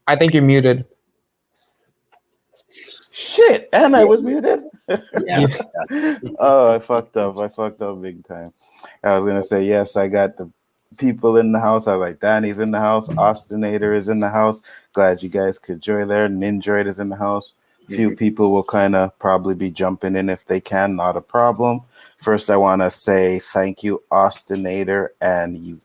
I think you're muted. Shit, and I was muted. Yeah. Oh, I fucked up. I fucked up big time. I was gonna say yes. I got the people in the house. I was like, Danny's in the house. Austinator is in the house. Glad you guys could join there. Ninjoid is in the house. Few people will kind of probably be jumping in if they can. Not a problem. First, I want to say thank you, Austinator and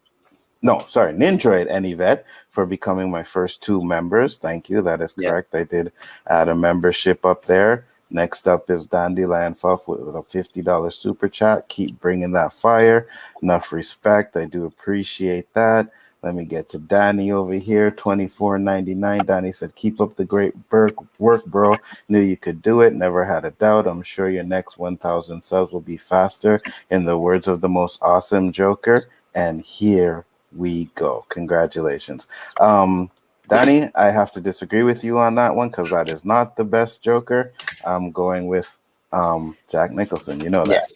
Ninjoid and Yvette for becoming my first 2 members. Thank you. That is correct. I did add a membership up there. Next up is Dandelion Fuff with a $50 super chat. Keep bringing that fire. Enough respect. I do appreciate that. Let me get to Danny over here. $24.99. Danny said, keep up the great work, bro. Knew you could do it. Never had a doubt. I'm sure your next 1,000 subs will be faster. In the words of the most awesome Joker. And here we go. Congratulations. Danny, I have to disagree with you on that one because that is not the best Joker. I'm going with Jack Nicholson. You know that.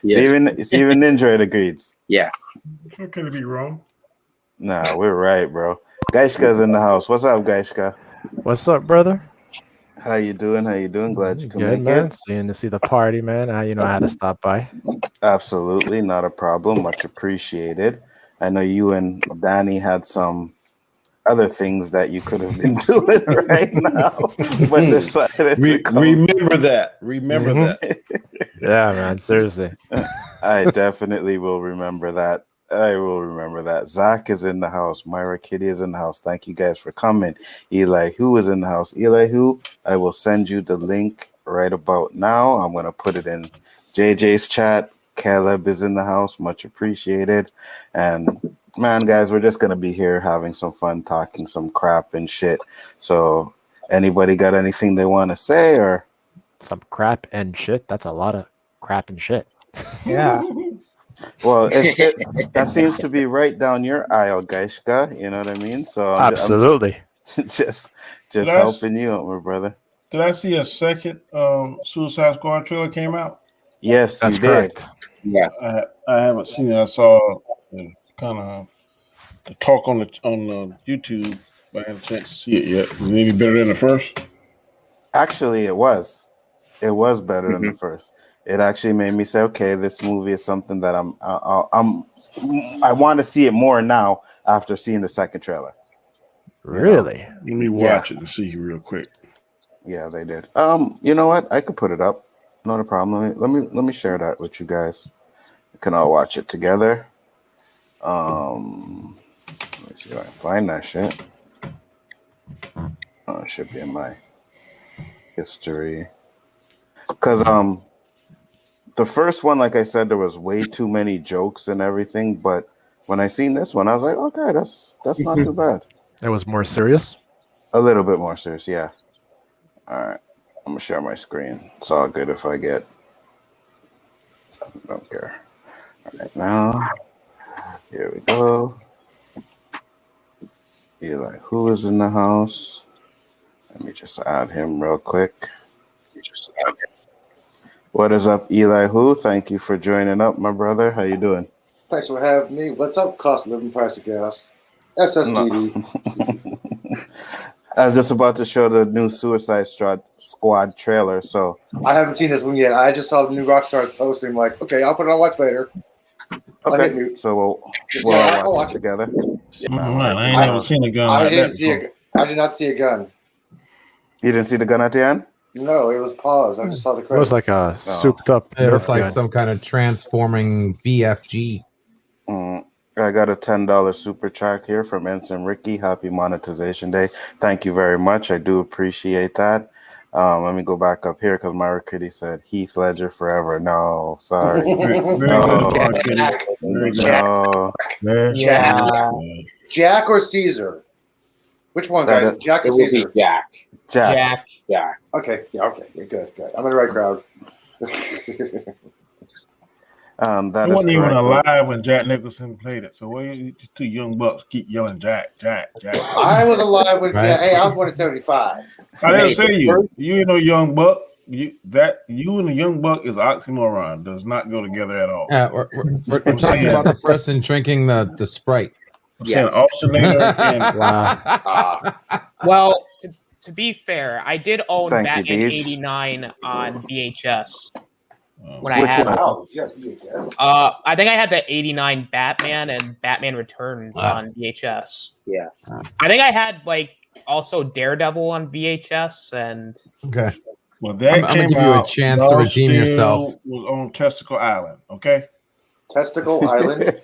Yes. Even Ninja agrees. Yeah. How can it be wrong? Nah, we're right, bro. Geishka's in the house. What's up, Geishka? What's up, brother? How you doing? Glad you can Good, make man. it. Seeing to see the party, man. I had to stop by. Absolutely, not a problem. Much appreciated. I know you and Danny had some other things that you could have been doing right now, but decided to come. Remember that. Yeah, man. Seriously. I definitely will remember that. I will remember that. Zach is in the house. Myra Kitty is in the house. Thank you guys for coming. Elihu is in the house. Elihu, I will send you the link right about now. I'm going to put it in JJ's chat. Caleb is in the house. Much appreciated. And man, guys, we're just going to be here having some fun, talking some crap and shit. So anybody got anything they want to say or? Some crap and shit? That's a lot of crap and shit. Yeah. Well, that seems to be right down your aisle, Geishka. You know what I mean? So absolutely. I'm just helping you out, my brother. Did I see a second Suicide Squad trailer came out? Yes, that's you correct. Did. Yeah, I haven't seen it. I saw kind of the talk on the YouTube, but I haven't had a chance to see it yet. Was it any better than the first? Actually, it was. It was better than the first. It actually made me say, okay, this movie is something that I want to see it more now after seeing the second trailer. Really? Let me watch it and see real quick. Yeah, they did. You know what? I could put it up. Not a problem. Let me share that with you guys. We can all watch it together. Let me see if I can find that shit. Oh, it should be in my history. Because the first one, like I said, there was way too many jokes and everything. But when I seen this one, I was like, okay, that's not too bad. It was more serious? A little bit more serious, yeah. All right. I'm going to share my screen. It's all good if I get... I don't care. All right, now. Here we go. Elihu is in the house. Let me just add him real quick. What is up, Elihu? Thank you for joining up, my brother. How you doing? Thanks for having me. What's up, cost of living, price of gas? SSGD. No. I was just about to show the new Suicide Squad trailer, so... I haven't seen this one yet. I just saw the new Rockstar's posting. Like, okay, I'll put it on watch later. Okay, so we'll all watch it together. I ain't never seen a gun like that. I did not see a gun. You didn't see the gun at the end? No, it was paused. I just saw the credits. It was like a souped up. It was like some kind of transforming BFG. I got a $10 super chat here from Ensign Ricky. Happy Monetization Day. Thank you very much. I do appreciate that. Let me go back up here because Myra Kitty said Heath Ledger forever. No, sorry. No. Jack or Caesar? Which one, guys? Jack or Caesar? It would be Jack. Okay. Yeah, okay. Yeah, good. I'm in the right crowd. That he wasn't even alive when Jack Nicholson played it. So why you two young bucks keep yelling Jack? I was alive when Jack. Hey, I was born in 75. I didn't say you ain't no young buck. You and a young buck is oxymoron. Does not go together at all. Yeah, we're talking about the person drinking the Sprite. saying alternator and Wow. Well, to be fair, I did own Thank you, Batman Deej. 89 on VHS. When Which I had, one? Wow, you got VHS. I think I had the 89 Batman and Batman Returns on VHS. Yeah. I think I had like also Daredevil on VHS and Okay. well, that I'm gonna came give you a out, chance to y'all redeem still yourself. Was on Testicle Island, okay? Testicle Island.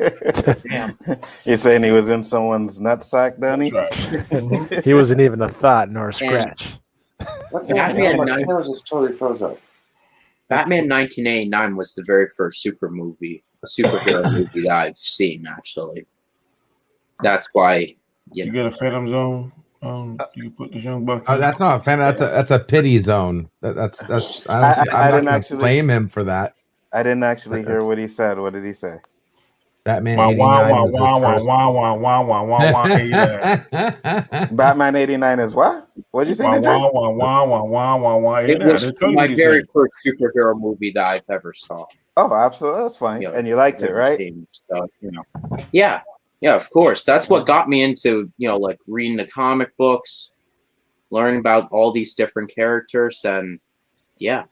damn. You're saying he was in someone's nutsack, Danny? That's right. He wasn't even a thought nor a scratch. What the Batman hell? My Night- camera just totally froze up. Batman 1989 was the very first superhero movie that I've seen. Actually, that's why You get a Phantom Zone. You can put the young buck. Oh, that's not a fan. That's a pity zone. That's. I'm I not didn't going to actually- blame him for that. I didn't actually hear what he said. What did he say? Batman Wah, 89 wah, was his wah, wah, first. wah, wah, wah, wah, wah, wah, 89. Batman 89 is what? What did you say? Wah, Ninja? wah, wah, wah, wah, wah, wah, it 89. was They told you my what he very said. first superhero movie that I've ever saw. Oh, absolutely. That's fine. Yeah. And you liked it, right? So, yeah, of course. That's what got me into like reading the comic books, learning about all these different characters, and yeah.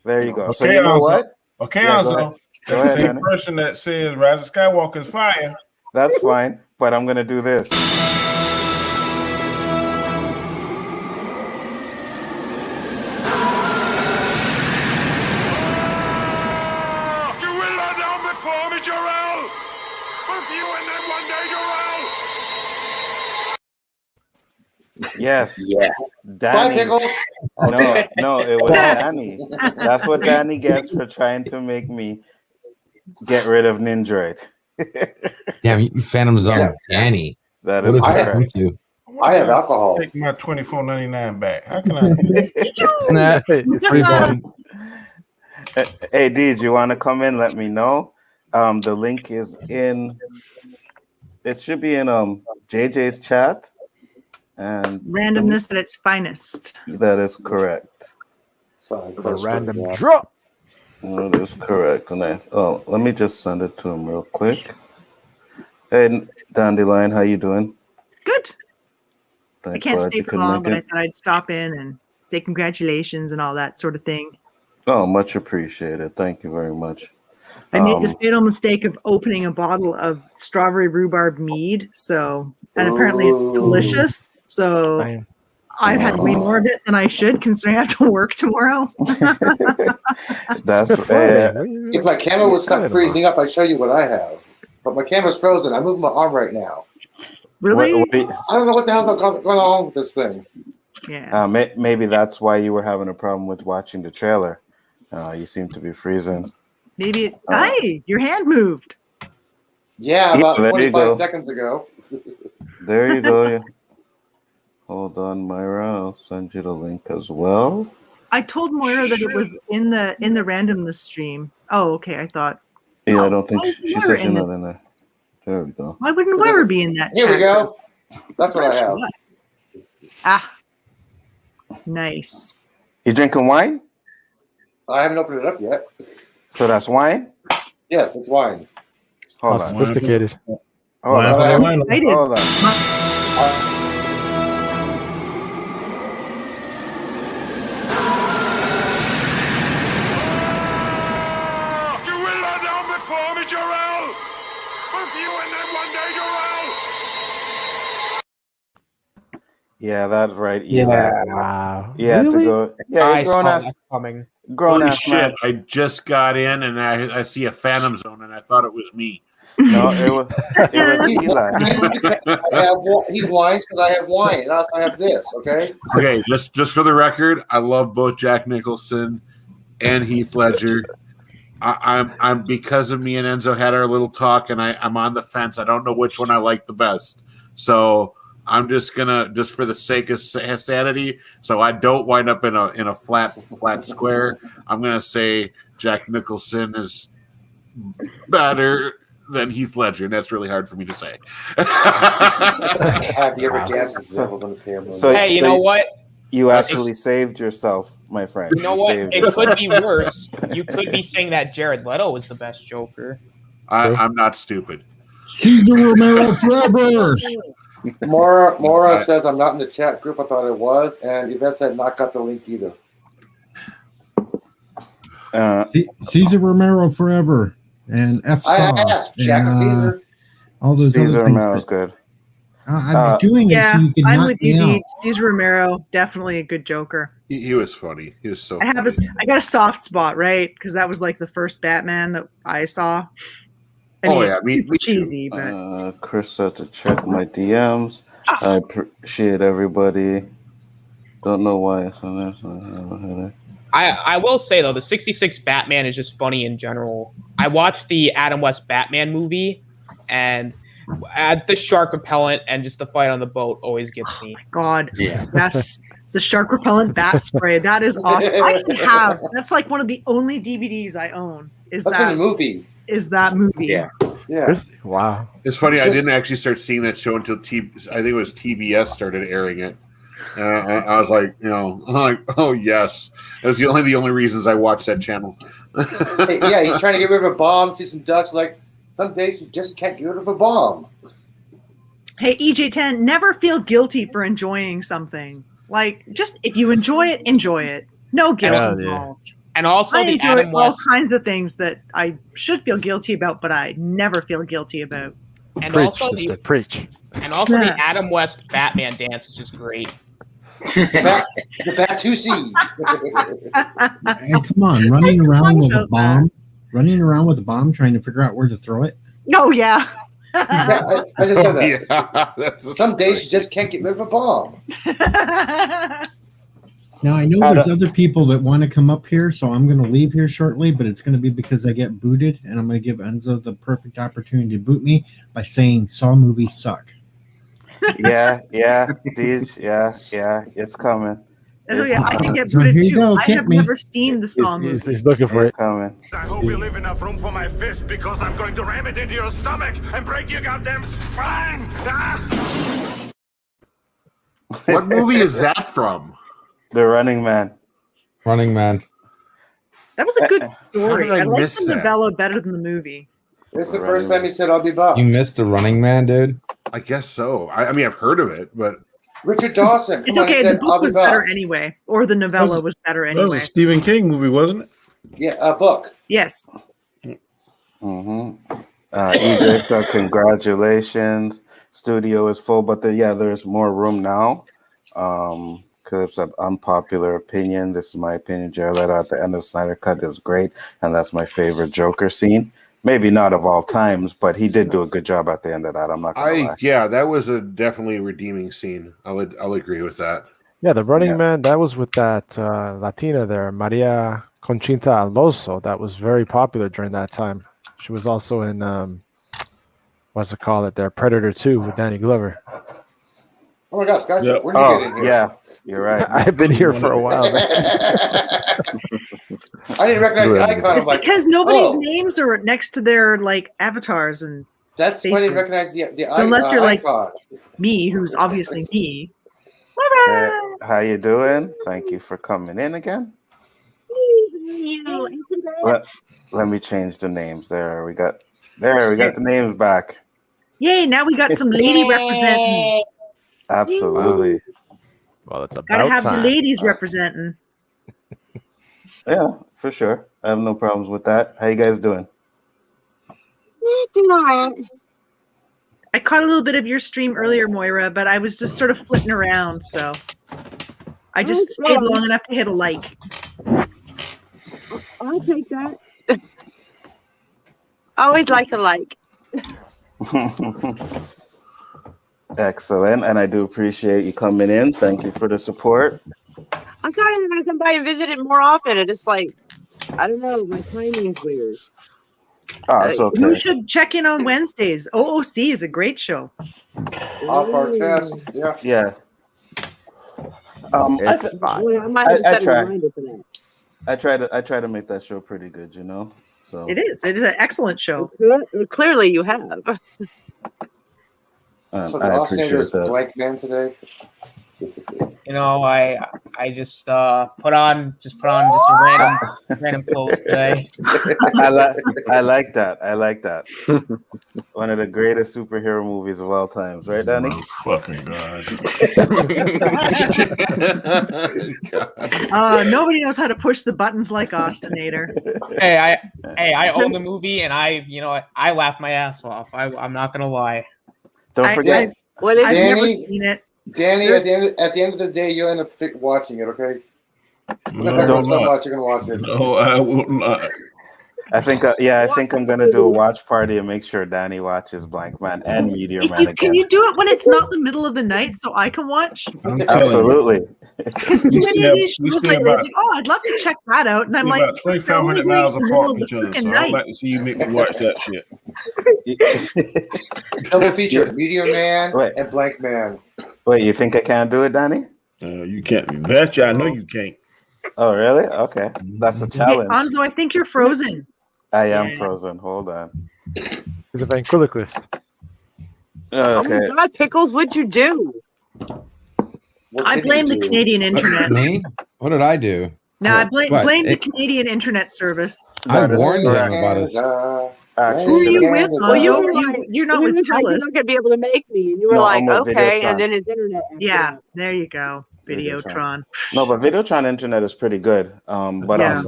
There you go. So Okay, you know also- what? Okay, Yeah, go also, ahead. Go the ahead, same Danny. person that says Rise of Skywalker is fire. That's fine. But I'm gonna do this. You will not down before me, Jarrell! But you and them one day, Jarrell! Yes. Yeah. Bye, Danny. Pickles. No, it was Danny. That's what Danny gets for trying to make me get rid of Nindroid. Damn, you Phantom Zone, Danny. That What is is this correct. come to? I have alcohol. Take my $24.99 back. How can I? Nah, free bone. Hey, Deej, you want to come in? Let me know. The link is in. It should be in JJ's chat, and Randomness at its finest. that is correct. Sorry, A close random friend, yeah. drop. That is correct. And let me just send it to him real quick. Hey, Dandelion, how you doing? Good. I Thank can't God stay you for could long, make but I it. thought I'd stop in and say congratulations and all that sort of thing. Oh, much appreciated. Thank you very much. I made the fatal mistake of opening a bottle of strawberry rhubarb mead, and apparently it's delicious. So Damn. I've had way more of it than I should, considering I have to work tomorrow. That's If my camera was stuck freezing up, I'd show you what I have. But my camera's frozen. I'm moving my arm right now. Really? I don't know what the hell's going on with this thing. Yeah. Maybe that's why you were having a problem with watching the trailer. You seem to be freezing. Maybe. Hey, your hand moved. Yeah, about there you 25 go. seconds ago. There you go. Yeah. Hold on, Myra. I'll send you the link as well. I told Moira that it was in the randomness stream. Oh, okay. I thought. Yeah, I Oh, don't think why is she Moira said she's in not it? in there. There we go. Why wouldn't So Moira does it- be in that? Here we chat? go. That's what I have. Ah, nice. You drinking wine? I haven't opened it up yet. So that's wine? Yes, it's wine. Hold How on. sophisticated. Hold Wine on. for the I'm wine. excited. Hold on. You will not down before me, Jarrell! But you and them one day, Jarrell! Yeah, that's right. Yeah. Wow. You had to Really? go. Yeah, I you saw grown that ass, coming. grown Holy ass shit! man. I just got in and I see a Phantom Zone and I thought it was me. No, it was Eli. He whines because I have wine, and also I have this. Okay. Okay, just for the record, I love both Jack Nicholson and Heath Ledger. I'm because of me and Enzo had our little talk, and I'm on the fence. I don't know which one I like the best, so I'm just gonna for the sake of sanity, so I don't wind up in a flat square. I'm gonna say Jack Nicholson is better than Heath Ledger, and that's really hard for me to say. Have you ever danced with the devil on the camera? Hey, you know what? You actually saved yourself, my friend. You know what? It could be worse. You could be saying that Jared Leto is the best Joker. I'm not stupid. Cesar Romero forever. Mora says I'm not in the chat group. I thought it was, and Yvette said not got the link either. Cesar Romero forever, and F. I Sauce, asked Jack and Caesar. All those Caesar other things. Romero's good. I'm doing it so you can I'm knock with me you, out. Deej. Cesar Romero, definitely a good Joker. He was funny. He was so I funny. got a soft spot, right? Because that was like the first Batman that I saw. I mean, me cheesy, too. but Chris said to check my DMs. I appreciate everybody. Don't know why it's on there. I will say though, the 66 Batman is just funny in general. I watched the Adam West Batman movie, and the shark repellent and just the fight on the boat always gets me. God, yes, the shark repellent bat spray. That is awesome. I actually have. That's like one of the only DVDs I own. That's in the movie. Is that movie? Yeah. Wow. It's funny. I didn't actually start seeing that show until I think it was TBS started airing it. I was like, oh yes. It was the only reasons I watched that channel. Yeah, he's trying to get rid of a bomb. See some ducks. Like some days you just can't get rid of a bomb. Hey, EJ10, never feel guilty for enjoying something. Like, just if you enjoy it, enjoy it. No guilt involved. And also I the enjoy Adam all West kinds of things that I should feel guilty about, but I never feel guilty about. and Preach, also sister, the preach. and also Yeah. the Adam West Batman dance is just great. The bat 2C. Hey, come on, running around with a bomb, trying to figure out where to throw it. Oh yeah. Yeah, I just said that. Yeah, Some days you just can't get rid of a bomb. Now I know there's other people that want to come up here, so I'm going to leave here shortly. But it's going to be because I get booted, and I'm going to give Enzo the perfect opportunity to boot me by saying Saw movies suck. Yeah, it's coming. Oh yeah, I can get So booted here you too. go, I kick have me. never seen the Saw movie. He's looking for It's it. coming. I hope you leave enough room for my fist because I'm going to ram it into your stomach and break your goddamn spine. Ah! What movie is that from? The Running Man. Running Man. That was a good story. did I I liked miss the that? novella better than the movie. This is the first time he said I'll be back. You missed the Running Man, dude. I guess so. I mean, I've heard of it, but Richard Dawson. It's come on, he okay. The said, I'll book be was better back. anyway, or the novella was better That was anyway. a Stephen King movie, wasn't it? Yeah, a book. Yes. Mm-hmm. EJ said congratulations. Studio is full, but there's more room now. Because of unpopular opinion. This is my opinion. Jared Leto at the end of Snyder Cut is great, and that's my favorite Joker scene. Maybe not of all times, but he did do a good job at the end of that. I'm not gonna lie. that was definitely a redeeming scene. I'll agree with that. Yeah, the Running Man, that was with that Latina there, Maria Conchita Alonso. That was very popular during that time. She was also in, what's it called? Predator 2 with Danny Glover. Oh my gosh, guys, Yep. when did you get in here? Yeah, you're right. I've been here for a while. Man. I didn't recognize the icon. It's I'm like, because nobody's oh, names are next to their like avatars, and that's why I didn't faces. recognize the So unless you're like icon. me, who's obviously me. Hey, how you doing? Thank you for coming in again. Let me change the names. There we got the names back. Yay! Now we got some lady representing. Absolutely. Well, it's about Gotta have time. the ladies representing. Yeah, for sure. I have no problems with that. How you guys doing? Doing all right. I caught a little bit of your stream earlier, Moira, but I was just sort of flitting around, so I just stayed long enough to hit a like. I'll take that. I always like a like. Excellent, and I do appreciate you coming in. Thank you for the support. I'm kind of going to come by and visit it more often. And it's like, I don't know, my timing's weird. Oh, it's okay. You should check in on Wednesdays. O.O.C. is a great show. Off our chest. Yeah. Yeah. It's fine. Well, I might have I set a try. reminder for that. I try to make that show pretty good, you know. So It is. It is an excellent show. Clearly, you have. So I the appreciate Aficionados that. blank man today. You know, I just put on a random post today. I like that. I like that. One of the greatest superhero movies of all times, right, Danny? Oh, fucking God. Nobody knows how to push the buttons like Ostinator. Hey, I own the movie, and I laughed my ass off. I'm not gonna lie. Don't forget. I've never seen it. Danny, at the end of the day, you'll end up watching it. Okay. No, so much you're gonna watch it. No, I will not. I think I'm gonna do a watch party and make sure Danny watches Blank Man and Meteor Man again. Can you do it when it's not the middle of the night so I can watch? Absolutely. Because too many of these shows lately, it's like, oh, I'd love to check that out, and I'm like, about 2,500 miles apart from each other, so I'd like to see you make me watch that shit. Double feature: Meteor Man and Blank Man. Wait, you think I can't do it, Danny? You can't. Betcha, I know you can't. Oh, really? Okay, that's a challenge. Anzo, I think you're frozen. I am frozen. Hold on. He's a ventriloquist. Okay. Oh my God, Pickles, what'd you do? I blame the Canadian internet. Me? What did I do? No, I blame the Canadian internet service. I warned them about it. Who are you with? Well, you're not with TELUS. You're not going to be able to make me. And you were No, like, I'm with okay. Videotron. And then his internet. Yeah, there you go. Videotron. No, but Videotron internet is pretty good. But Yeah.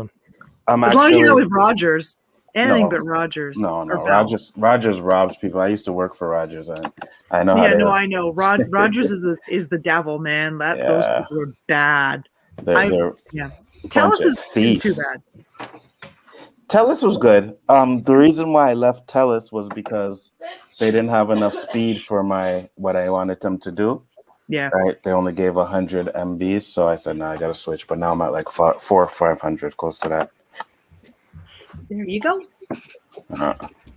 I'm As actually, long as you're not with Rogers. Anything No. but Rogers. No, Or Bell. Rogers robs people. I used to work for Rogers. I know. Yeah, I know. Rogers is the devil, man. Those people are bad. They're TELUS is thieves. too bad. TELUS was good. The reason why I left TELUS was because they didn't have enough speed for what I wanted them to do. Yeah. Right. They only gave 100 MBs, so I said, no, I gotta switch. But now I'm at like 400 or 500, close to that. There you go.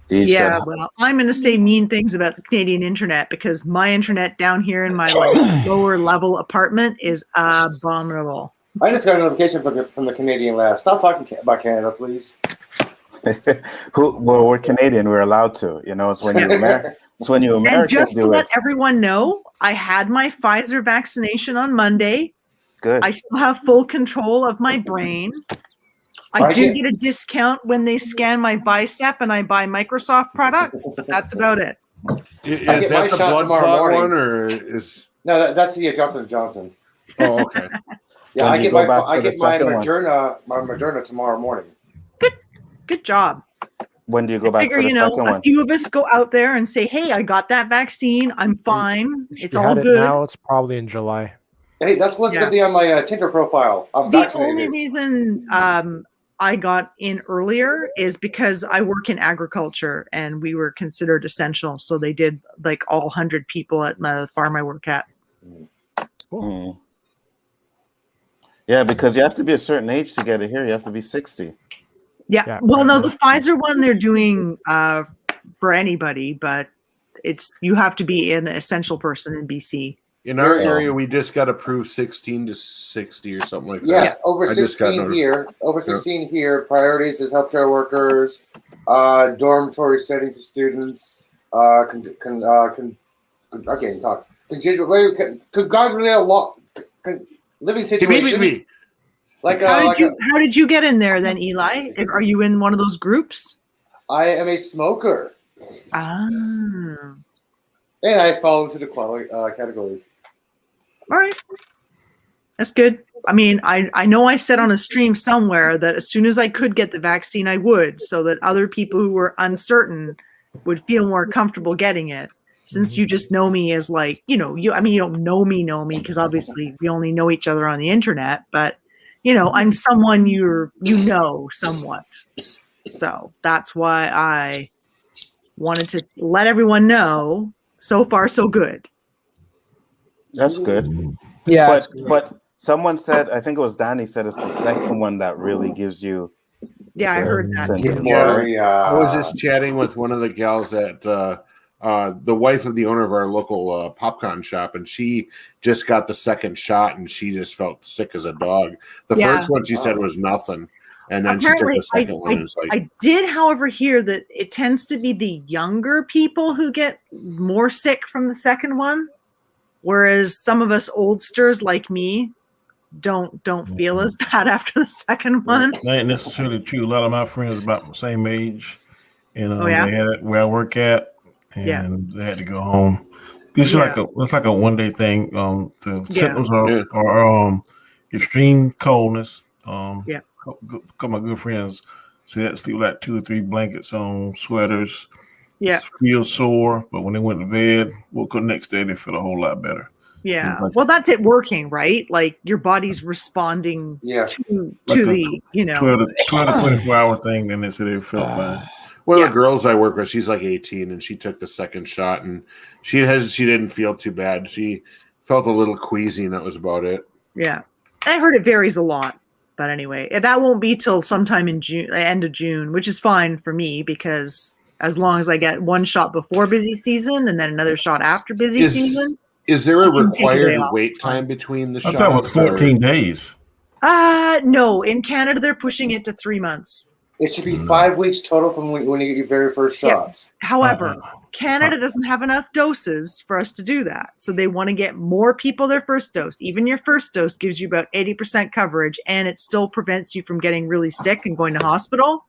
Yeah, well, I'm going to say mean things about the Canadian internet because my internet down here in my lower level apartment is abominable. I just got a notification from the Canadian lad. Stop talking about Canada, please. Well, we're Canadian. We're allowed to. You know, it's when you Americans And just to do let it. everyone know, I had my Pfizer vaccination on Monday. Good. I still have full control of my brain. I do get a discount when they scan my bicep and I buy Microsoft products, but that's about it. Is that the blood clot one, or is no? That's the Johnson & Johnson. Oh, okay. Yeah, I get my Moderna tomorrow morning. Good job. When do you go I back figure, for the second a one? few of us go out there and say, "Hey, I got that vaccine. I'm fine. It's all It good." now it's probably in July. Hey, that's what's going to be on my Tinder profile. I'm The vaccinated. only reason I got in earlier is because I work in agriculture and we were considered essential. So they did like all 100 people at the farm I work at. Mm. Yeah, because you have to be a certain age to get it here. You have to be 60. Yeah. Well, no, the Pfizer one they're doing for anybody, but you have to be an essential person in BC. in our area? We just got approved 16 to 60 or something like that. Yeah, over 16 here. Over 16 here. Priorities is healthcare workers, dormitory setting for students. I can't talk. Living situation. Like how did you get in there then, Eli? Are you in one of those groups? I am a smoker. Ah. And I fall into the quality category. All right. That's good. I mean, I know I said on a stream somewhere that as soon as I could get the vaccine, I would, so that other people who were uncertain would feel more comfortable getting it. Since you just know me as like, you don't know me because obviously we only know each other on the internet, but I'm someone you know somewhat. So that's why I wanted to let everyone know. So far, so good. That's good. Yeah. But someone said, I think it was Danny said, it's the second one that really gives you. Yeah, I heard that. I was just chatting with one of the gals that the wife of the owner of our local popcorn shop, and she just got the second shot, and she just felt sick as a dog. The first one she said was nothing, and then Apparently, she took the second one. And it was like, I did, however, hear that it tends to be the younger people who get more sick from the second one. Whereas some of us oldsters like me don't feel as bad after the second one. That ain't necessarily true. A lot of my friends about the same age, and Oh, yeah? they had it where I work at, and they had to go home. It's like a 1 day thing. The symptoms are extreme coldness. A couple of my good friends say that sleep like 2 or 3 blankets on, sweaters. Yeah. Feel sore, but when they went to bed, woke up next day, they feel a whole lot better. Yeah. Well, that's it working, right? Like your body's responding to the, 12 to 24 hour thing, then they said they felt fine. One of the girls I work with, she's like 18, and she took the second shot, and she didn't feel too bad. She felt a little queasy, and that was about it. Yeah. I heard it varies a lot. But anyway, that won't be till sometime in June, end of June, which is fine for me because as long as I get one shot before busy season and then another shot after busy season. Is there a required wait time between the shots? I thought it was 14 days. No. In Canada, they're pushing it to 3 months. It should be 5 weeks total from when you get your very first shots. However, Canada doesn't have enough doses for us to do that. So they want to get more people their first dose. Even your first dose gives you about 80% coverage, and it still prevents you from getting really sick and going to hospital,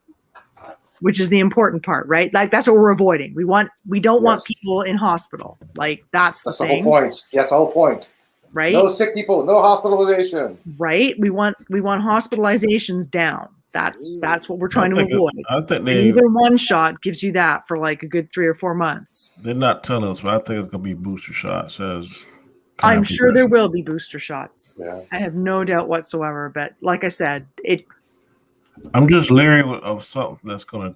which is the important part, right? Like that's what we're avoiding. We don't want people in hospital. Like that's the thing. Whole point. That's the whole point. Right? No sick people, no hospitalization. Right? We want hospitalizations down. That's what we're trying to avoid. I think even one shot gives you that for like a good 3 or 4 months. They're not telling us, but I think it's gonna be booster shots. I'm sure there will be booster shots. Yeah. I have no doubt whatsoever. But like I said, I'm just leery of something that's gonna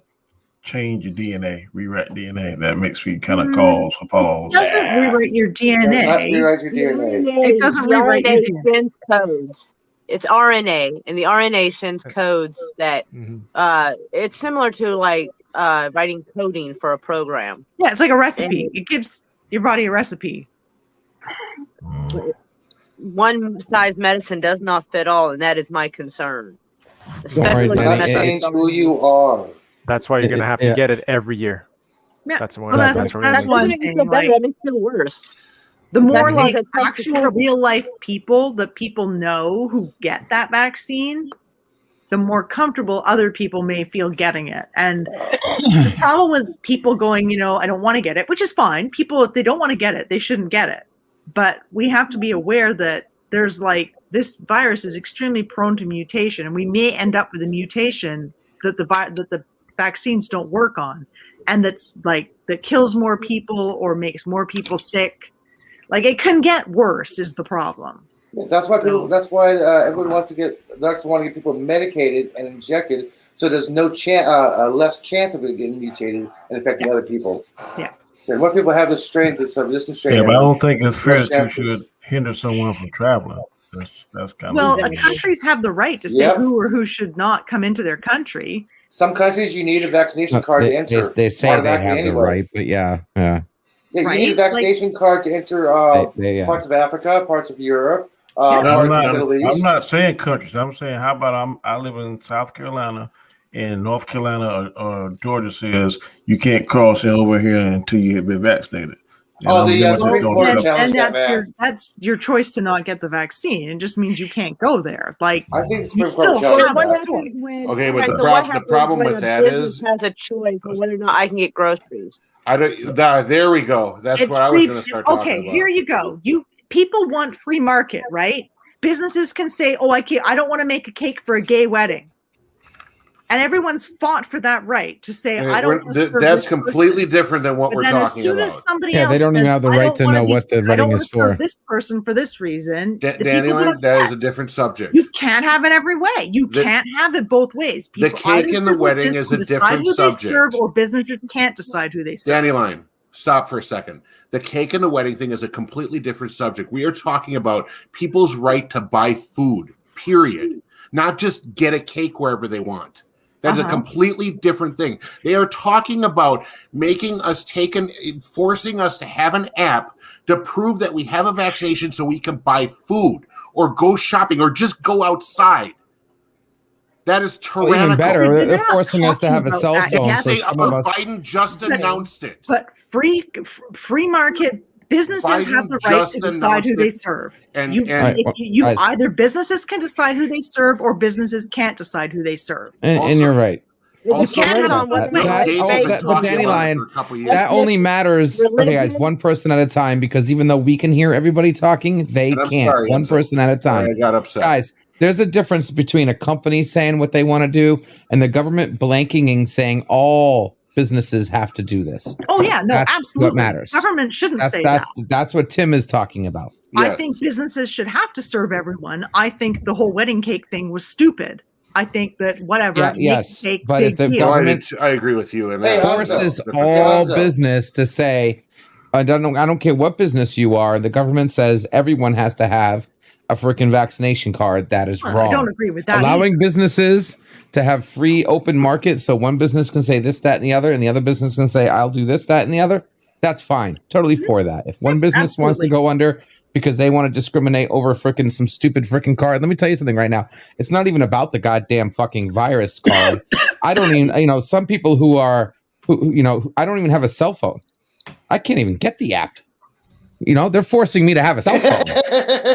change your DNA, rewrite DNA. That makes me kind of cause a pause. It doesn't rewrite your DNA. Rewrite your DNA. It doesn't rewrite your DNA sends codes. It's RNA, and the RNA sends codes that it's similar to like writing coding for a program. Yeah, it's like a recipe. It gives your body a recipe. One size medicine does not fit all, and that is my concern. Change who you are. That's why you're going to have to get it every year. Yeah. That's one. That's one thing. Like, that makes it worse. The more like actual real life people that people know who get that vaccine, the more comfortable other people may feel getting it. And the problem with people going, I don't want to get it, which is fine. People, if they don't want to get it, they shouldn't get it. But we have to be aware that there's like this virus is extremely prone to mutation, and we may end up with a mutation that the vaccines don't work on, and that kills more people or makes more people sick. Like it can get worse is the problem. That's why everyone wants to get people medicated and injected, so there's no less chance of it getting mutated and affecting other people. Yeah. And more people have the strain, this resistant strain. Yeah, but I don't think it's fair that you should hinder someone from traveling. That's kind of countries have the right to say who or who should not come into their country. Some countries you need a vaccination card to enter. They say they have the right, but yeah. Yeah, you need a vaccination card to enter parts of Africa, parts of Europe, parts of the Middle East. I'm not saying countries. I'm saying how about I live in South Carolina, and North Carolina or Georgia says you can't cross in over here until you have been vaccinated. That's your choice to not get the vaccine. It just means you can't go there. Like I think you still have that choice. Okay, but the problem with that is has a choice on whether or not I can get groceries. There we go. That's what I was going to start talking about. Okay, here you go. People want free market, right? Businesses can say, "Oh, I don't want to make a cake for a gay wedding," and everyone's fought for that right to say, "I don't." That's completely different than what we're talking about. As soon as somebody else they don't even have the right to know what the wedding is for. This person for this reason, Daniel, that is a different subject. You can't have it every way. You can't have it both ways. The cake and the wedding is a different subject. Or businesses can't decide who they serve. Dandelion, stop for a second. The cake and the wedding thing is a completely different subject. We are talking about people's right to buy food, period. Not just get a cake wherever they want. That's a completely different thing. They are talking about forcing us to have an app to prove that we have a vaccination so we can buy food or go shopping or just go outside. That is tyrannical. Even better, they're forcing us to have a cell phone. Biden just announced it. But free market businesses have the right to decide who they serve. Either businesses can decide who they serve, or businesses can't decide who they serve. And you're right. Depends on what But Dandelion, that only matters. Okay, guys, one person at a time, because even though we can hear everybody talking, they can't. Sorry, one person at a time. I got upset. Guys, there's a difference between a company saying what they want to do and the government blanking and saying all businesses have to do this. Oh yeah, no, That's absolutely. what matters. Government shouldn't say that. That's what Tim is talking about. I think businesses should have to serve everyone. I think the whole wedding cake thing was stupid. I think that whatever. But if the government, I agree with you. And forces all business to say, I don't care what business you are. The government says everyone has to have a freaking vaccination card. That is wrong. I don't agree with that. Allowing businesses to have free open market, so one business can say this, that, and the other, and the other business can say I'll do this, that, and the other. That's fine. Totally for that. If one business wants to go under because they want to discriminate over freaking some stupid freaking card. Let me tell you something right now. It's not even about the goddamn fucking virus card. I don't even, some people who I don't even have a cell phone. I can't even get the app. They're forcing me to have a cell phone.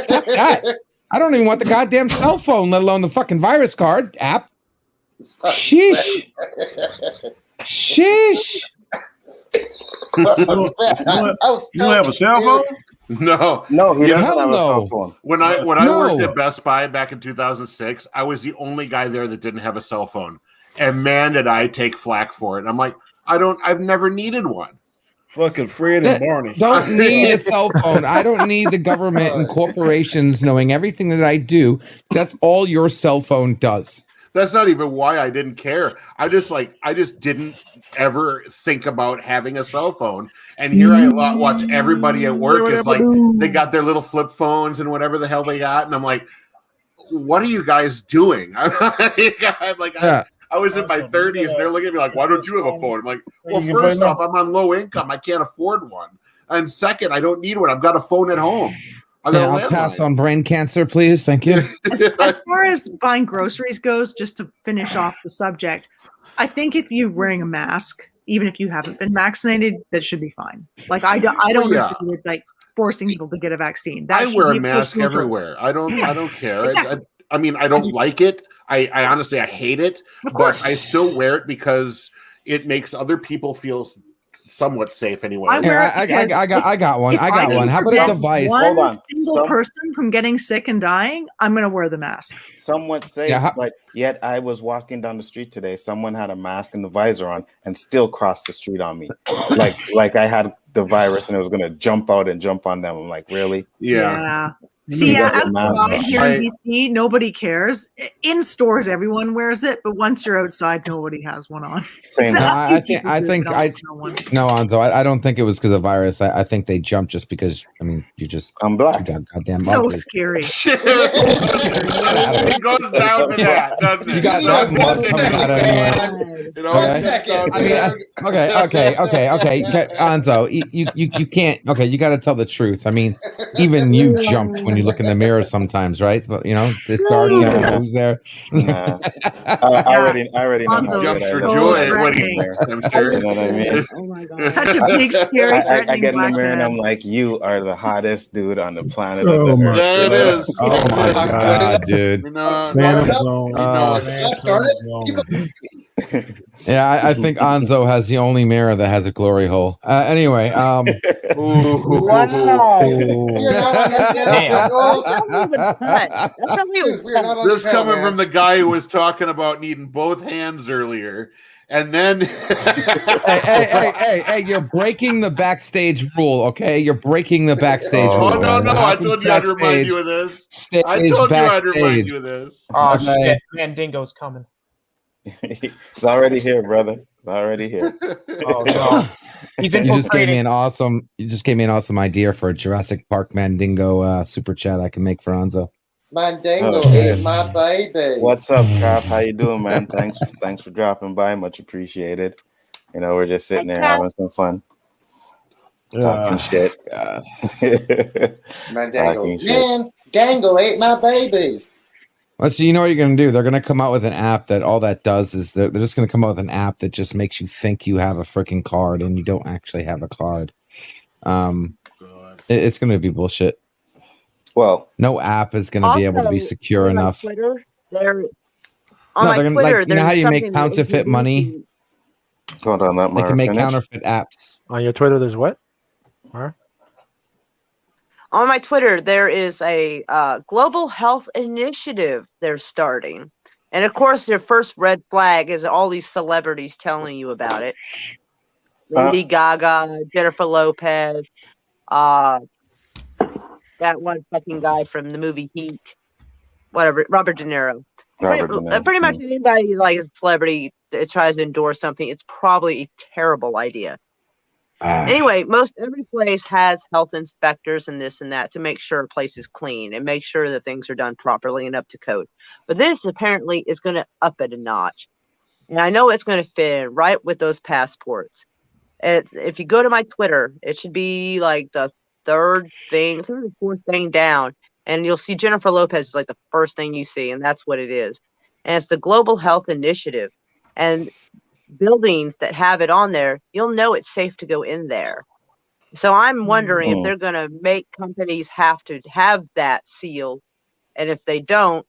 Fuck that. I don't even want the goddamn cell phone, let alone the fucking virus card app. Sheesh. Sheesh. You don't have a cell phone? No, he doesn't have a cell phone. When I worked at Best Buy back in 2006, I was the only guy there that didn't have a cell phone, and man, did I take flack for it. And I'm like, I've never needed one. Fucking Fred and Barney. Don't need a cell phone. I don't need the government and corporations knowing everything that I do. That's all your cell phone does. That's not even why I didn't care. I just didn't ever think about having a cell phone. And here I watch everybody at work is like, they got their little flip phones and whatever the hell they got. And I'm like, what are you guys doing? I was in my 30s and they're looking at me like, why don't you have a phone? I'm like, well, first off, I'm on low income. I can't afford one. And second, I don't need one. I've got a phone at home. I'll pass on brain cancer, please. Thank you. As far as buying groceries goes, just to finish off the subject, I think if you're wearing a mask, even if you haven't been vaccinated, that should be fine. Like I don't agree with forcing people to get a vaccine. I wear a mask everywhere. I don't care. Exactly. I mean, I don't like it. I honestly hate it, but I still wear it because it makes other people feel somewhat safe anyway. I got one. How about a device? One single person from getting sick and dying, I'm going to wear the mask. Somewhat safe, but yet I was walking down the street today. Someone had a mask and the visor on and still crossed the street on me. like I had the virus and it was going to jump out and jump on them. I'm like, really? Yeah. See, outside here in DC, nobody cares. In stores, everyone wears it, but once you're outside, nobody has one on. No, Anzo, I don't think it was because of virus. I think they jumped just because. I mean, I'm black. Goddamn, so scary. It goes down to that, doesn't it? You got that must coming out anyway. Okay. Anzo, you can't. Okay, you got to tell the truth. I mean, even you jumped when you look in the mirror sometimes, right? But it's dark. Who's there? Nah. I already know. Jumps for joy. I'm sure. You know what I mean? Oh my god! Such a big, scary. I get in the mirror and I'm like, you are the hottest dude on the planet. There it is. Oh my god, dude. Yeah, I think Anzo has the only mirror that has a glory hole. Anyway, This coming from the guy who was talking about needing both hands earlier, and then hey, you're breaking the backstage rule, okay? You're breaking the backstage rule. Oh no, I told you I'd remind you of this. Oh shit, Mandingo's coming. It's already here, brother. It's already here. Oh no. He's infiltrating. You just gave me an awesome idea for a Jurassic Park Mandingo super chat I can make for Anzo. Mandingo is my baby. What's up, Cap? How you doing, man? Thanks for dropping by. Much appreciated. We're just sitting there having some fun. Talking shit. Mandingo ate my baby. Well, so you know what you're going to do. They're going to come out with an app that all that does is they're just going to come out with an app that just makes you think you have a freaking card and you don't actually have a card. It's going to be bullshit. Well, no app is going to be able to be secure on my enough. Twitter, on No, my they're gonna, Twitter, like, you know how there's you make something that counterfeit money? Hold on, let They Mara can make finish. counterfeit apps. On your Twitter, there's what? Mara? On my Twitter, there is a global health initiative they're starting. And of course, their first red flag is all these celebrities telling you about it. Lady Gaga, Jennifer Lopez, that one fucking guy from the movie Heat, whatever, Robert De Niro. Pretty much anybody like a celebrity that tries to endorse something, it's probably a terrible idea. Anyway, every place has health inspectors and this and that to make sure a place is clean and make sure that things are done properly and up to code. But this apparently is going to up it a notch. And I know it's going to fit in right with those passports. And if you go to my Twitter, it should be like the third or fourth thing down. And you'll see Jennifer Lopez is like the first thing you see. And that's what it is. And it's the Global Health Initiative. And buildings that have it on there, you'll know it's safe to go in there. So I'm wondering if they're going to make companies have to have that seal, and if they don't,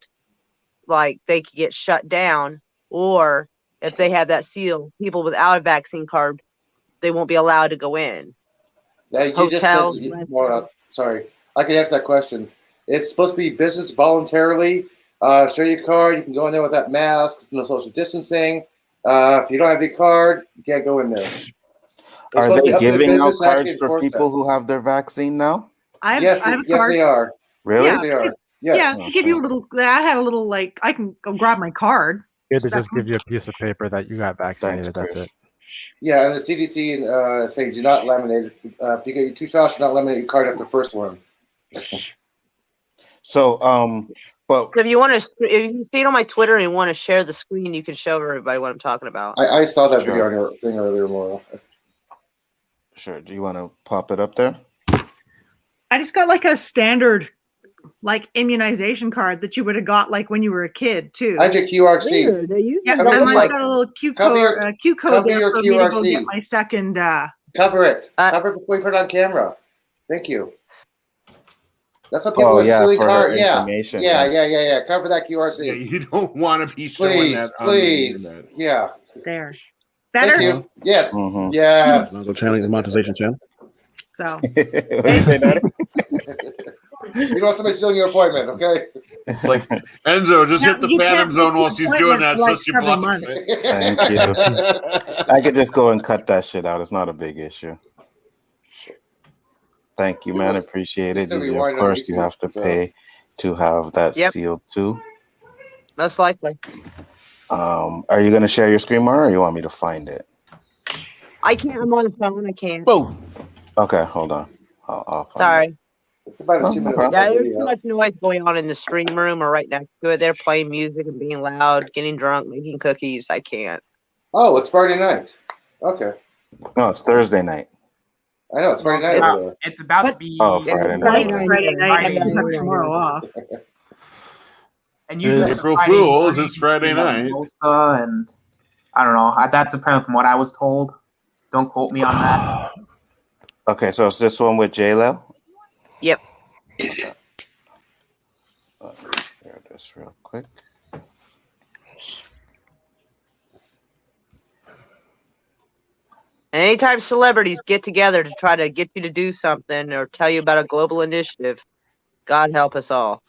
like, they could get shut down, or if they have that seal, people without a vaccine card, they won't be allowed to go in. Hotels. Sorry, I can answer that question. It's supposed to be business voluntarily. Show your card. You can go in there without masks, no social distancing. If you don't have your card, you can't go in there. Are they giving out cards for people who have their vaccine now? Yes, they are. Really? Yes, they are. Yes. Yeah, give you a little. I had a little, like, I can go grab my card. Here to just give you a piece of paper that you got vaccinated. That's it. Yeah, and the CDC saying do not laminate. If you get your 2 shots, do not laminate your card after the first one. So, but if you want to, if you see it on my Twitter and you want to share the screen, you can show everybody what I'm talking about. I saw that video on your thing earlier, Mauro. Sure. Do you want to pop it up there? I just got like a standard, like, immunization card that you would have got like when you were a kid too. I did QRC. Yeah, I got a little Q code there for me to go get my second. Cover it. Cover it before you put it on camera. Thank you. That's what people with silly cards. Yeah. Cover that QRC. Yeah, you don't want to be showing that on the internet. Yeah. There. Better? Thank you. Yes. Mm-hmm. Yes. The channel, the monetization channel. So. You don't want somebody stealing your appointment, okay? It's like, Enzo, just hit the Phantom Zone while she's doing that, so she blocks it. Thank you. I could just go and cut that shit out. It's not a big issue. Thank you, man. Appreciate it. Of course, you have to pay to have that sealed too. Most likely. Are you going to share your screen, Mara, or you want me to find it? I can't. I'm on the phone. I can't. Whoa. Okay, hold on. I'll find Sorry. it. It's about a 2-minute Yeah, there's video. too much noise going on in the stream room or right next to it. They're playing music and being loud, getting drunk, making cookies. I can't. Oh, it's Friday night. Okay. No, it's Thursday night. I know, it's Friday night. It's about to be Friday night. Friday night. And have tomorrow off. And usually April Fools, it's Friday night. And I don't know. That's apparently from what I was told. Don't quote me on that. Okay, so it's this one with J-Lo? Yep. Okay. Let me share this real quick. And anytime celebrities get together to try to get you to do something or tell you about a global initiative, God help us all.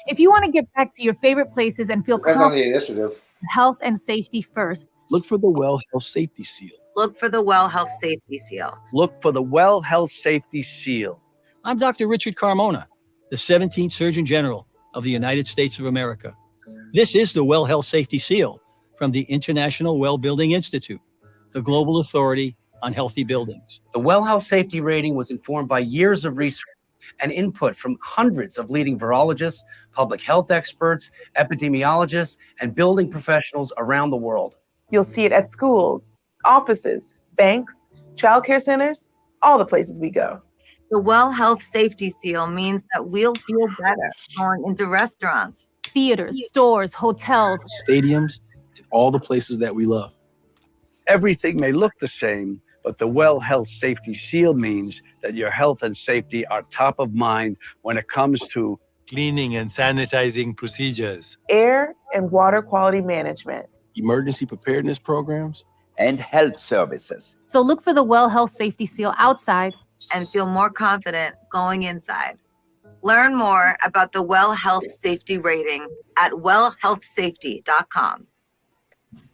If you want to get back to your favorite places and feel Depends on the confident, initiative. health and safety first, Look for the Well Health Safety Seal. Look for the Well Health Safety Seal. Look for the Well Health Safety Seal. I'm Dr. Richard Carmona, the 17th Surgeon General of the United States of America. This is the Well Health Safety Seal from the International Well Building Institute, the global authority on healthy buildings. The Well Health Safety Rating was informed by years of research and input from hundreds of leading virologists, public health experts, epidemiologists, and building professionals around the world. You'll see it at schools, offices, banks, childcare centers, all the places we go. The Well Health Safety Seal means that we'll feel better going into restaurants, theaters, stores, hotels, Stadiums, all the places that we love. Everything may look the same, But the Well Health Safety Seal means that your health and safety are top of mind when it comes to cleaning and sanitizing procedures, air and water quality management, emergency preparedness programs, and health services. So look for the Well Health Safety Seal outside and feel more confident going inside. Learn more about the Well Health Safety rating at wellhealthsafety.com.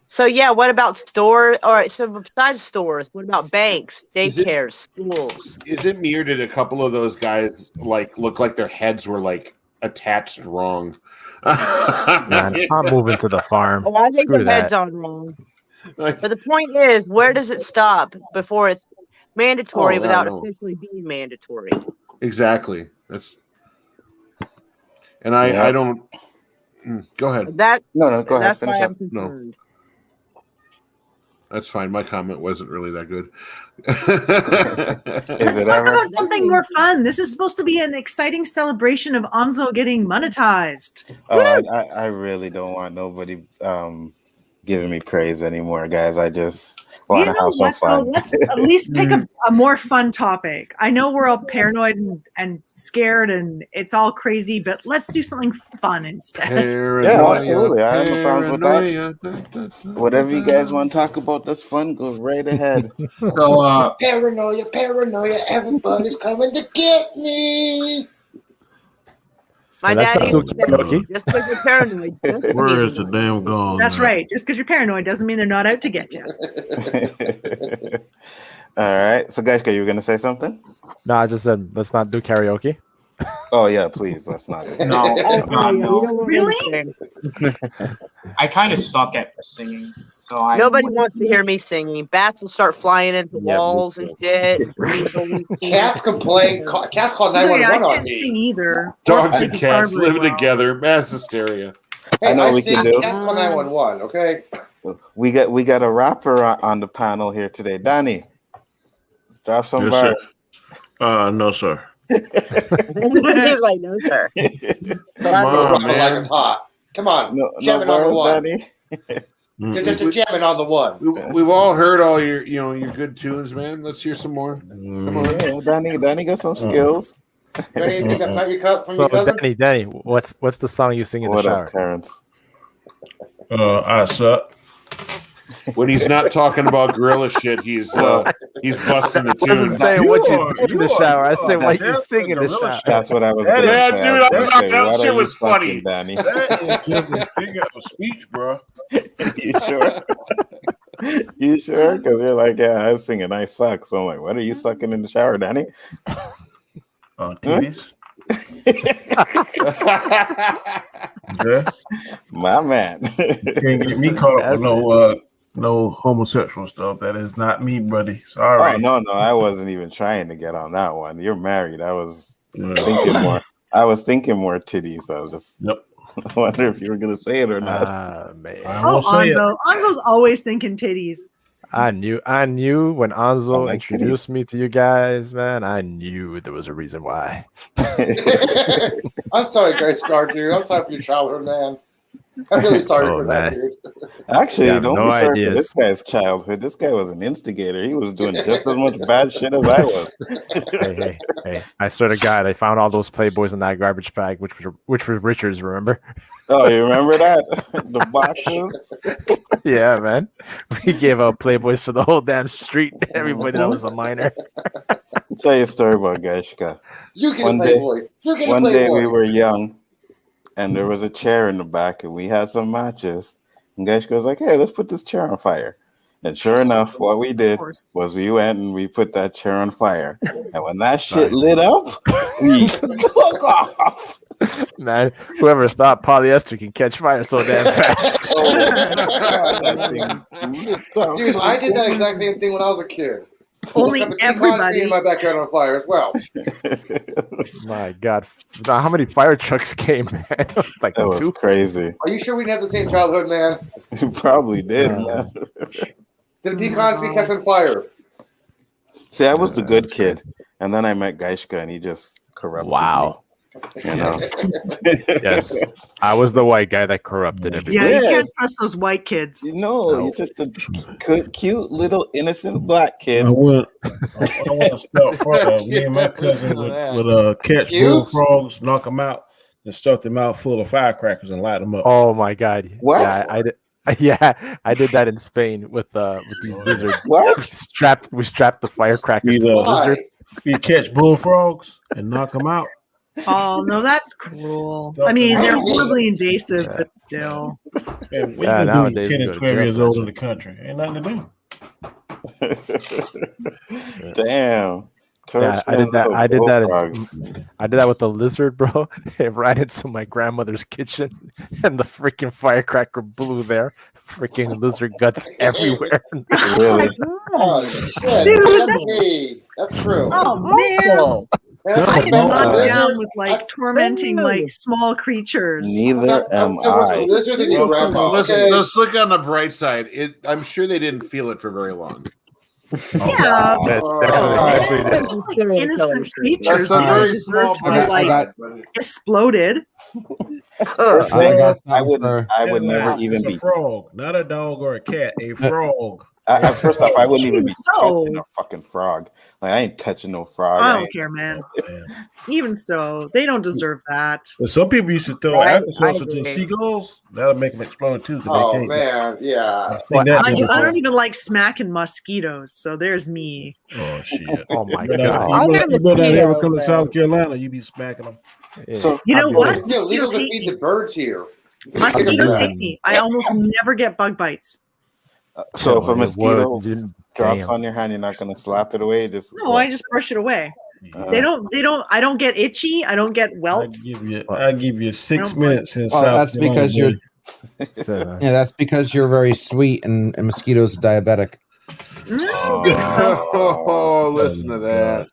So yeah, what about store? All right, so besides stores, what about banks, daycares, schools? Is it me or did a couple of those guys like look like their heads were like attached wrong? Man, I'm moving to the farm. Oh, I think Screw the head's that. on wrong. But the point is, where does it stop before it's mandatory without officially being mandatory? Exactly. That's and I don't go ahead. That go ahead. That's Finish why up. I'm concerned. That's fine. My comment wasn't really that good. Let's talk about something more fun. This is supposed to be an exciting celebration of Anzo getting monetized. Oh, I really don't want nobody giving me praise anymore, guys. I just want to have some fun. Let's at least pick a more fun topic. I know we're all paranoid and scared and it's all crazy, but let's do something fun instead. Yeah, absolutely. I have no problem with that. Whatever you guys want to talk about that's fun, go right ahead. So, paranoia, everybody's coming to get me. My That's daddy not said, Loki. just because you're paranoid. Where is the damn gun? That's right. Just because you're paranoid doesn't mean they're not out to get you. All right. So, guys, you were going to say something? No, I just said let's not do karaoke. Oh, yeah, please. Let's not. No, Really? I kind of suck at singing, so I. Nobody wants to hear me singing. Bats will start flying into walls and shit. Cats complain. Cats call I 911 on can't me. sing either. Dogs Or and play cats guitar very living well. together, mass hysteria. Hey, I know we sing can do. Cats call 911. Okay. We got a rapper on the panel here today. Danny, drop some Yes, sir. bars. No, sir. He's like, no, sir. Come on, Like man. it's hot. Come on. No jamming on the bars, one. Danny. Just jamming on the one. We've all heard all your good tunes, man. Let's hear some more. Come on. Yeah, Danny got some skills. You anything that's not your cut from your So cousin? Danny, what's the song you sing in the What shower? up, Terrence? I suck. When he's not talking about gorilla shit, he's busting the I wasn't tunes. saying what you do in the shower. I said what you sing in the shower. That's what I was going to Yeah, say. dude, that shit was funny. Danny. That is just a figure of speech, bro. You sure? You sure? Because you're like, yeah, I was singing I suck. So I'm like, what are you sucking in the shower, Danny? Titties. Yeah. My man. You can't get me caught up with no homosexual stuff. That is not me, buddy. Sorry. Oh, no, I wasn't even trying to get on that one. You're married. I was thinking more. I was thinking more titties. I was just wonder if you were gonna say it or not. Man. Oh, Anzo. Anzo's always thinking titties. I knew when Anzo introduced me to you guys, man. I knew there was a reason why. I'm sorry, Grace Scar, dude. I'm sorry for your childhood, man. I'm really sorry for that, dude. Actually, Yeah, don't no be sorry ideas. for this guy's childhood. This guy was an instigator. He was doing just as much bad shit as I was. Hey! I swear to God, I found all those Playboys in that garbage bag, which were Richard's. Remember? Oh, you remember that? The boxes. Yeah, man. We gave out Playboys for the whole damn street. Everybody that was a minor. I'll tell you a story about Gaishka. You get One a day- Playboy. You get a One day we Playboy. were young, and there was a chair in the back, and we had some matches. And Gaishka was like, "Hey, let's put this chair on fire." And sure enough, what we did was we went and we put that chair on fire. And when that shit lit up, we took off. Man, whoever thought polyester can catch fire so damn fast. Dude, I did that exact same thing when I was a kid. Only Got the pecan everybody- tree in my backyard on fire as well. My God. Now, how many fire trucks came, man? Like That was two? crazy. Are you sure we didn't have the same childhood, man? You probably did, man. Did the pecan tree catch on fire? See, I was the good kid, and then I met Gaishka, and he just corrupted me. You know. Yes, I was the white guy that corrupted everything. Yeah, you can't Yes. trust those white kids. No, you took the cute little innocent black kid. I want to start further. Me and my cousin would catch Cute? bullfrogs, knock them out, and stuff them out full of firecrackers and light them up. Oh my god! What? Yeah, I did. Yeah, I did that in Spain with these lizards. What? We strapped the firecrackers to the lizard. You catch bullfrogs and knock them out. Oh no, that's cruel. I mean, they're horribly invasive, but still. And we Yeah, can do nowadays 10 you and go to 12 jail years for old that in the country. Ain't nothing to do. Damn. Yeah, I did that. I did that with the lizard, bro. It ran into my grandmother's kitchen, and the freaking firecracker blew there. Freaking lizard guts everywhere. Really? Oh, shit. Dude, That's true. Oh man. I am not Lizard- down with like tormenting like small creatures. Neither am I. Lizard than your grandpa. Listen, let's look on the bright side. I'm sure they didn't feel it for very long. Yeah. That's They're just like innocent creatures. That's a very They small deserve to be, like, exploded. First thing, I would That's never a even be. frog, not a dog or a cat, a frog. First off, I wouldn't even be So- touching a fucking frog. Like I ain't touching no frog. I I don't ain't- care, man. Even so, they don't deserve that. But some people used to throw Right, applesauce I to agree. seagulls. That'll make them explode too. Oh man, yeah. Seen that I before. don't even like smacking mosquitoes, so there's me. Oh shit! Oh my You god! better ever come to South Carolina, you be smacking them. So You know what? It's illegal Mosquitoes to hate feed me. the birds here. Mosquitoes hate me. I almost never get bug bites. So if a it mosquito would- drops damn. on your hand, you're not gonna slap it away. Just No, I just brush it away. They don't. I don't get itchy. I don't get welts. I give you 6 minutes in Well, South that's Carolina. because you're. buddy. Yeah, that's because you're very sweet and mosquitoes are diabetic. I don't think so. Oh, listen to that.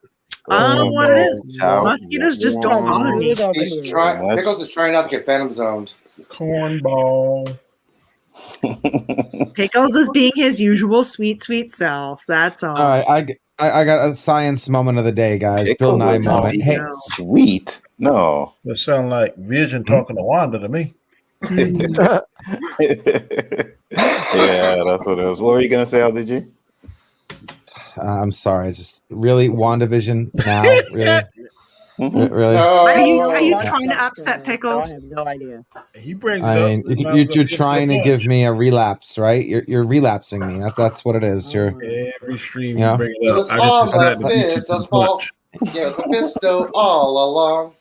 I don't know what it is. Ciao. Mosquitoes just don't bother me. Pickles is trying not to get phantom zoned. Cornball. Pickles is being his usual sweet, sweet self. That's all. All right, I got a science moment of the day, guys. Bill Pickles Nye is moment. not Hey, even sweet. No. That sound like Vision talking to Wanda to me. Yeah, that's what it was. What were you gonna say, LDG? I'm sorry. Just really WandaVision now. Really, really. Are you trying to upset Pickles? I have no idea. He brings I mean, you're trying to give me a relapse, right? You're relapsing me. That's what it is. You're every stream Yeah. you bring It it was up. all I just decided my to beat you fist. to the Those fall. punch. Yeah, it was Mephisto all along.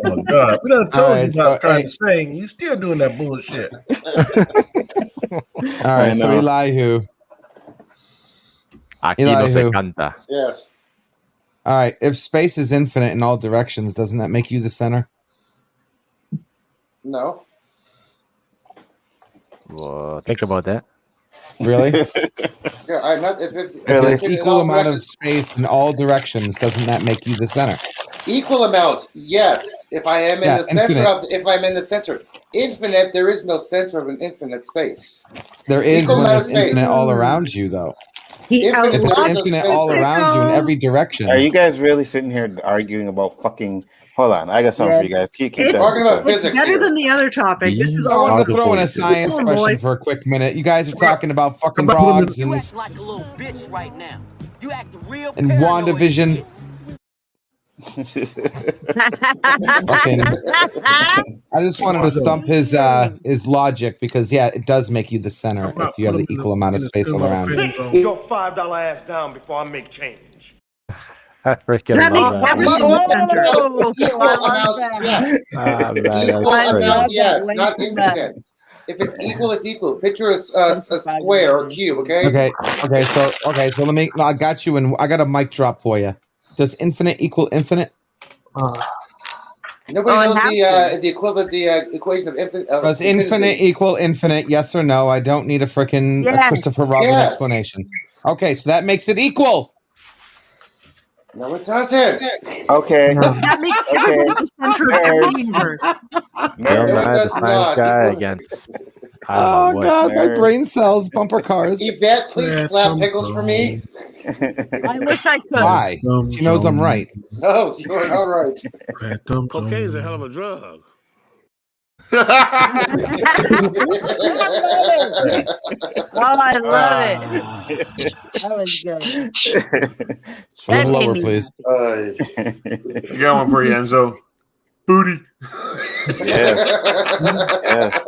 Oh God, we done All told right, you so, about trying hey. to sing. You still doing that bullshit. all right. I So know. Elihu. Aquí no se Elihu. canta. Yes. All right. If space is infinite in all directions, doesn't that make you the center? No. Well, think about that. Really? Yeah, I'm not. If If there's in equal all amount of directions- space in all directions, doesn't that make you the center? Equal amount, yes. If I am in Yeah, the center infinite. of, if I'm in the center, infinite, there is no center of an infinite space. There is Equal when amount there's of space. infinite all around you, though. Infinite, If there it's is no infinite space all for it. around you in every direction. Are you guys really sitting here arguing about fucking? Hold on, I got something for you guys. Keep It's, that. Talking about it's physics better here. than the other topic. This is I all wanted to throw in a voices. science Come on, question boys. for a quick minute. You guys are talking about fucking frogs and like a little bitch right now. You act real and WandaVision. Okay, I just wanted to stump his logic because it does make you the center if you have the equal amount of space all around. Sit your $5 ass down before I make change. I freaking That makes love that. everything the center. Equal amount, yes. Ah, man, that's Equal crazy. amount, yes. Not infinite. If it's equal, it's equal. Picture a square or cube, okay? Okay, so let me. I got you, and I got a mic drop for you. Does infinite equal infinite? Nobody knows the equivalent, the equation of infinite. Does infinite equal infinite? Yes or no? I don't need a freaking Yes. Christopher Robin Yes. explanation. Okay, so that makes it equal. No, it doesn't. Okay. That makes everything the center of every universe. Bill it Nye, the does science not. guy Equals- against. Oh what. God, my nerds. brain cells, bumper cars. Yvette, please slap Pickles for me. I wish I could. Why? She knows I'm right. No, you're not right. Cocaine's a hell of a drug. Oh, I love it. That was good. A little lower, please. You got one for you, Enzo. Booty. Yes. Yes.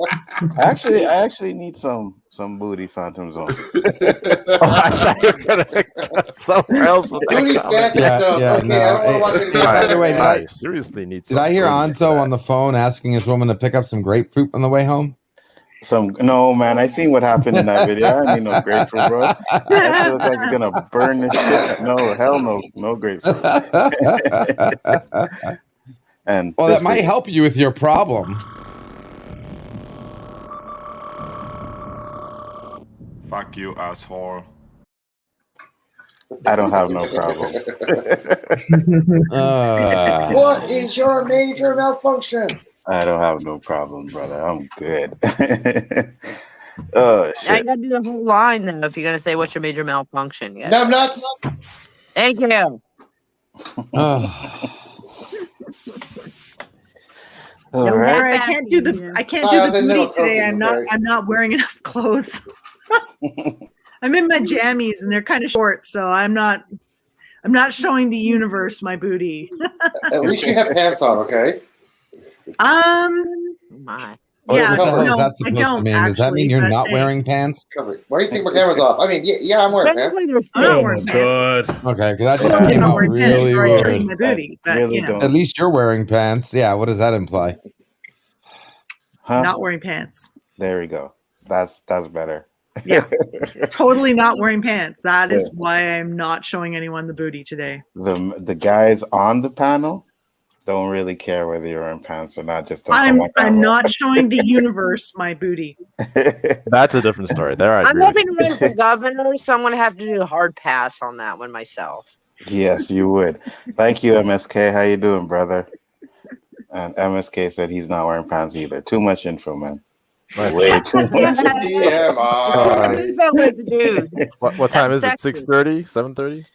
I actually need some booty Phantom Zone. I thought you were gonna go somewhere else with Booty that Phantom Zone. Okay, I don't want to watch it again. By the way, I seriously need some. Did I hear booty for Anzo that. on the phone asking his woman to pick up some grapefruit on the way home? No, man. I seen what happened in that video. I need no grapefruit, bro. That shit looks like you're gonna burn this shit. No, hell no grapefruit. And well, that might help you with your problem. Fuck you, asshole. I don't have no problem. What is your major malfunction? I don't have no problem, brother. I'm good. Oh shit! I gotta do the whole line though. If you're gonna say what's your major malfunction, yeah. No, I'm nuts. Thank you. All right. I can't do the booty today. I'm not wearing enough clothes. I'm in my jammies and they're kind of short, so I'm not showing the universe my booty. At least you have pants on, okay? My. Yeah, what the hell no, is that supposed to mean? Does that mean you're not wearing pants? Why do you think my camera's off? I mean, yeah, I'm wearing pants. I'm not wearing God. Okay, because that just came out really weird. My booty, but, really don't. At least you're wearing pants. Yeah, what does that imply? Huh? Not wearing pants. There we go. That's better. Yeah, totally not wearing pants. That is why I'm not showing anyone the booty today. The guys on the panel don't really care whether you're wearing pants or not. Just don't I'm not showing the universe my booty. That's a different story. There, I'm hoping to run for governor, so I'm gonna have to do a hard pass on that one myself. Yes, you would. Thank you, MSK. How you doing, brother? And MSK said he's not wearing pants either. Too much info, man. Way too much. What time is it? 6:30? 7:30?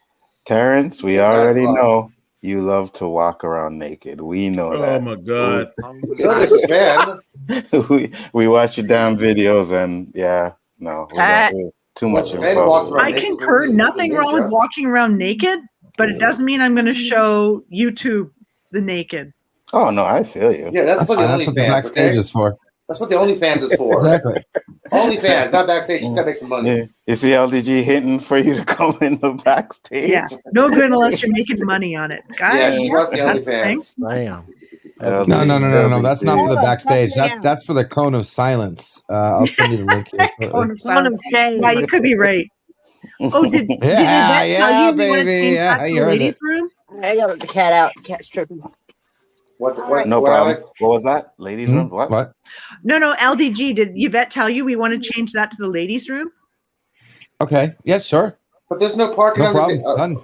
Terrence, we already know you love to walk around naked. We know that. Oh my god! So does Sven. we watch your damn videos, and too much info. I concur. Nothing wrong with walking around naked, but it doesn't mean I'm going to show YouTube the naked. Oh no, I feel you. Yeah, that's what the backstage is for. That's what the OnlyFans is for. Exactly. OnlyFans, not backstage. She's got to make some money. Yeah. You see LDG hinting for you to come in the backstage? Yeah, no good unless you're making money on it. Guys, Yeah, she wants the OnlyFans. Damn. No. That's not for the backstage. That's for the cone of silence. I'll send you the link here. Yeah, you could be right. Oh, did Yvette tell you we went into the ladies' room? I gotta let the cat out. The cat's tripping. No problem. What was that? Ladies' room? What? No, LDG, did Yvette tell you we want to change that to the ladies' room? Okay. Yeah, sure. But there's no parking No on problem. the Done.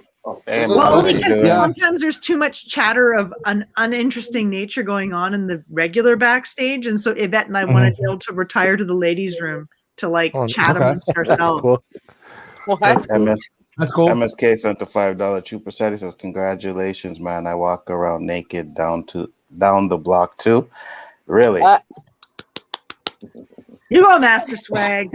Well, because sometimes there's too much chatter of an uninteresting nature going on in the regular backstage, and so Yvette and I want to be able to retire to the ladies' room to chat amongst ourselves. That's cool. MSK sent a $5 super. He says, "Congratulations, man! I walk around naked down the block too. Really? You go, Master Swag."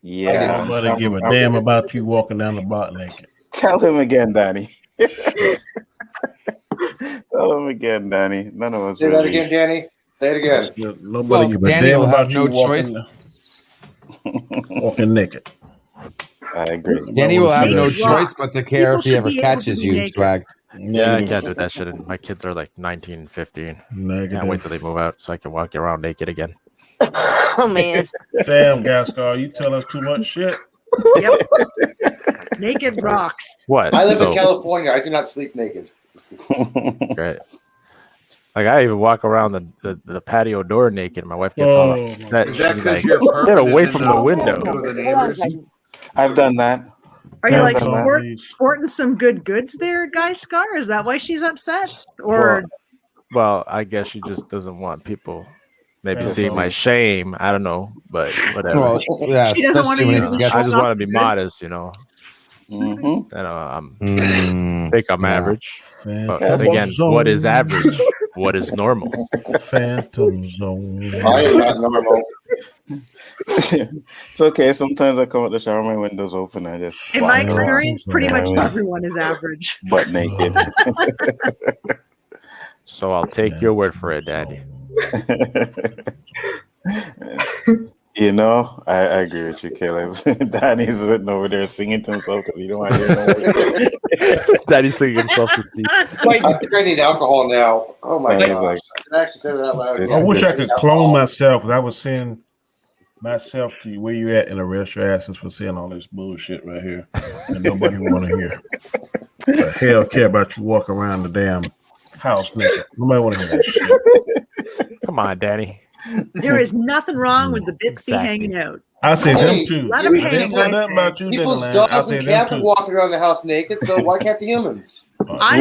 Yeah. Nobody give a damn about you walking down the block naked. Tell him again, Danny. Tell him again, Danny. None of us. Say that again, Danny. Say it again. Nobody give a damn about you walking naked. I agree. Danny will have no choice but to care if he ever catches you, Swag. Yeah, I can't do that shit. My kids are like 19 and 15. Can't wait till they move out so I can walk around naked again. Oh man. Damn, Gascar, you tell us too much shit. Yep. Naked rocks. What? I live in California. I do not sleep naked. Great. Like I even walk around the patio door naked. My wife gets all upset. She's like, "Get away from the window." I've done that. Are you like sporting some good goods there, Guy Scar? Is that why she's upset? Or well, I guess she just doesn't want people maybe see my shame. I don't know, but whatever. Well, yeah, She doesn't want especially when you he to be forgets. I just want to be Good. modest, you know. I think I'm average. But Phantom again, what is Zone. average? What is normal? Phantom Zone. I am not normal. It's okay. Sometimes I come out the shower, my window's open. I just In walk my around. experience, pretty You know much what I mean? everyone is average. Butt naked. So I'll take your word for it, Daddy. You know, I agree with you, Caleb. Danny's sitting over there singing to himself because he don't want to hear no more. Daddy's singing himself to sleep. I think I need alcohol now. Oh my Danny's gosh. like, I can actually say that out loud. I wish I could clone myself, because I was saying myself to you, where you at, and arrest your asses for saying all this bullshit right here, and nobody want to hear. The hell care about you walking around the damn house naked. Nobody want to hear that shit. Come on, Danny. There is nothing wrong with the bits be hanging out. I say Hey, them too. Let them I hang. didn't say nothing about you, People's Disneyland. I dogs say and them cats are too. walking around the house naked, so why can't the humans? I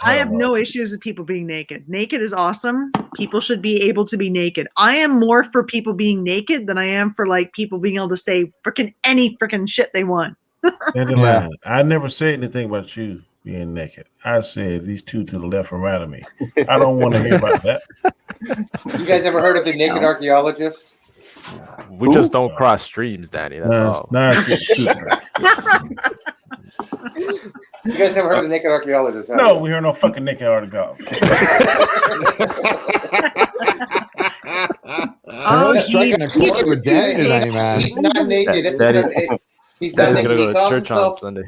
have no issues with people being naked. Naked is awesome. People should be able to be naked. I am more for people being naked than I am for like people being able to say freaking any freaking shit they want. Disneyland. I never said anything about you being naked. I said these two to the left and right of me. I don't want to hear about that. You guys ever heard of the naked archaeologist? We just don't cross streams, Danny. That's all. You guys never heard of the naked archaeologist? Have No, you? we hear no fucking naked archaeologist. Really striking a chord with Danny tonight, man. He's not naked. He's not Daddy's naked. gonna He go to calls church on himself. Sunday.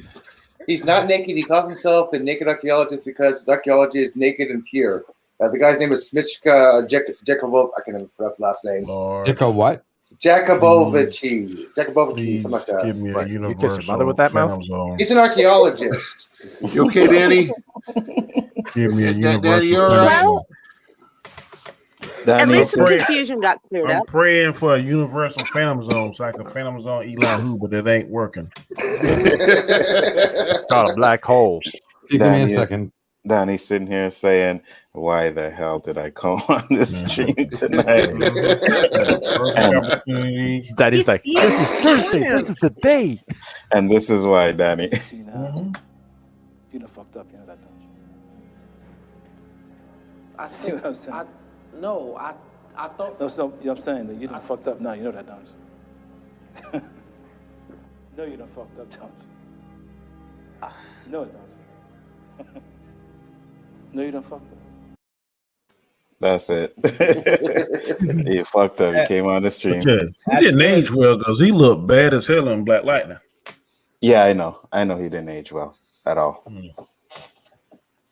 He's not naked. He calls himself the naked archaeologist because his archaeology is naked and pure. The guy's name is Smitchka Jakubov. I can't even pronounce his last name. Jacob what? Jakubovici. Jakubovici, something like that. Give me a You kiss your mother with that mouth? He's an archaeologist. You okay, Danny? Give me a Danny, universal you all right? phantom. At least the praying- confusion got cleared I'm up. praying for a universal phantom zone so I can phantom zone Elihu, but it ain't working. It's called a black hole. Give me a second. Danny's sitting here saying, "Why the hell did I come on this stream tonight?" Daddy's like, "This is Thursday. This is the day." And this is why, Danny. You done fucked up, you know that, don't you? I See what I'm saying? I thought. No, so, you know what I'm saying? That you done fucked up now, you know that, don't you? No, you done fucked up, don't you? No, don't you? No, you done fucked up. That's it. You fucked up. You came on the stream. He didn't age well because he looked bad as hell in Black Lightning. Yeah, I know. I know he didn't age well at all.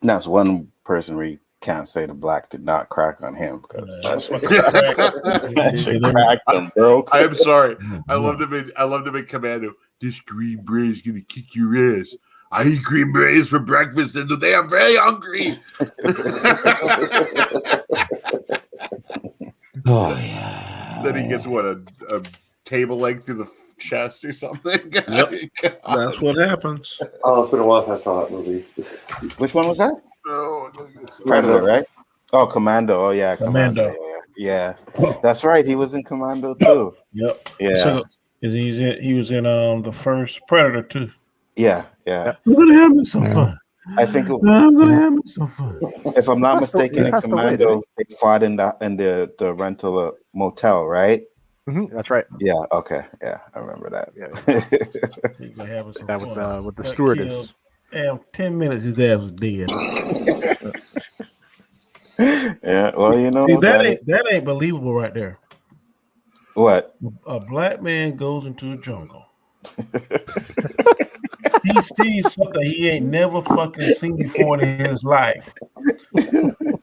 That's one person where you can't say the black did not crack on him because that shit cracked him, bro. I am sorry. I love them in Commando. This green beret is gonna kick your ass. I eat green berets for breakfast, and today I'm very hungry. Oh yeah. Then he gets what a table leg through the chest or something. Yep. That's what happens. Oh, it's been a while since I saw that movie. Which one was that? Oh, Predator, right? Oh, Commando. Oh, yeah, Commando. Yeah, that's right. He was in Commando too. Yep. Yeah. So, he was in the first Predator too. Yeah. I'm gonna have me some fun. I think I'm gonna have me some fun. if I'm not mistaken, in That's the way, Commando, they fought in the rental motel, right? That's right. Yeah. Okay. Yeah, I remember that. He gonna have some That fun. with the Got stewardess. killed. Damn, 10 minutes his ass was dead. Yeah. Well, you know See, that ain't believable right there. what? A black man goes into a jungle. He sees something he ain't never fucking seen before in his life.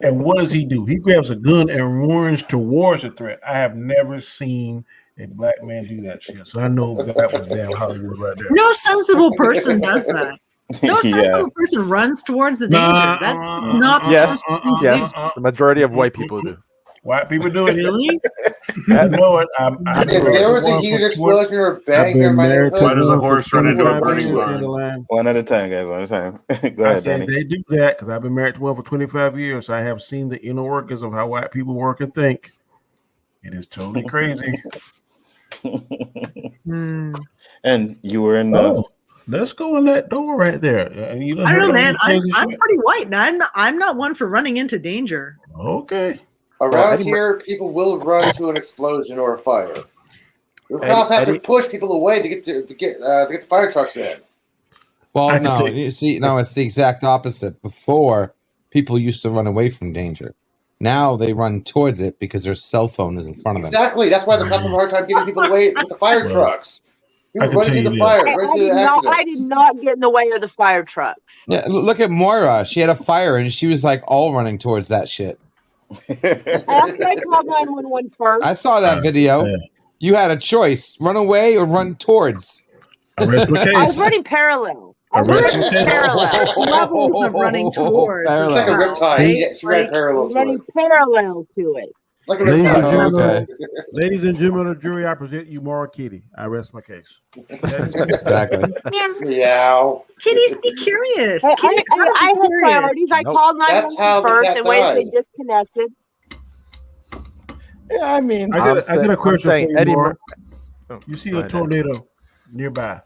And what does he do? He grabs a gun and runs towards the threat. I have never seen a black man do that shit. So I know that was damn Hollywood right there. No sensible person does that. No sensible person runs towards the danger. That's not Yes, supposed to be yes. done. The majority of white people do. White people do it. Really? I know it. If there was a huge explosion or bang in my neighborhood, Why does a horse run into a burning barn? One at a time, guys. One at a time. Go I ahead, said Danny. they do that because I've been married to one for 25 years. I have seen the inner workings of how white people work and think. It is totally crazy. And you were in the. Oh, let's go in that door right there. You I don't know, man. I'm pretty white, and I'm not one for running into danger. Okay. Around here, people will run to an explosion or a fire. The cops have to push people away to get the fire trucks in. Well, no, you see, no, it's the exact opposite. Before, people used to run away from danger. Now they run towards it because their cell phone is in front of them. Exactly. That's why the cops have a hard time getting people away with the fire trucks. People run to the fire, run to the accidents. I did not get in the way of the fire trucks. Yeah, look at Moira. She had a fire and she was like all running towards that shit. After I called 911 first. I saw that video. Yeah. You had a choice: run away or run towards. I was running parallel. Levels of running towards. It's like a riptide. She ran parallel to running parallel to it. Like a riptide. Ladies and gentlemen of the jury, I present you Maura Kitty. I rest my case. Exactly. Meow. Kitties be curious. I had priorities. I called 911 first and waited to get disconnected. Yeah, I mean, I got a question for you, Eddie. Maura. You see a tornado nearby.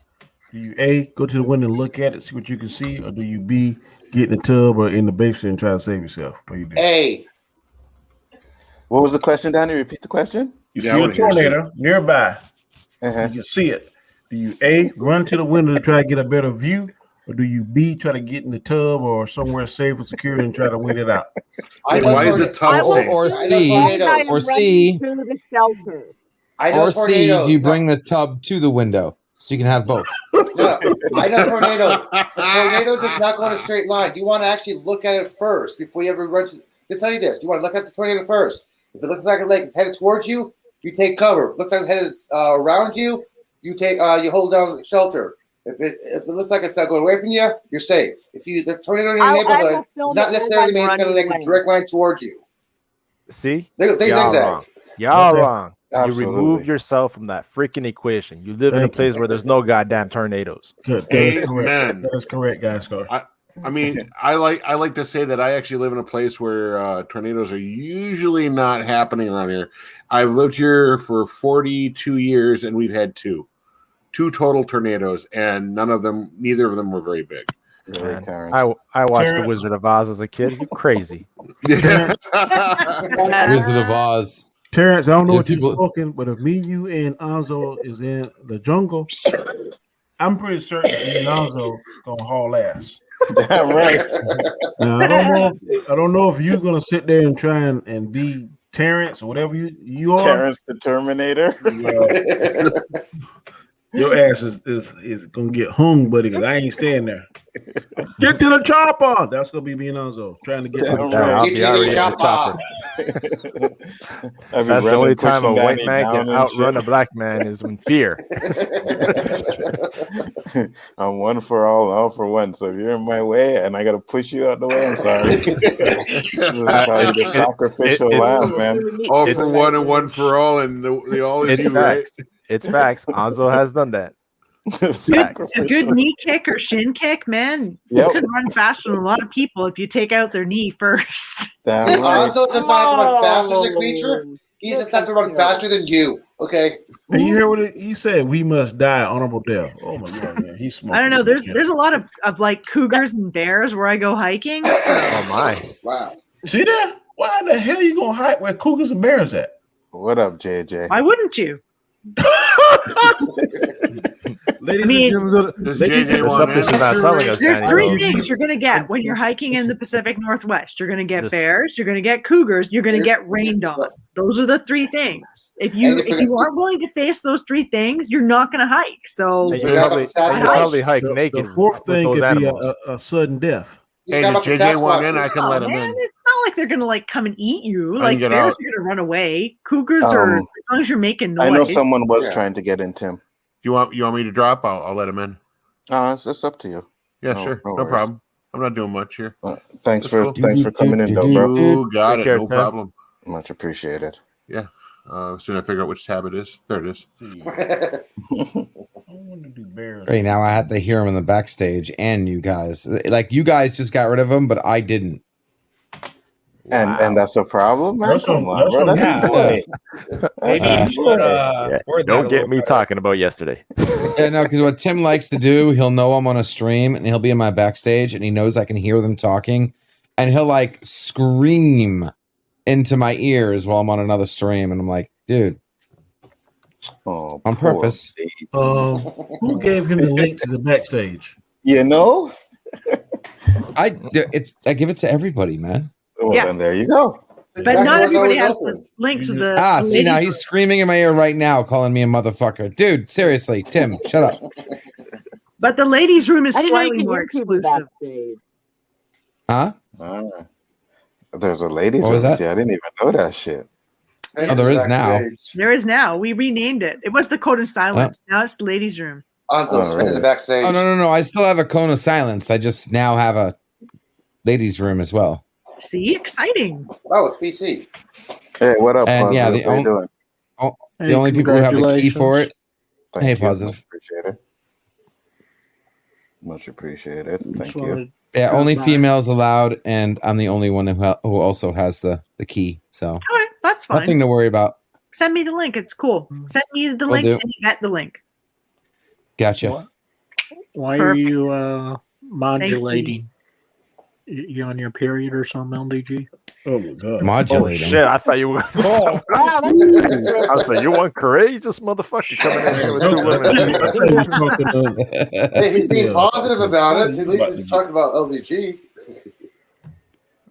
Do you A, go to the window and look at it, see what you can see, or do you B, get in the tub or in the basement and try to save yourself? What do you do? A. What was the question, Danny? Repeat the question. You see a tornado nearby. You can see it. Do you A, run to the window to try to get a better view, or do you B, try to get in the tub or somewhere safe and secure and try to wait it out? Why is the tub safe? Or C, to the shelter. Or C, do you bring the tub to the window so you can have both? No, I know tornadoes. A tornado does not go in a straight line. You want to actually look at it first before you ever run. I'll tell you this: you want to look at the tornado first. If it looks like a lake is headed towards you, you take cover. If it looks like it's headed around you, you hold down shelter. If it looks like it's not going away from you, you're safe. If the tornado in your neighborhood does not necessarily mean it's going to make a direct line towards you. See, they zigzag. Y'all wrong. Absolutely. You remove yourself from that freaking equation. You live in a place where there's no goddamn tornadoes. Amen. That's correct, guys. I mean, I like to say that I actually live in a place where tornadoes are usually not happening around here. I've lived here for 42 years, and we've had two total tornadoes, and neither of them were very big. Man, I watched The Wizard of Oz as a kid. You're crazy. Wizard of Oz. Terrence, I don't know what you're smoking, but if me, you, and Anzo is in the jungle, I'm pretty certain me and Anzo gonna haul ass. Damn right. Now, I don't know if you're gonna sit there and try and be Terrence or whatever you are. Terrence the Terminator. Your ass is gonna get hung, buddy, because I ain't staying there. Get to the chopper. That's gonna be me and Anzo trying to get to the chopper. That's the only time a white man can outrun a black man is in fear. I'm one for all for one. So if you're in my way and I gotta push you out the way, I'm sorry. This is probably the sacrificial lamb, man. All for one and one for all, and the all is you, right? It's facts. Anzo has done that. A good knee kick or shin kick, man. You can run faster than a lot of people if you take out their knee first. Anzo does not have to run faster than the creature. He just has to run faster than you. Okay. And you hear what he said? We must die honorable death. Oh my god, man, he's smart. I don't know. There's a lot of like cougars and bears where I go hiking. So. Oh my! Wow. See that? Why the hell are you gonna hike where cougars and bears at? What up, JJ? Why wouldn't you? Ladies and gentlemen, there's three things you're going to get when you're hiking in the Pacific Northwest. You're going to get bears, you're going to get cougars, you're going to get rained on. Those are the three things. If you aren't willing to face those three things, you're not going to hike. So you probably hike naked. The fourth thing could be a sudden death. Hey, if JJ want in, I can let him in. It's not like they're gonna like come and eat you. Like bears are gonna run away. Cougars are, as long as you're making noise. I know someone was trying to get into him. You want me to drop? I'll let him in. It's up to you. Yeah, sure, no problem. I'm not doing much here. Thanks for coming in, though, bro. You got it, no problem. Much appreciated. Yeah. As soon as I figure out which tab it is, there it is. Right now, I had to hear him in the backstage, and you guys, like you guys, just got rid of him, but I didn't. And that's a problem, man. Russell- Come on, Russell- bro. That's yeah. funny. Maybe you should word that Don't a get little me better. talking about yesterday. Yeah, no, because what Tim likes to do, he'll know I'm on a stream and he'll be in my backstage and he knows I can hear them talking, and he'll like scream into my ears while I'm on another stream, and I'm like, dude, on purpose. Who gave him the link to the backstage? You know, I give it to everybody, man. Well, then there you go. But not everybody has the link to the. See, now ladies' he's screaming in my ear right now, calling me a motherfucker. Dude, seriously, Tim, shut up. But the ladies' room is I didn't know you slightly could more hear people exclusive. backstage. Huh? There's a ladies' What was room. that? See, I didn't even know that shit. Oh, there is now. There is now. We renamed it. It was the Code of Silence. Now it's the ladies' room. In the backstage. Oh, no. I still have a cone of silence. I just now have a ladies' room as well. See, exciting. Oh, it's PC. Hey, what up, And yeah, Positive? How you doing? The only people who have the key for it. Thank Hey, you. Positive. Much appreciated. Much appreciated. Thank you. Yeah, only females allowed, and I'm the only one who also has the key. So All right, that's fine. nothing to worry about. Send me the link. It's cool. Send me the Will link do. and you get the link. Gotcha. Why are you modulating? You on your period or something, LDG? Oh my god! Modulating. Oh, shit, I thought you were. Oh, I was like, you one courageous motherfucker coming in here with 2 women. Hey, he's being positive about it. At least he's talking about LVG.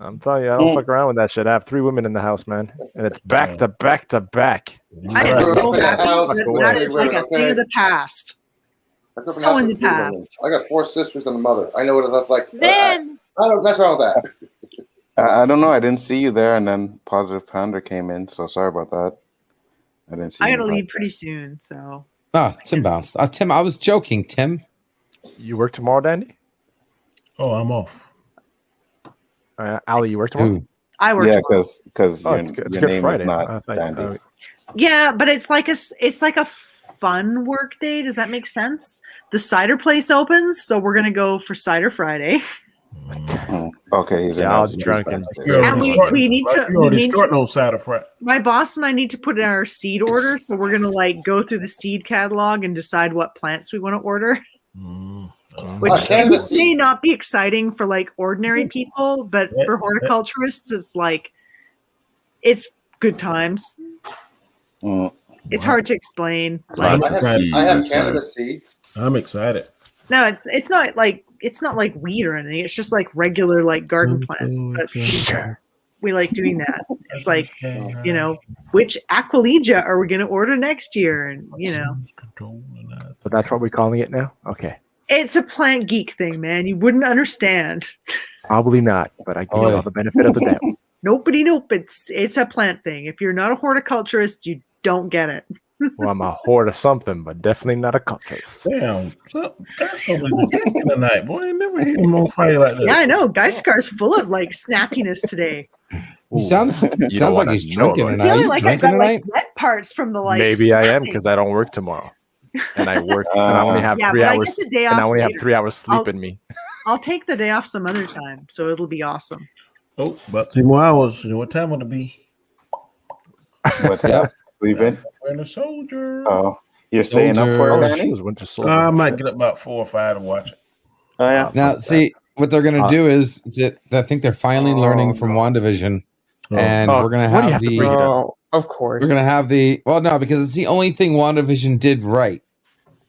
I'm telling you, I don't fuck around with that shit. I have 3 women in the house, man, and it's back to back to back. I am so in that happy house, that that is like a thing of the past. I grew up in a So house in with the 3 past. women. I got 4 sisters and a mother. I know what that's like. Then I don't mess around with that. I don't know. I didn't see you there, and then Positive Pounder came in. So sorry about that. I didn't see. I you gotta in the leave pretty soon, so Tim bounced. Tim, I was joking, Tim. You work tomorrow, Dandy? Oh, I'm off. Ali, you work tomorrow? Ooh. I work. Yeah, tomorrow. because Oh, your, it's your Good name Friday. is I not thought- Dandy. Yeah, but it's like a fun work day. Does that make sense? The cider place opens, so we're gonna go for Cider Friday. Okay, he's Yeah, in I our was drunk and- And we need to. You We already need starting to on Saturday, Friday. my boss and I need to put in our seed order, so we're gonna like go through the seed catalog and decide what plants we want to order. Which cannabis may seeds. not be exciting for like ordinary people, but for horticulturists, it's like it's good times. It's hard to explain. Like, I have cannabis seeds. I'm excited. no, it's not like weed or anything. It's just like regular like garden plants. But we like doing that. It's like, you know, which Aquilegia are we going to order next year? And you know, So that's what we're calling it now? Okay. it's a plant geek thing, man. You wouldn't understand. Probably not, but I give you all the benefit of the doubt. Nope. It's a plant thing. If you're not a horticulturist, you don't get it. Well, I'm a hoard of something, but definitely not a cupcase. Damn, that's probably the tonight, boy. I never hear him on fire like that. Yeah, I know. Geiskar's full of like snappiness today. He sounds don't like wanna he's know drinking about it. tonight. Feeling You like I drinking got like tonight? wet parts from the like. Maybe I am snapping. because I don't work tomorrow, and I work. and I only have Yeah, 3 but I hours. get the day And I off only have later. 3 hours sleep I'll- in me. I'll take the day off some other time, so it'll be awesome. Oh, about 2 more hours. You know what time would it be? What's that? Sleeping? When a soldier. Oh, you're staying up for it, Danny? I might get up about 4 or 5 to watch it. Oh yeah. Now, see what they're gonna do is that I think they're finally learning from WandaVision, and we're gonna What do you have have to the. bring it up? Oh, of course. We're gonna have the no, because it's the only thing WandaVision did right.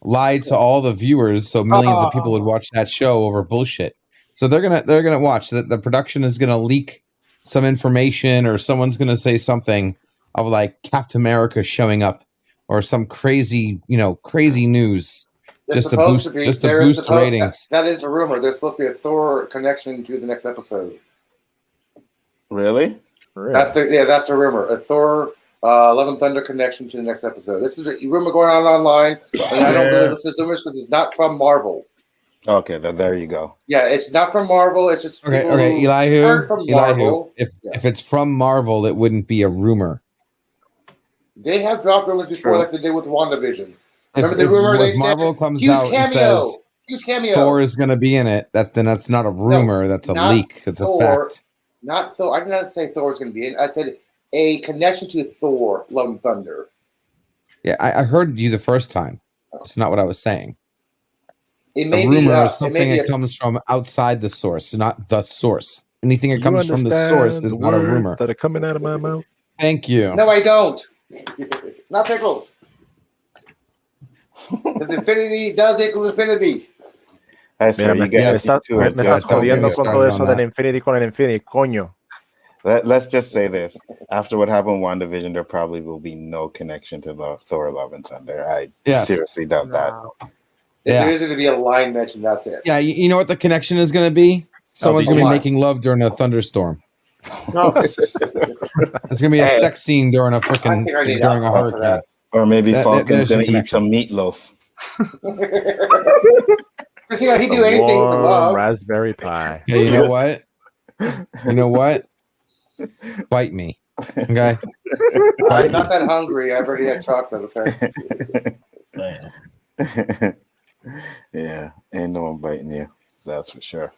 Lied to all the viewers, so millions of people would watch that show over bullshit. So they're gonna watch that the production is gonna leak some information, or someone's gonna say something of like Captain America showing up, or some crazy news. There's Just to supposed boost, to be. just to there is boost supposed- ratings. That is a rumor. There's supposed to be a Thor connection to the next episode. Really? That's the rumor. A Thor Love and Thunder connection to the next episode. This is a rumor going on online, and I don't believe this is rumors because it's not from Marvel. Okay, then there you go. Yeah, it's not from Marvel. It's just Okay, people okay, who Elihu. heard from Marvel. If it's from Marvel, it wouldn't be a rumor. They have dropped rumors before, True. like they did with WandaVision. If, Remember the rumor they if Marvel said? comes Huge out and cameo. says Huge cameo. Thor is going to be in it, then that's not a rumor. That's a not leak. That's Thor. a fact. Not Thor. I did not say Thor was going to be in. I said a connection to Thor, Love and Thunder. Yeah, I heard you the first time. It's not what I was saying. It may a rumor be, is something that comes from outside the source, not the source. Anything that comes from the source is not a rumor. That are coming out of my mouth. Thank you. No, I don't. Not pickles. Because infinity does equal infinity. That's Mira, right. You guys me estás jodiendo con todo eso del Infinity con el Infinity, coño. Let's just say this. After what happened in WandaVision, there probably will be no connection to the Thor Love and Thunder. I seriously doubt that. If there is going to be a line mentioned, that's it. Yeah, you know what the connection is going to be? Someone's going to be making love during a thunderstorm. No. There's going to be a sex scene during a freaking during a hurricane. Or maybe Falcon's going to eat some meatloaf. Because he'd do anything for love. Raspberry pie. Yeah, you know what? You know what? Bite me. Okay. I'm not that hungry. I've already had chocolate, okay? Yeah, ain't no one biting you. That's for sure.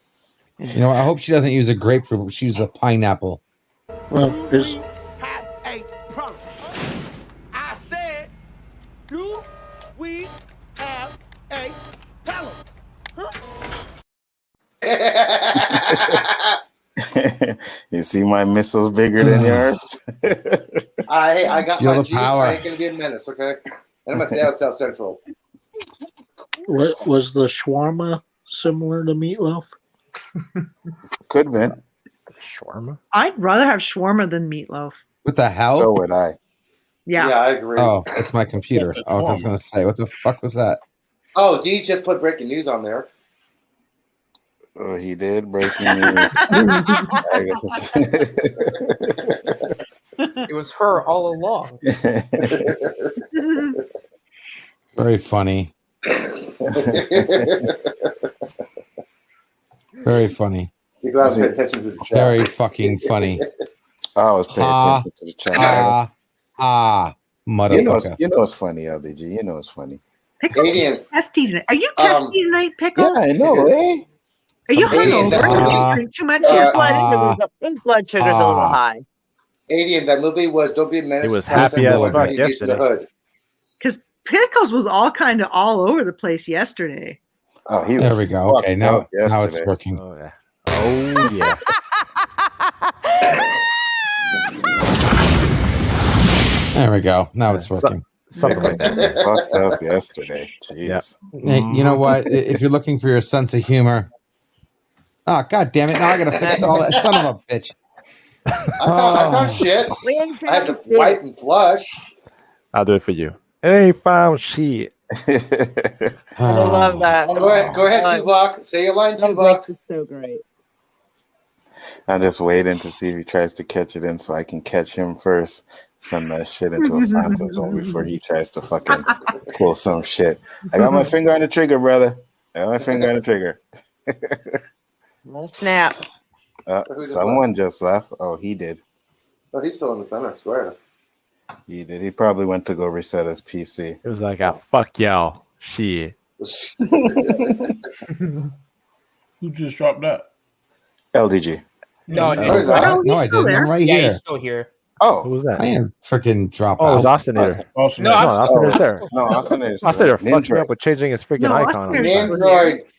You know, I hope she doesn't use a grapefruit, but she uses a pineapple. Well, is A problem. I said, do we have a problem? You see my missiles bigger than yours? I got Feel my the juice. power. I ain't going to be a menace, okay? And I'm going to stay out South Central. was the shawarma similar to meatloaf? Could have been. Shawarma? I'd rather have shawarma than meatloaf. What the hell? So would I. Yeah. Yeah, I agree. Oh, it's my computer. Oh, I was going to say, what the fuck was that? Oh, D just put breaking news on there. Oh, he did breaking news. I guess It was her all along. Very funny. Very funny. You go out and pay attention to the chat. Very fucking funny. I was paying attention to the chat. Motherfucker. You know it's funny, LDG. You know it's funny. Pickles is testy tonight. Are you testy tonight, Pickles? Yeah, I know, eh? Are you hungover? Did you drink too much yesterday? His blood sugar's a little high. Alien, that movie was Don't Be a Menace. He was happy as South fuck Central, yesterday. Because Pickles was all kind of all over the place yesterday. Oh, he There was we go. Okay, now it's yesterday. working. Oh, yeah. Oh, yeah. There we go. Now it's working. Something like that. Fucked up yesterday. Jeez. Hey, you know what? If you're looking for your sense of humor, oh god damn it! Now I gotta fix all that. Son of a bitch. I found shit. I had to wipe and flush. I'll do it for you. It ain't found shit. I love that. Go ahead, Tuvok. Say your line, Tuvok. So great. I'm just waiting to see if he tries to catch it in so I can catch him first. Send that shit into a phantom zone before he tries to fucking pull some shit. I got my finger on the trigger, brother. I got my finger on the trigger. Snap. Someone just left. Oh, he did. Oh, he's still in the center, I swear. He did. He probably went to go reset his PC. It was like, fuck y'all. Shit. Who just dropped that? LDG. No, no, I didn't. I'm right here. He's still here. Oh, who was that? I am freaking drop Oh, it out. was Austinator. No, Austinator's there. No, Austinator's Austinator fucked me Nindroid. up with changing his freaking icon.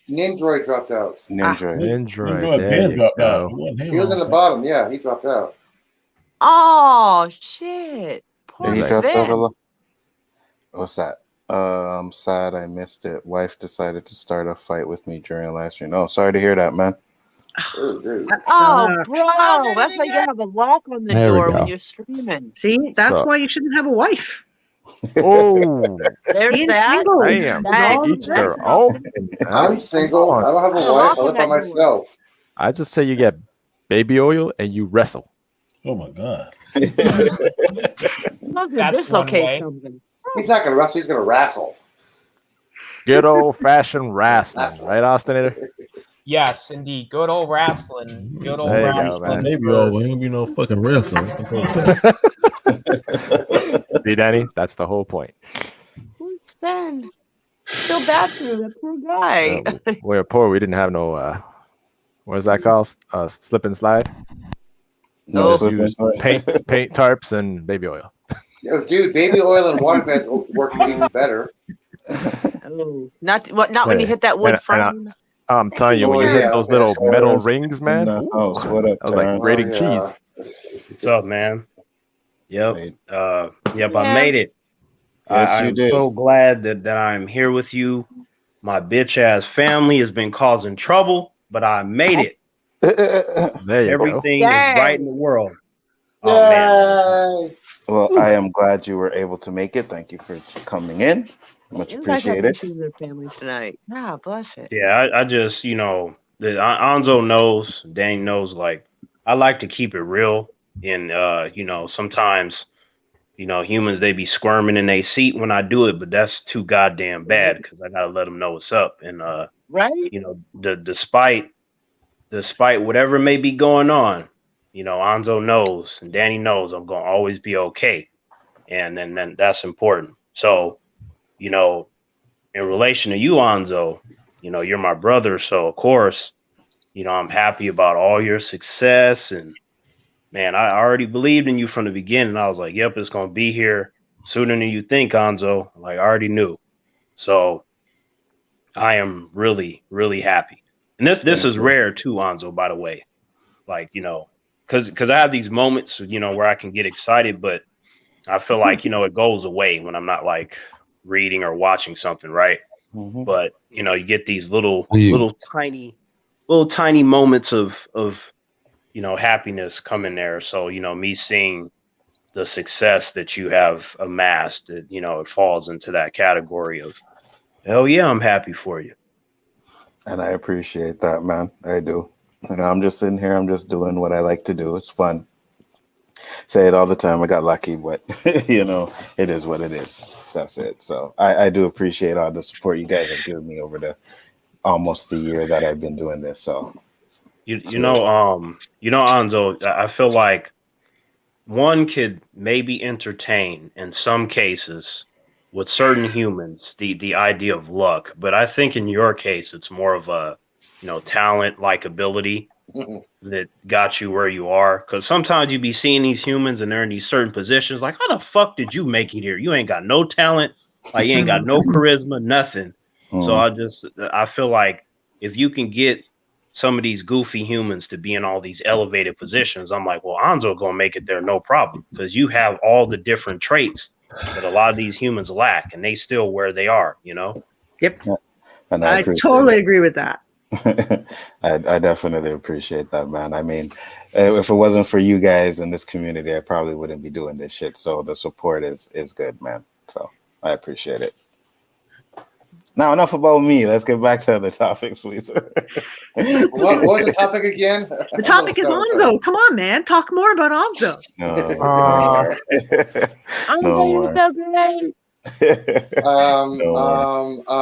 Nindroid dropped out. Nindroid. Nindroid. There you go. He was in the bottom. Yeah, he dropped out. Oh shit! Poor He dropped Sven. over. What's that? I'm sad I missed it. Wife decided to start a fight with me during last stream. Oh, sorry to hear that, man. Oh, bro, that's why you have a lock on the There we door go. when you're streaming. See, that's So- why you shouldn't have a wife. Oh, There's Being that. single. damn. That- Each their own. I'm single. I don't have a wife. I live by myself. I just say you get baby oil and you wrestle. Oh my god. That's dislocate one way. something. He's not going to wrestle. He's going to wrestle. Good old fashioned wrestling, right, Austinator? Yes, indeed. Good old wrestling. Good old There you go, wrestling. man. Maybe ain't be no fucking wrestling. See, Danny, that's the whole point. Poor Sven. Feel bad for him. That poor guy. We were poor. We didn't have no. What is that called? Slip and slide. No Just slipping. use paint tarps and baby oil. Yo, dude, baby oil and water beds work even better. Not when you hit that wood frame. I'm telling you, when you hit those little metal rings, man. House. What up, I was like Terrence? grating cheese. What's up, man? Yep. Yep, Yeah. I made it. Yes, you I'm did. so glad that I'm here with you. My bitch ass family has been causing trouble, but I made it. There you Everything go. is right in the world. Oh man. Well, I am glad you were able to make it. Thank you for coming in. Much You guys have appreciated. issues with their families tonight. Yeah, bless it. Yeah, I just, Anzo knows, Dane knows, like, I like to keep it real. And, sometimes, humans, they be squirming in their seat when I do it, but that's too goddamn bad because I got to let them know what's up. And, right? Despite whatever may be going on, Anzo knows and Danny knows I'm going to always be okay. And then that's important. So, in relation to you, Anzo, you're my brother. So, of course, I'm happy about all your success. And, man, I already believed in you from the beginning. I was like, yep, it's going to be here sooner than you think, Anzo. Like, I already knew. So, I am really, really happy. And this is rare, too, Anzo, by the way. Like, because I have these moments, where I can get excited, but I feel like, it goes away when I'm not, like, reading or watching something, right? Mm-hmm. But you get these little tiny moments of happiness come in there. So me seeing the success that you have amassed, it falls into that category of hell yeah, I'm happy for you. And I appreciate that, man. I do. I'm just sitting here. I'm just doing what I like to do. It's fun. Say it all the time. I got lucky, but it is what it is. That's it. So I do appreciate all the support you guys have given me over the almost a year that I've been doing this. So Anzo, I feel like one could maybe entertain in some cases with certain humans the idea of luck, but I think in your case it's more of a talent, likability that got you where you are. Because sometimes you be seeing these humans and they're in these certain positions. Like, how the fuck did you make it here? You ain't got no talent. Like, you ain't got no charisma, nothing. So I feel like if you can get some of these goofy humans to be in all these elevated positions, I'm like, well, Anzo gonna make it there, no problem. Because you have all the different traits that a lot of these humans lack, and they still where they are, Yep. And I totally agree with that. I definitely appreciate that, man. I mean, if it wasn't for you guys in this community, I probably wouldn't be doing this shit. So the support is good, man. So I appreciate it. Now, enough about me. Let's get back to other topics, please. What was the topic again? The topic is Anzo. Come on, man. Talk more about Anzo. Anzo, you're so great.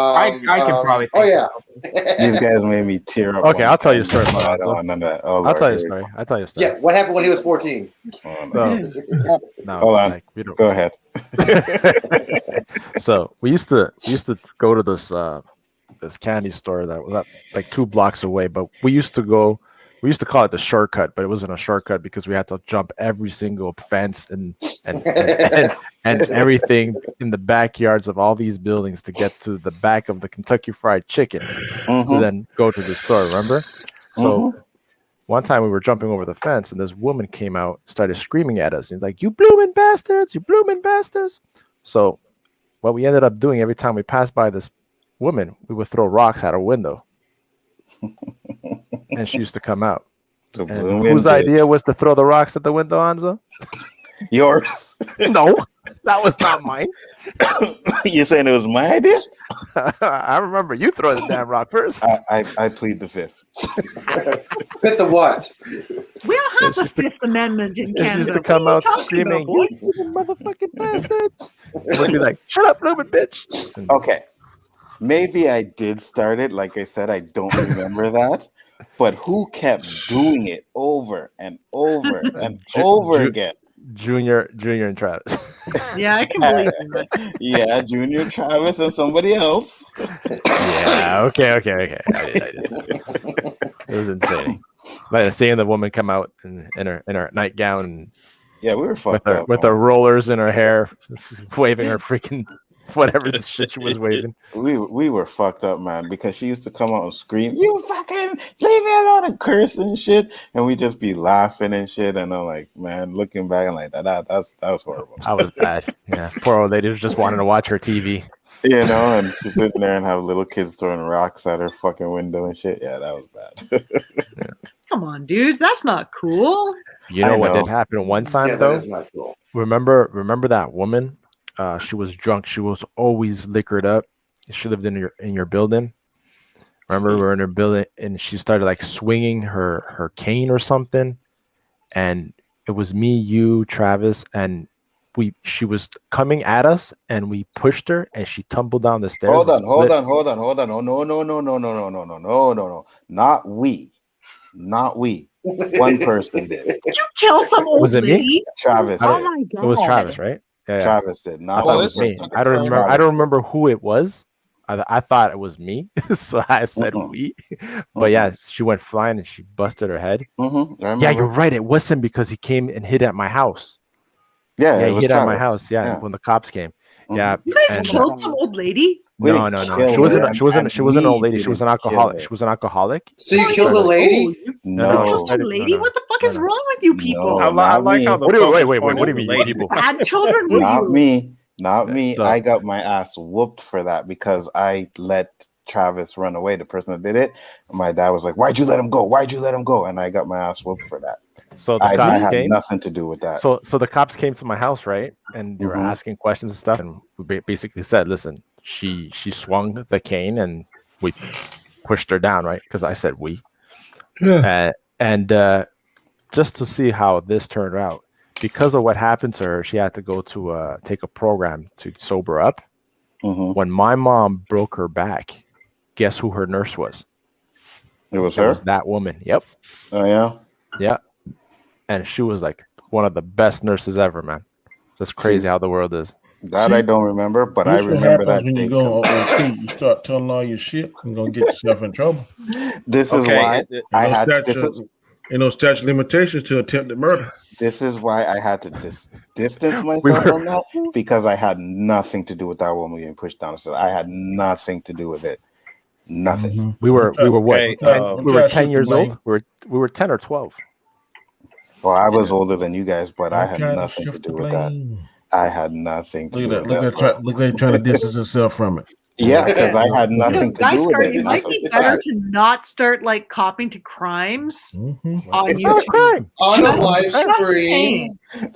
I can probably. Oh yeah. These guys made me tear up. Okay, I'll tell you a story about I'll tell you a story. I'll tell you a story. Yeah, what happened when he was 14? So, hold on. Go ahead. So we used to go to this candy store that was like 2 blocks away, but we used to call it the shortcut, but it wasn't a shortcut because we had to jump every single fence and everything in the backyards of all these buildings to get to the back of the Kentucky Fried Chicken to then go to the store. Remember? So one time we were jumping over the fence and this woman came out, started screaming at us. And like, "You blooming bastards! You blooming bastards!" So what we ended up doing every time we passed by this woman, we would throw rocks at her window. And she used to come out. So and whose idea was to throw the rocks at the window, Anzo? Yours? No, that was not mine. You saying it was my idea? I remember you throwing the damn rock first. I plead the fifth. Fifth of what? We don't have a Fifth Amendment in Canada. She used to come out screaming, "You motherfucking bastards!" We'd be like, "Shut up, blooming bitch!" Okay. Maybe I did start it. Like I said, I don't remember that. But who kept doing it over and over and over again? Junior and Travis. Yeah, I can believe that. Yeah, Junior, Travis, and somebody else. Yeah, okay. I did. It was insane. Like seeing the woman come out in her nightgown and Yeah, we were fucked up with her rollers in her hair, waving her freaking whatever the shit she was waving. We were fucked up, man, because she used to come out and scream, "You fucking leave me alone," and curse and shit, and we just be laughing and shit. And I'm like, man, looking back, I'm like, that was horrible. That was bad. Yeah, poor old lady was just wanting to watch her TV. You know, and she's sitting there and have little kids throwing rocks at her fucking window and shit. Yeah, that was bad. Come on, dudes, that's not cool. You know what did happen one time though? That is not cool. Remember that woman? She was drunk. She was always liquored up. She lived in your building. Remember, we were in her building, and she started like swinging her cane or something. And it was me, you, Travis, and she was coming at us, and we pushed her, and she tumbled down the stairs. Hold on. Oh, no. Not we. One person did. Did you kill some old Was it lady? me? Travis. Oh did. my god! It was Travis, right? Yeah. Travis did. I Not thought it was me. I don't remember. I don't remember who it was. I thought it was me, so I said we. But yeah, she went flying and she busted her head. Yeah, you're right. It wasn't because he came and hid at my house. Yeah, he hid at my house. Yeah, when the cops came. Yeah, You guys killed some old lady? No. She wasn't an old lady. She was an alcoholic. She was an alcoholic. So you killed a lady? No. Killed some lady? What the fuck is wrong with you people? No, I like how the wait. What do you mean, people? Bad children were Not you? me. Not me. I got my ass whooped for that because I let Travis run away, the person that did it. And my dad was like, "Why'd you let him go? Why'd you let him go?" And I got my ass whooped for that. So the I cops had came. nothing to do with that. So the cops came to my house, right? And they were asking questions and stuff, and we basically said, "Listen, she swung the cane, and we pushed her down, right?" Because I said we. Yeah. And just to see how this turned out, because of what happened to her, she had to go to take a program to sober up. When my mom broke her back, guess who her nurse was? It was her? It was that woman. Yep. Oh, yeah? Yeah. And she was like one of the best nurses ever, man. That's crazy how the world is. That I don't remember, but I remember that when you go on O.O.C, you start telling all your shit, you're going to get yourself in trouble. This is why I had statute of limitations to attempted murder. This is why I had to distance myself from that, because I had nothing to do with that woman getting pushed down. So I had nothing to do with it. Nothing. We were what? Okay, 10, we were 10 years old. We were 10 or 12. Well, I was older than you guys, but I had nothing to do with that. I had nothing to do with that. Look at trying to distance himself from it. Yeah, because I had nothing to do with it. It might be better to not start like copping to crimes on It's YouTube. not a crime. On a Just- live just stream. saying. You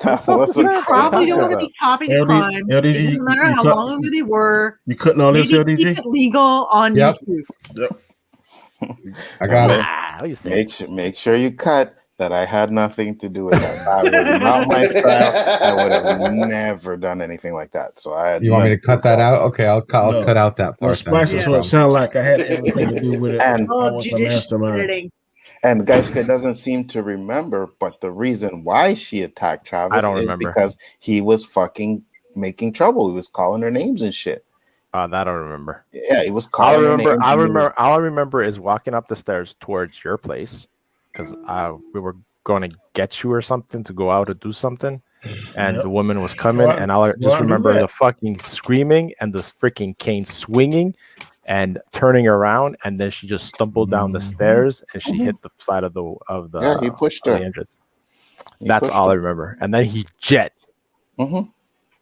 probably don't want to be copying to crimes. It LDG, doesn't matter how long ago they were. You cutting all this, Maybe LDG? keep it legal on Yep. YouTube. I got it. How you say? Make sure you cut that I had nothing to do with that. That was not my style. I would have never done anything like that. So I had You want me to nothing cut that out? Okay, I'll cut out that No, part. Spice is what it sounded like. I had everything to do with it. And- I was the mastermind. And Gaishka doesn't seem to remember, but the reason why she attacked Travis I don't is remember. because he was fucking making trouble. He was calling her names and shit. That I don't remember. Yeah, he was All calling her names. I and he remember. was- All I remember is walking up the stairs towards your place because we were going to get you or something to go out to do something, and the woman was coming, Well, and I just well, I knew remember that. the fucking screaming and the freaking cane swinging and turning around, and then she just stumbled down the stairs and she hit the side of the Yeah, he pushed of her. the entrance. He That's pushed all I her. remember. And then he jet, Mhm.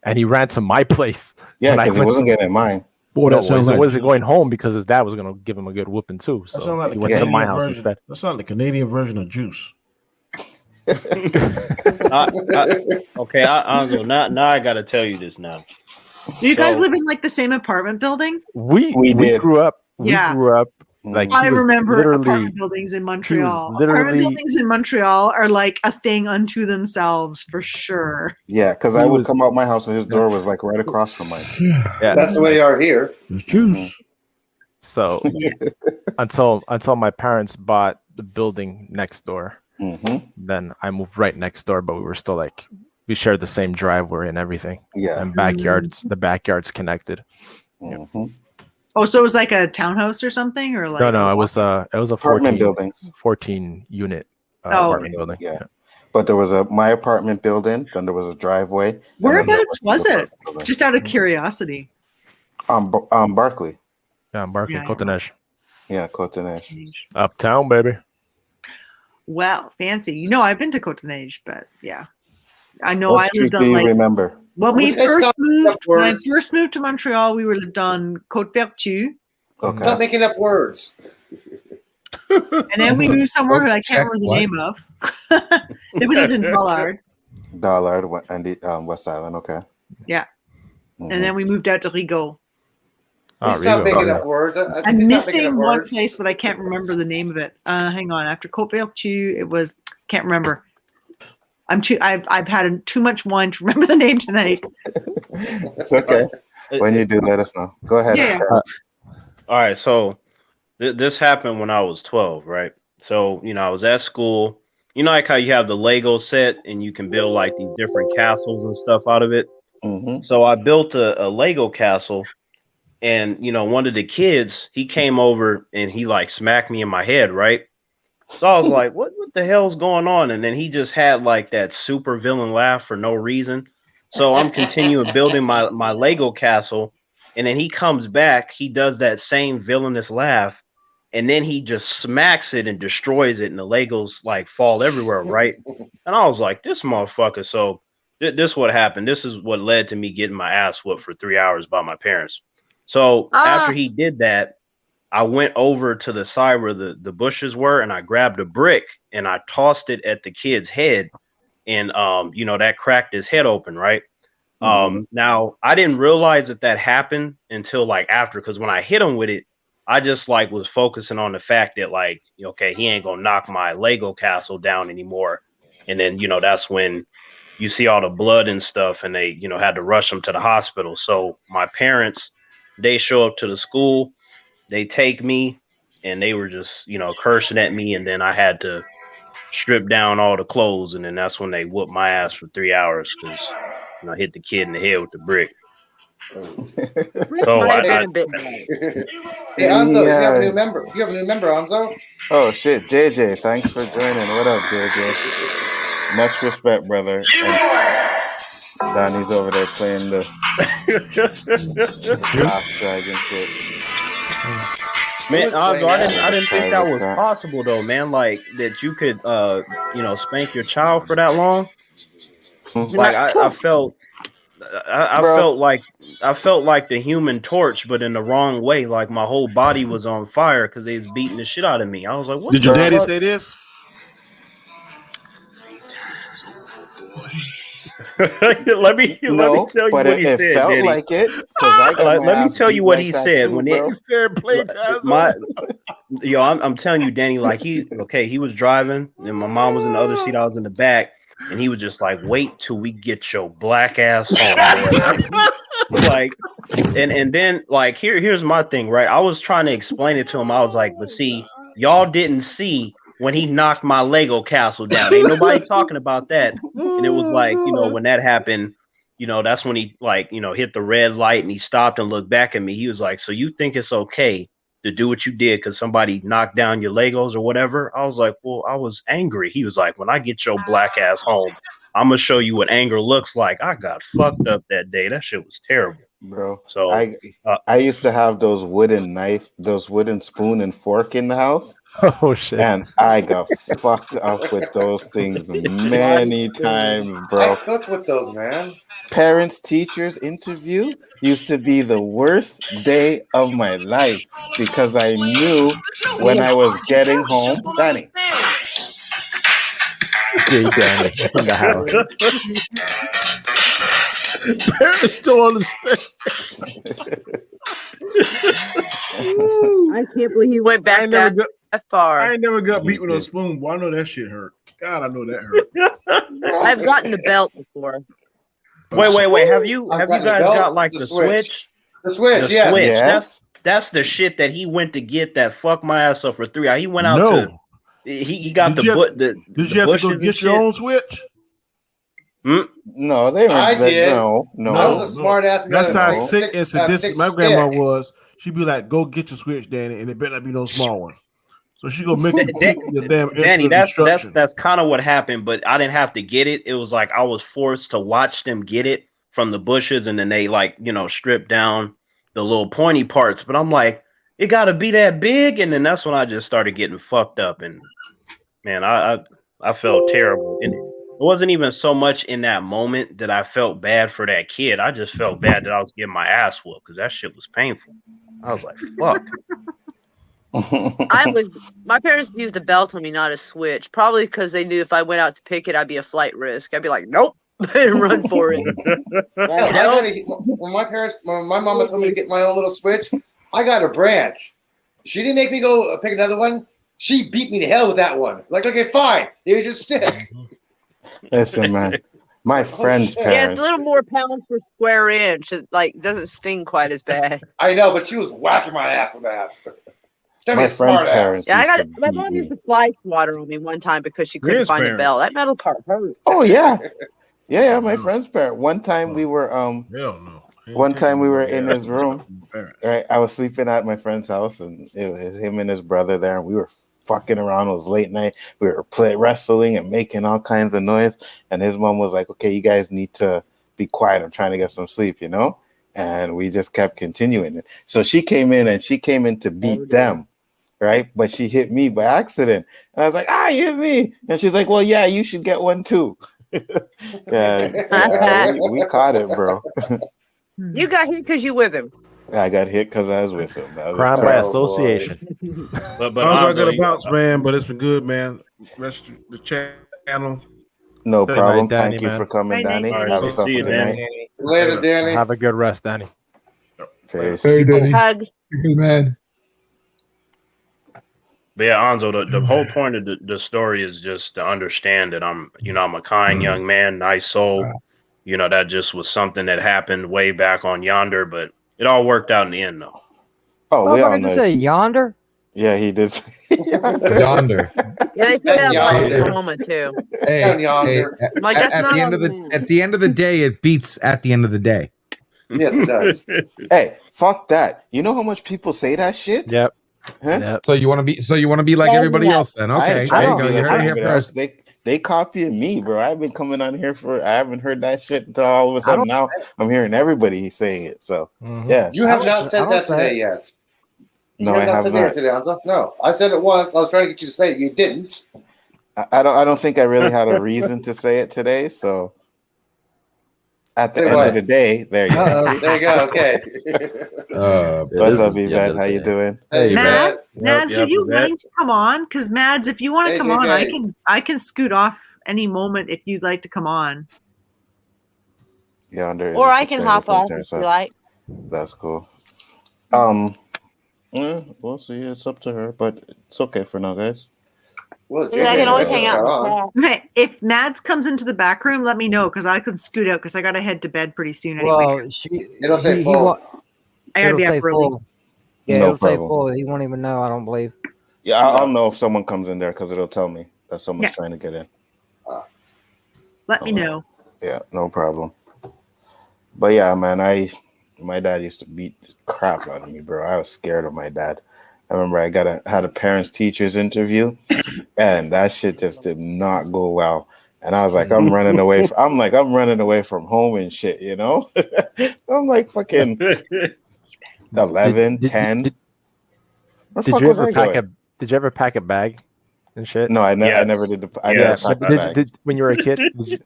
and he ran to my place. Yeah, when I because he went wasn't to- getting mine. Boy, No, that sounds he like wasn't going home because his dad was going to give him a good whooping too. That sounds So like he the went to my Canadian house version. instead. That sounds like the Canadian version of Juice. Okay, Anzo, now I got to tell you this now. Do you guys So- live in like the same apartment building? We did. grew up. We Yeah. grew up like I he was remember literally. apartment buildings in Montreal. literally- Apartment buildings in Montreal are like a thing unto themselves for sure. Yeah, because I would come out my house and his door was like right across from mine. Yeah, That's the way they are here. It's Juice. So until my parents bought the building next door, then I moved right next door. But we were still like we shared the same driveway and everything. Yeah, and backyards. The backyards connected. Mhm. Oh, so it was like a townhouse or something, or like No, it was a apartment building, 14 unit apartment building. Yeah. But there was my apartment building, then there was a driveway. Whereabouts was it? Just out of curiosity. Barclay. Yeah, Barclay, Yeah. Cotonage. Yeah, Cotonage. Uptown, baby. Well, fancy. You know, I've been to Cotonage, but yeah, I know What I street lived do on you like remember? when we Which I first saw moved. When I words. first moved to Montreal, we lived on Côte Vertu, Okay. Stop making up words. and then we moved somewhere I can't remember the what? name of. Then we lived in Dollard. Dollard and the West Island. Okay. Yeah, and then we moved out to Rigaud. Please stop making up words. I'm missing one place, but I can't remember the name of it. Hang on. After Côte Vertu, it was can't remember. I've had too much wine to remember the name tonight. It's okay. When you do, let us know. Go ahead. Yeah. All right, so this happened when I was 12, right? So, I was at school. You know, like how you have the Lego set and you can build like these different castles and stuff out of it. Mm-hmm. So I built a Lego castle, and one of the kids, he came over and he like smacked me in my head, right? So I was like, what the hell's going on? And then he just had like that super villain laugh for no reason. So I'm continuing building my Lego castle. And then he comes back, he does that same villainous laugh, and then he just smacks it and destroys it, and the Legos like fall everywhere, right? And I was like, this motherfucker. So this what happened. This is what led to me getting my ass whooped for 3 hours by my parents. So after he did that, I went over to the side where the bushes were, and I grabbed a brick and I tossed it at the kid's head, and that cracked his head open, right? Now I didn't realize that happened until like after, because when I hit him with it, I just like was focusing on the fact that like, okay, he ain't gonna knock my Lego castle down anymore. And then, that's when you see all the blood and stuff, and they, had to rush him to the hospital. So my parents, they show up to the school, they take me, and they were just, cursing at me. And then I had to strip down all the clothes. And then that's when they whooped my ass for 3 hours because I hit the kid in the head with the brick. So Hey, Anzo, you have a new member. You have a new member, Anzo. Oh shit, JJ, thanks for joining. What up, JJ? Much respect, brother. And Donnie's over there playing the Last Dragon shit. Man, Anzo, I didn't think that was possible though, man. Like that you could spank your child for that long. Like I felt I felt like the Human Torch, but in the wrong way. Like my whole body was on fire because they was beating the shit out of me. I was like, "What?" Did your daddy say this? let me tell you what he said. It felt Daddy. like it. Let me tell you what he said when he said playtime. I'm telling you, Danny. Like he was driving, and my mom was in the other seat. I was in the back. And he was just like, wait till we get your black ass home. Like, and then like here's my thing, right? I was trying to explain it to him. I was like, but see, y'all didn't see when he knocked my Lego castle down. Ain't nobody talking about that. And it was like, when that happened, that's when he like, hit the red light and he stopped and looked back at me. He was like, so you think it's okay to do what you did because somebody knocked down your Legos or whatever? I was like, well, I was angry. He was like, when I get your black ass home, I'm gonna show you what anger looks like. I got fucked up that day. That shit was terrible, bro. So I used to have those wooden spoon and fork in the house. Oh shit! And I got fucked up with those things many times, bro. I cook with those, man. Parents teachers interview used to be the worst day of my life because I knew when I was getting home. Danny. Hey, Danny in the house. Parents don't understand. I can't believe he went back that far. I ain't never got beat with a spoon, boy. I know that shit hurt. God, I know that hurt. I've gotten the belt before. Wait. Have you guys got like the Switch? The Switch, yes. Yes. That's the shit that he went to get that fucked my ass up for 3 hours. He went out to he got Did you have to go get your own Switch? No, they were. I did. No. I was a smart ass. That's how sick and sadistic my grandma was. she'd be like, "Go get your switch, Danny," and it better not be no small one. So she gonna make you take your damn Danny, instant destruction. that's kind of what happened, but I didn't have to get it. It was like I was forced to watch them get it from the bushes, and then they like, you know, strip down the little pointy parts. But I'm like, it gotta be that big, and then that's when I just started getting fucked up, and man, I felt terrible. And it wasn't even so much in that moment that I felt bad for that kid. I just felt bad that I was getting my ass whooped because that shit was painful. I was like, fuck. My parents used a belt on me, not a switch, probably because they knew if I went out to pick it, I'd be a flight risk. I'd be like, nope, and run for it. When my mama told me to get my own little switch, I got a branch. She didn't make me go pick another one. She beat me to hell with that one. Like, okay, fine. Here's your stick. Listen, man. My friend's Yeah, parents. it's a little more pounds per square inch. It like doesn't sting quite as bad. I know, but she was whacking my ass with that. My friend's parents. Yeah, my mom used to fly swatter on me one time because she couldn't find the bell. That metal part hurt. Oh yeah, yeah. My friend's parent. One time we were Hell no. One time we were in his room. Right, I was sleeping at my friend's house, and it was him and his brother there, and we were fucking around. It was late night. We were wrestling and making all kinds of noise. And his mom was like, "Okay, you guys need to be quiet. I'm trying to get some sleep, you know." And we just kept continuing it. So she came in to beat them, right? But she hit me by accident, and I was like, you hit me!" And she's like, "Well, yeah, you should get one too." we caught it, bro. You got hit because you with him. I got hit because I was with him. Crime by association. But I was not gonna bounce, man. But it's been good, man. Rest the channel. No Good problem. night, Danny, Thank you man. for coming, Night, Danny. Danny. Have yourself a good night. Later, Danny. Have a good rest, Danny. Peace. Hey, Danny. Hug. Good man. But yeah, Anzo, the whole point of the story is just to understand that I'm a kind young man, nice soul. You know, that just was something that happened way back on Yonder, but it all worked out in the end, though. Oh, we all know. Say Yonder? Yeah, he did. Yonder. Yeah, they say that about Oklahoma too. Hey, Like, that's at not the end of the day, it beats at the end of the day. Yes, it does. Hey, fuck that. You know how much people say that shit? Yep. Huh? Yep. So you want to be like everybody else then? Okay, I there you don't go. be You like heard it here everybody else. first. They copying me, bro. I've been coming on here I haven't heard that shit until all of a sudden now I'm hearing everybody saying it. So yeah. You have not said that today yet. No, I have not. Today, Anzo. No, I said it once. I was trying to get you to say it. You didn't. I don't think I really had a reason to say it today. So at the end of the day, there you go. There you go. Okay. What's up, Yvette? How you doing? Hey, Mads, Yvette. Mads, are you willing to come on? Because Mads, if you want to Hey, come JJ. on, I can scoot off any moment if you'd like to come on. Yonder. Or I can hop off if you like. That's cool. Yeah, we'll see. It's up to her, but it's okay for now, guys. Well, I can always hang out with Pat. If Mads comes into the back room, let me know because I can scoot out because I got to head to bed pretty soon anyway. Well, It'll say full. I gotta be up early. full. Yeah, No it'll say problem. full. He won't even know, I don't believe. Yeah, I'll know if someone comes in there because it'll tell me that someone's trying to get in. Let me know. Yeah, no problem. But yeah, man, my dad used to beat the crap out of me, bro. I was scared of my dad. I remember I had a parents teachers interview, and that shit just did not go well. And I was like, I'm running away. I'm running away from home and shit, you know. I'm like fucking 11, 10. Did you ever pack a bag and shit? No, I never did. I never packed a bag. Did when you were a kid?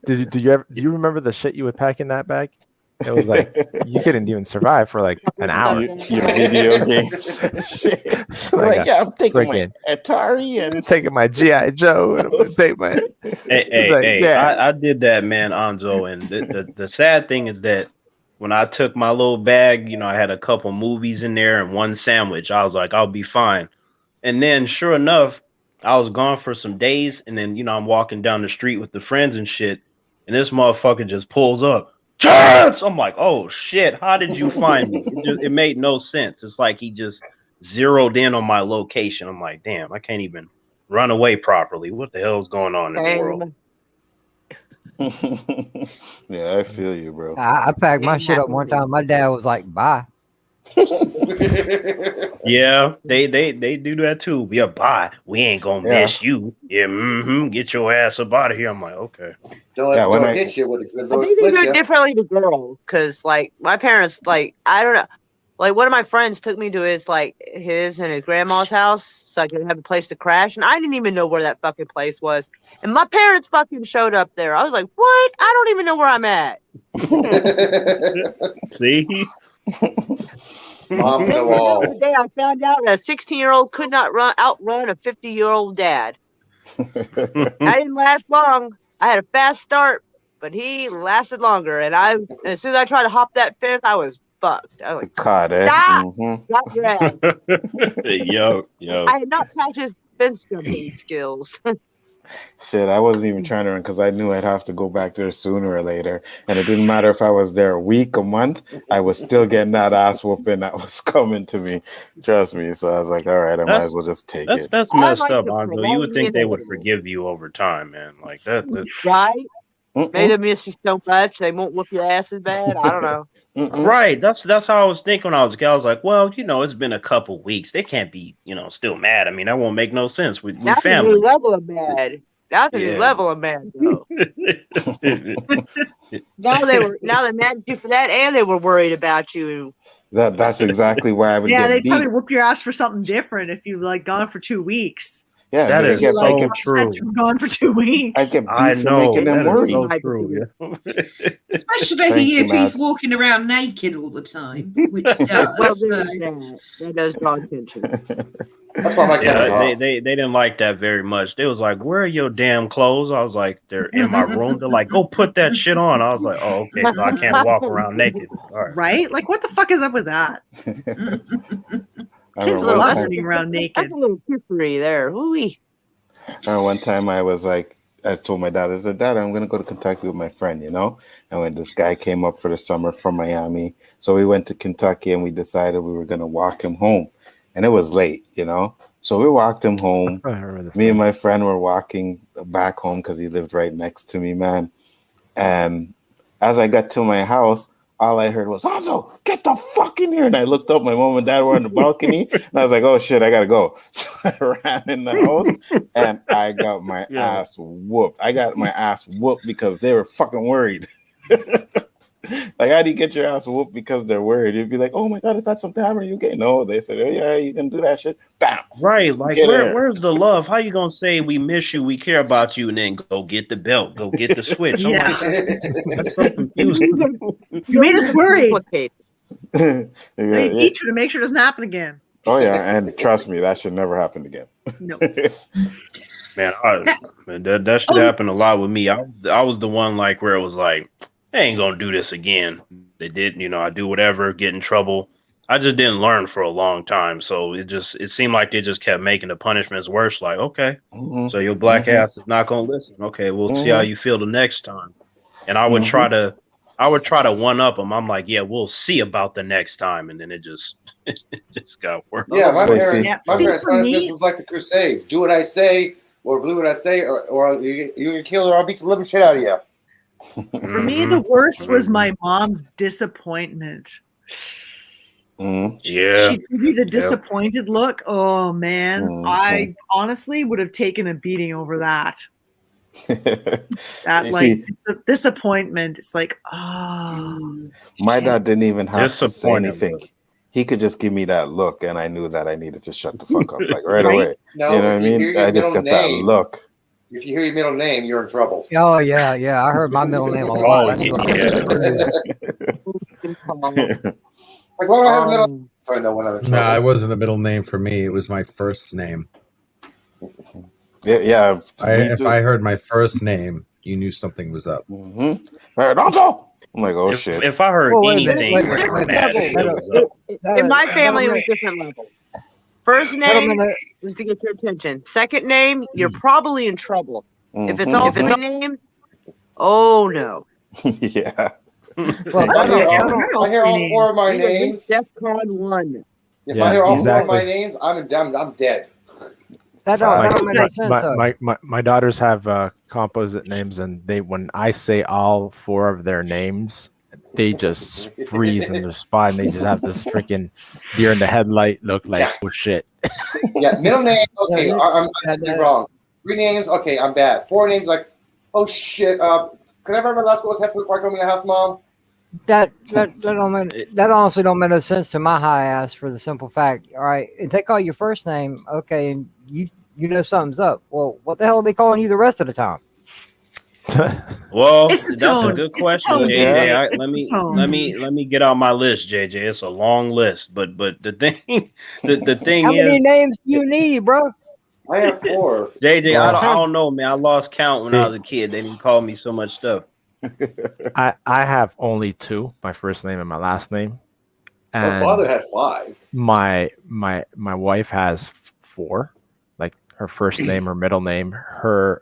Do you remember the shit you would pack in that bag? It was like you couldn't even survive for like an hour. Your video games. Shit. I'm taking my Atari and taking my G.I. Joe. And I'm gonna take my. I did that, man, Anzo. And the sad thing is that when I took my little bag, I had a couple movies in there and one sandwich. I was like, I'll be fine. And then, sure enough, I was gone for some days, and then I'm walking down the street with the friends and shit, and this motherfucker just pulls up. Chance! I'm like, oh shit, how did you find me? It made no sense. It's like he just zeroed in on my location. I'm like, damn, I can't even run away properly. What the hell is going on in the world? Yeah, I feel you, bro. I packed my shit up one time. My dad was like, bye. Yeah, they do that too. Yeah, bye. We ain't gonna miss you. Yeah, get your ass up out of here. I'm like, okay. Don't let the door hit you with a good I think they do it differently to girls because, like, my parents, like, I don't know. Like, one of my friends took me to his and his grandma's house so I could have a place to crash. And I didn't even know where that fucking place was. And my parents fucking showed up there. I was like, what? I don't even know where I'm at. See? Moms That know was all. the day I found out that a 16-year-old could not outrun a 50-year-old dad. I didn't last long. I had a fast start, but he lasted longer. And as soon as I tried to hop that fence, I was fucked. I was like, Caught it. stop! Got grabbed. Yo. I had not practiced fence jumping skills. Shit, I wasn't even trying to run because I knew I'd have to go back there sooner or later. And it didn't matter if I was there a week, a month, I was still getting that ass whooping that was coming to me. Trust me. So I was like, all right, I might as well just take it. That's messed up, Anzo. You would think they would forgive you over time, man. Like that. Right? Maybe they miss you so much they won't whoop your ass as bad. I don't know. Right. That's how I was thinking when I was a kid. I was like, well, it's been a couple weeks. They can't be, still mad. I mean, that won't make no sense. We That's family. a new level of mad. That's a new level of mad, though. Now they're mad at you for that, and they were worried about you. That's exactly why I would Yeah, get they'd beat. probably whoop your ass for something different if you've gone for 2 weeks. Yeah, that is so true. Gone for 2 weeks. I get beat for making them worry. So true, yeah. Especially if he's walking around naked all the time, which does. That does draw attention. That's why my they didn't like that very much. They was like, "Where are your damn clothes?" I was like, "They're in my room." They're like, "Go put that shit on." I was like, "Oh, okay, so I can't walk around naked." All right. Right? Like, what the fuck is up with that? Kids are walking around naked. That's a little kiffery there. Ooh-wee. One time I was like, I told my dad, I said, Dad, I'm going to go to Kentucky with my friend, And when this guy came up for the summer from Miami, so we went to Kentucky and we decided we were going to walk him home. And it was late, So we walked him home. Me and my friend were walking back home because he lived right next to me, man. And as I got to my house, all I heard was, Anzo, get the fuck in here. And I looked up, my mom and dad were on the balcony. And I was like, oh shit, I gotta go. So I ran in the house and I got my ass whooped. I got my ass whooped because they were fucking worried. Like, how do you get your ass whooped because they're worried? You'd be like, oh my God, if that's something happening, you get no. They said, oh yeah, you can do that shit. Bam. Right. Like, where's the love? How you gonna say we miss you, we care about you, and then go get the belt, go get the switch? I'm like, that's so confusing. You made us worried. I Yeah. need you to make sure it doesn't happen again. Oh yeah, and trust me, that should never happen again. No. Man, that should happen a lot with me. I was the one like where it was like, I ain't gonna do this again. They did, I do whatever, get in trouble. I just didn't learn for a long time, so it seemed like they just kept making the punishments worse. Like, okay, so your black ass is not gonna listen. Okay, we'll see how you feel the next time. And I would try to one up them. I'm like, yeah, we'll see about the next time, and then it just got worse. Yeah, my parents' punishment was like the Crusades: do what I say, or believe what I say, or you get killed, or I'll beat the living shit out of you. For me, the worst was my mom's disappointment. Yeah, she'd give you the disappointed look. Oh man, I honestly would have taken a beating over that. Disappointment. It's like, my dad didn't even have to say anything. He could just give me that look, and I knew that I needed to shut the fuck up, like right away. No, you know what I mean? I just got that look. If you hear your middle name, you're in trouble. Oh yeah. I heard my middle name a lot. Like, why do I have a middle? Sorry, no one other. No, it wasn't the middle name for me. It was my first name. Yeah. If I heard my first name, you knew something was up. Right, Anzo! I'm like, oh shit. If I heard anything, in my family, it was different levels. First name was to get your attention. Second name, you're probably in trouble. If it's all three names, oh no. Yeah. Well, I hear all four of my names. DEFCON 1. If I hear all four of my names, I'm dead. That don't make sense. My daughters have composite names, and when I say all four of their names, they just freeze in their spot and they just have this freaking deer in the headlight look like oh shit. Yeah, middle name. Okay, I'm wrong. 3 names. Okay, I'm bad. 4 names. Like, oh shit. Can I have my last school test before I come in the house, Mom? That honestly don't make no sense to my high ass for the simple fact. All right, if they call your first name, okay, and you know something's up. Well, what the hell are they calling you the rest of the time? Well, It's the that's a tone. good It's the question, tone, JJ. JJ. I, It's let the me tone. let me get out my list, JJ. It's a long list, but the thing the thing How many is, names do you need, bro? I have 4. JJ, Well, I don't know, man. I lost count when I was a kid. They didn't call me so much stuff. I have only 2, my first name and my last name. My And father had 5. my wife has 4, like her first name, her middle name, her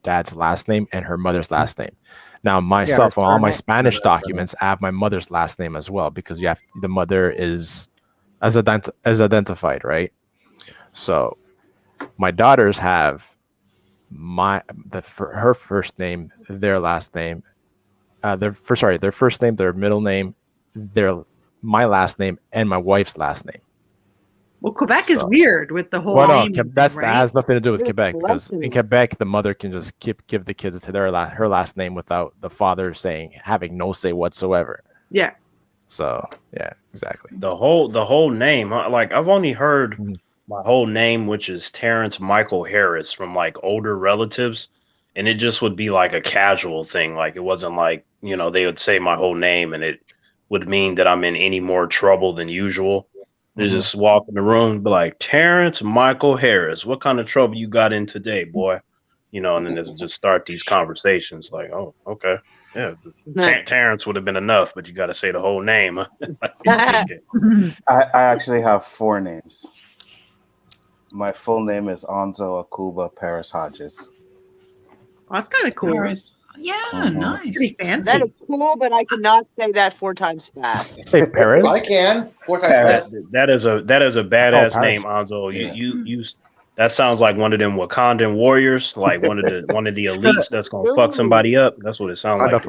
dad's last name, and her mother's last name. Now myself, on all my Spanish documents, I have my mother's last name as well because you have the mother is as identified, right? So my daughters have her first name, their last name, their first name, their middle name, my last name, and my wife's last name. Well, Quebec is weird with the whole name. That right? has nothing to do with It's Quebec because in Quebec the mother can just give the kids to her last name without the father having no say whatsoever. Yeah. So yeah, exactly. The whole name, like I've only heard my whole name, which is Terrence Michael Harris, from like older relatives, and it just would be like a casual thing. Like it wasn't like they would say my whole name and it would mean that I'm in any more trouble than usual. They just walk in the room and be like, Terrence Michael Harris, what kind of trouble you got in today, boy? And then they just start these conversations like, oh, okay. Yeah, Terrence would have been enough, but you got to say the whole name. I actually have 4 names. My full name is Anzo Akuba Paris Hodges. Well, that's kind of cool. Paris. Yeah, nice. Pretty fancy. That is cool, but I cannot say that 4 times fast. Say Paris. I can 4 times fast. That is a badass Paris. name, Anzo. You that sounds like one of them Wakandan warriors, like one of the elites that's gonna fuck somebody up. That's what it sounds like.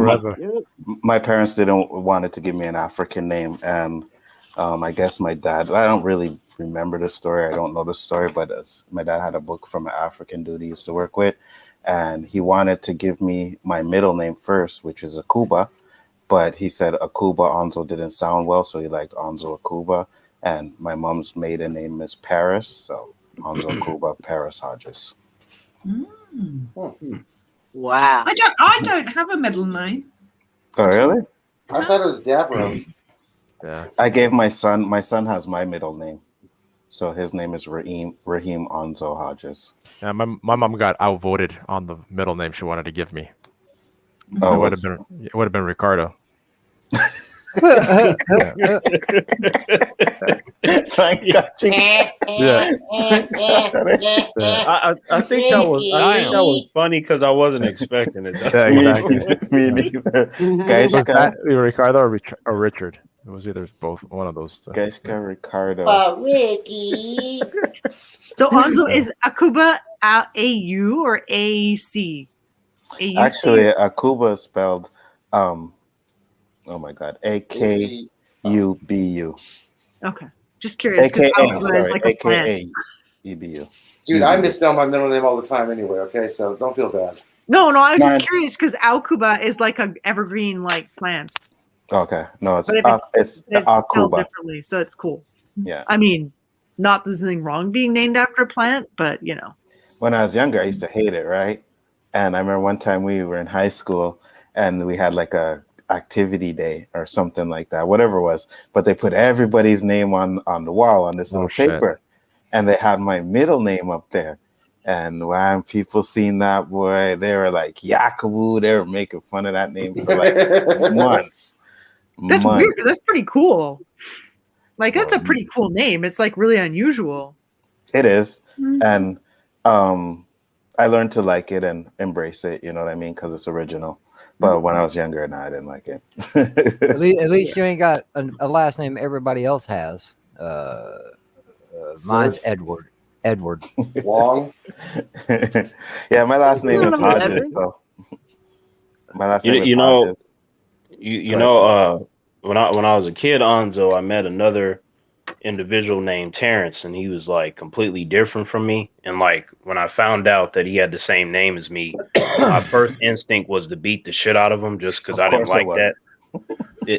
My parents didn't want to give me an African name, and I guess my dad. I don't really remember the story. I don't know the story, but my dad had a book from an African dude he used to work with, and he wanted to give me my middle name first, which is Akuba, but he said Akuba Anzo didn't sound well, so he liked Anzo Akuba, and my mom's maiden name is Paris, so Anzo Akuba Paris Hodges. Wow. I don't have a middle name. Oh, really? I thought it was Davro. Yeah. I gave my son. My son has my middle name, so his name is Raheem Anzo Hodges. Yeah, my mom got outvoted on the middle name she wanted to give me. Oh, it would have been Ricardo. I think that was funny because I wasn't expecting it. Yeah, exactly. Me neither. Guys, was that Ricardo or Richard? It was either both, one of those. So. Guys, got Ricardo. Ricky. So Anzo is Akuba A-U or A-C? Actually, Akuba is spelled oh my God, A-K-U-B-U. Okay, just curious. AKA E-B-U. Dude, I misspell my middle name all the time anyway, okay? So don't feel bad. No, I was just curious because Akuba is like an evergreen plant. Okay, no, it's spelled Akuba. differently, so it's cool. Yeah. I mean, not there's anything wrong being named after a plant, but When I was younger, I used to hate it, right? And I remember one time we were in high school and we had like a activity day or something like that, whatever it was, but they put everybody's name on the wall on this little paper, and they had my middle name up there. And when people seen that, boy, they were like Yakubu. They were making fun of that name for like months. That's weird because that's pretty cool. Like that's a pretty cool name. It's like really unusual. It is, and I learned to like it and embrace it. You know what I mean? Because it's original. But when I was younger, I didn't like it. At least you ain't got a last name everybody else has. Mine's Edward. Long. Yeah, my last name is Hodges. So my last name is Hodges. You know, when I was a kid, Anzo, I met another individual named Terrence, and he was like completely different from me. And like when I found out that he had the same name as me, my first instinct was to beat the shit out of him just because I didn't like that.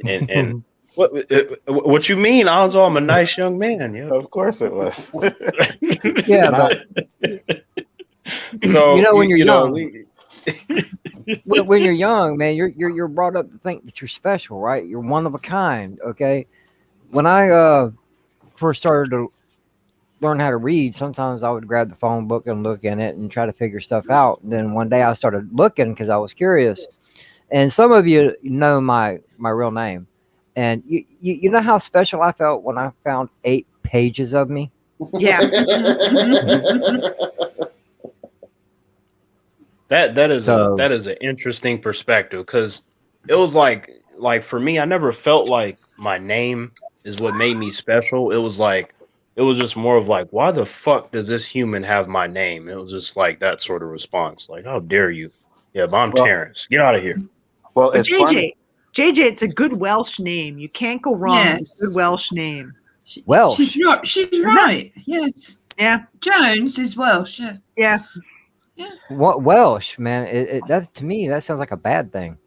And what you mean, Anzo? I'm a nice young man. Yeah, of course it was. Yeah, but so you know when you're young. we- when you're young, man, you're brought up to think that you're special, right? You're one of a kind. Okay. When I first started to learn how to read, sometimes I would grab the phone book and look in it and try to figure stuff out. And then one day I started looking because I was curious. And some of you know my real name, and you know how special I felt when I found 8 pages of me. Yeah. That is an interesting perspective, because it was like for me, I never felt like my name is what made me special. It was just more of like, why the fuck does this human have my name? It was just like that sort of response, like, how dare you? Yeah, but I'm Terrence. Get out of here. Well, But JJ, it's a good Welsh name. You can't go wrong with a good Welsh name. Welsh. She's right. Yes. Yeah. Jones is Welsh. Yeah. Yeah. What Welsh, man? That to me that sounds like a bad thing.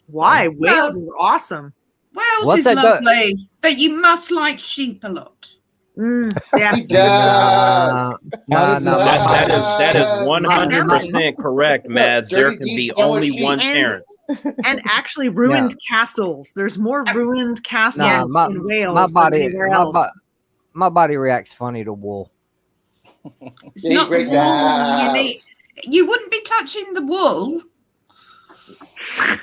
Why? Wales is awesome. Wales What's is that lovely, but you must like sheep a lot. Yeah. He does. That is 100% correct, Mads. There can be only one Terrence. And actually ruined castles. There's more ruined castles in Wales than anywhere else. My body reacts funny to wool. It's not the wool you need. You wouldn't be touching the wool. I'm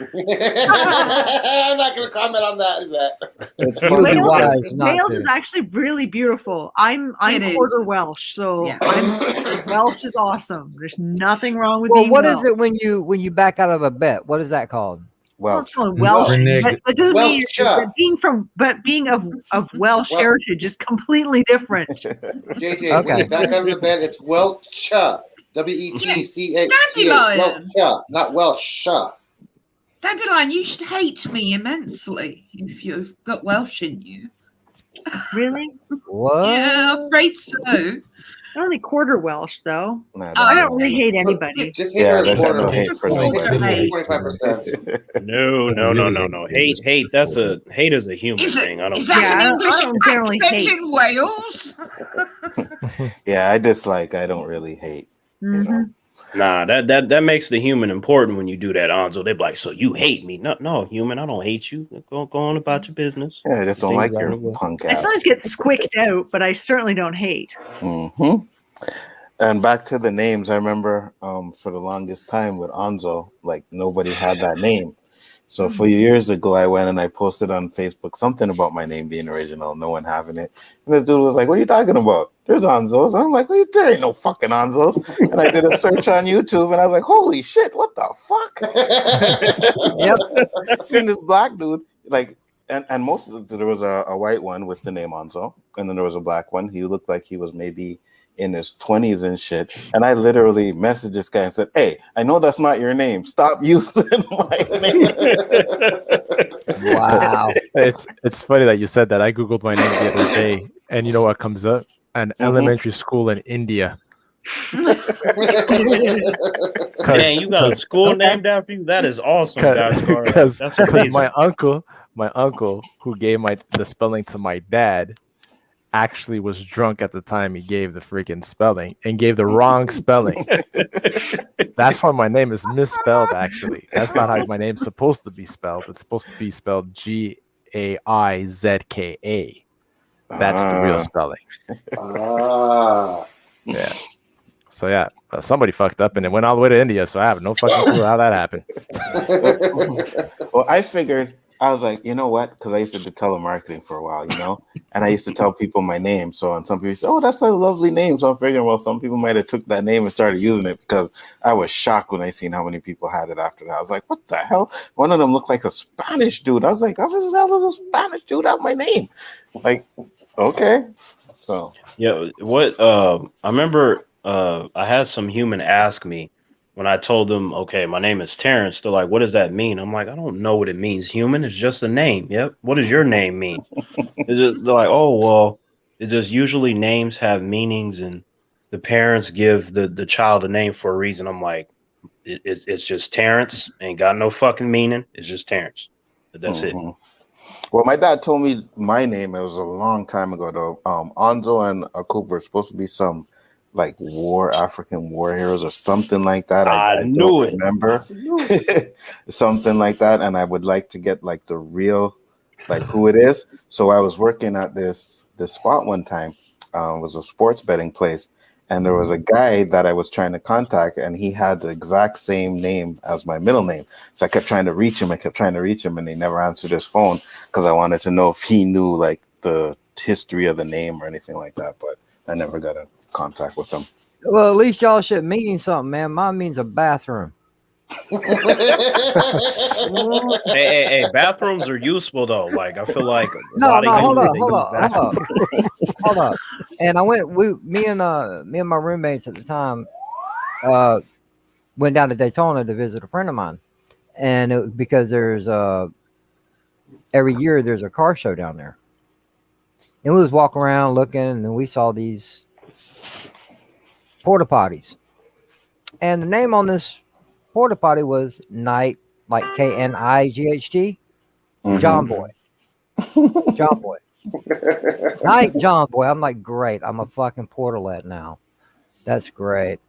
not going to comment on that. Wales is actually really beautiful. I'm quarter Welsh, so Welsh is awesome. There's nothing wrong with being what Welsh. is it when you back out of a bet? What is that called? Welsh. Welsh. That doesn't mean being of Welsh heritage is completely different. JJ, when you back out of the bed, it's Welsh. W-E-T-C-H. Welsh, not Welsh. Dandelion, you should hate me immensely if you've got Welsh in you. Really? What? Yeah, I'm afraid so. I'm only quarter Welsh, though. I don't really hate anybody. Just hate her quarter. No hate for nobody. 25%. No. Hate. That's hate is a human thing. I don't. Is that an English I don't generally accent hate. in Wales? Yeah, I dislike. I don't really hate. You know? Nah, that makes the human important when you do that, Anzo. They're like, so you hate me? No, human, I don't hate you. Go on about your business. Yeah, I just don't like your punk I ass. sometimes get squicked out, but I certainly don't hate. Mm-hmm. And back to the names, I remember for the longest time with Anzo, like nobody had that name. So a few years ago, I went and I posted on Facebook something about my name being original, no one having it. And this dude was like, what are you talking about? There's Anzos. I'm like, there ain't no fucking Anzos. And I did a search on YouTube and I was like, holy shit, what the fuck? Yep. Seen this black dude, like, and most of there was a white one with the name Anzo, and then there was a black one. He looked like he was maybe in his 20s and shit. And I literally messaged this guy and said, hey, I know that's not your name. Stop using my name. Wow. It's funny that you said that. I Googled my name the other day, and you know what comes up? An elementary school in India. Man, you got a school named after you? That is awesome, Because That's amazing. my uncle who gave the spelling to my dad actually was drunk at the time he gave the freaking spelling and gave the wrong spelling. That's why my name is misspelled, actually. That's not how my name's supposed to be spelled. It's supposed to be spelled Gaizka. That's the real spelling. Yeah. So yeah, somebody fucked up and it went all the way to India. So I have no fucking clue how that happened. Well, I figured, I was like, you know what? Because I used to do telemarketing for a while, you know, and I used to tell people my name. So, and some people say, oh, that's a lovely name. So I'm figuring, well, some people might have took that name and started using it, because I was shocked when I seen how many people had it after that. I was like, what the hell? One of them looked like a Spanish dude. I was like, how the hell does a Spanish dude have my name? Like, okay. So yeah, what I remember, I had some human ask me when I told them, okay, my name is Terrence, they're like, what does that mean? I'm like, I don't know what it means. Human, it's just a name. Yep. What does your name mean? They're like, oh, well, it's just usually names have meanings and the parents give the child a name for a reason. I'm like, it's just Terrence. Ain't got no fucking meaning. It's just Terrence. That's it. Well, my dad told me my name. It was a long time ago, though. Anzo and Akuba were supposed to be some like African war heroes or something like that. I knew don't remember. Something like that. And I would like to get like the real, like who it is. So I was working at this spot one time. It was a sports betting place. And there was a guy that I was trying to contact, and he had the exact same name as my middle name. So I kept trying to reach him. And he never answered his phone because I wanted to know if he knew like the history of the name or anything like that. But I never got in contact with him. Well, at least y'all should mean something, man. Mine means a bathroom. hey, bathrooms are useful though. Like I feel like hold up. And I went. Me and my roommates at the time went down to Daytona to visit a friend of mine, and because there's every year there's a car show down there, and we was walking around looking, and we saw these porta potties, and the name on this porta potty was Night, like Knight, John Boy. John Boy. Night John Boy. I'm like, great. I'm a fucking portalet now. That's great.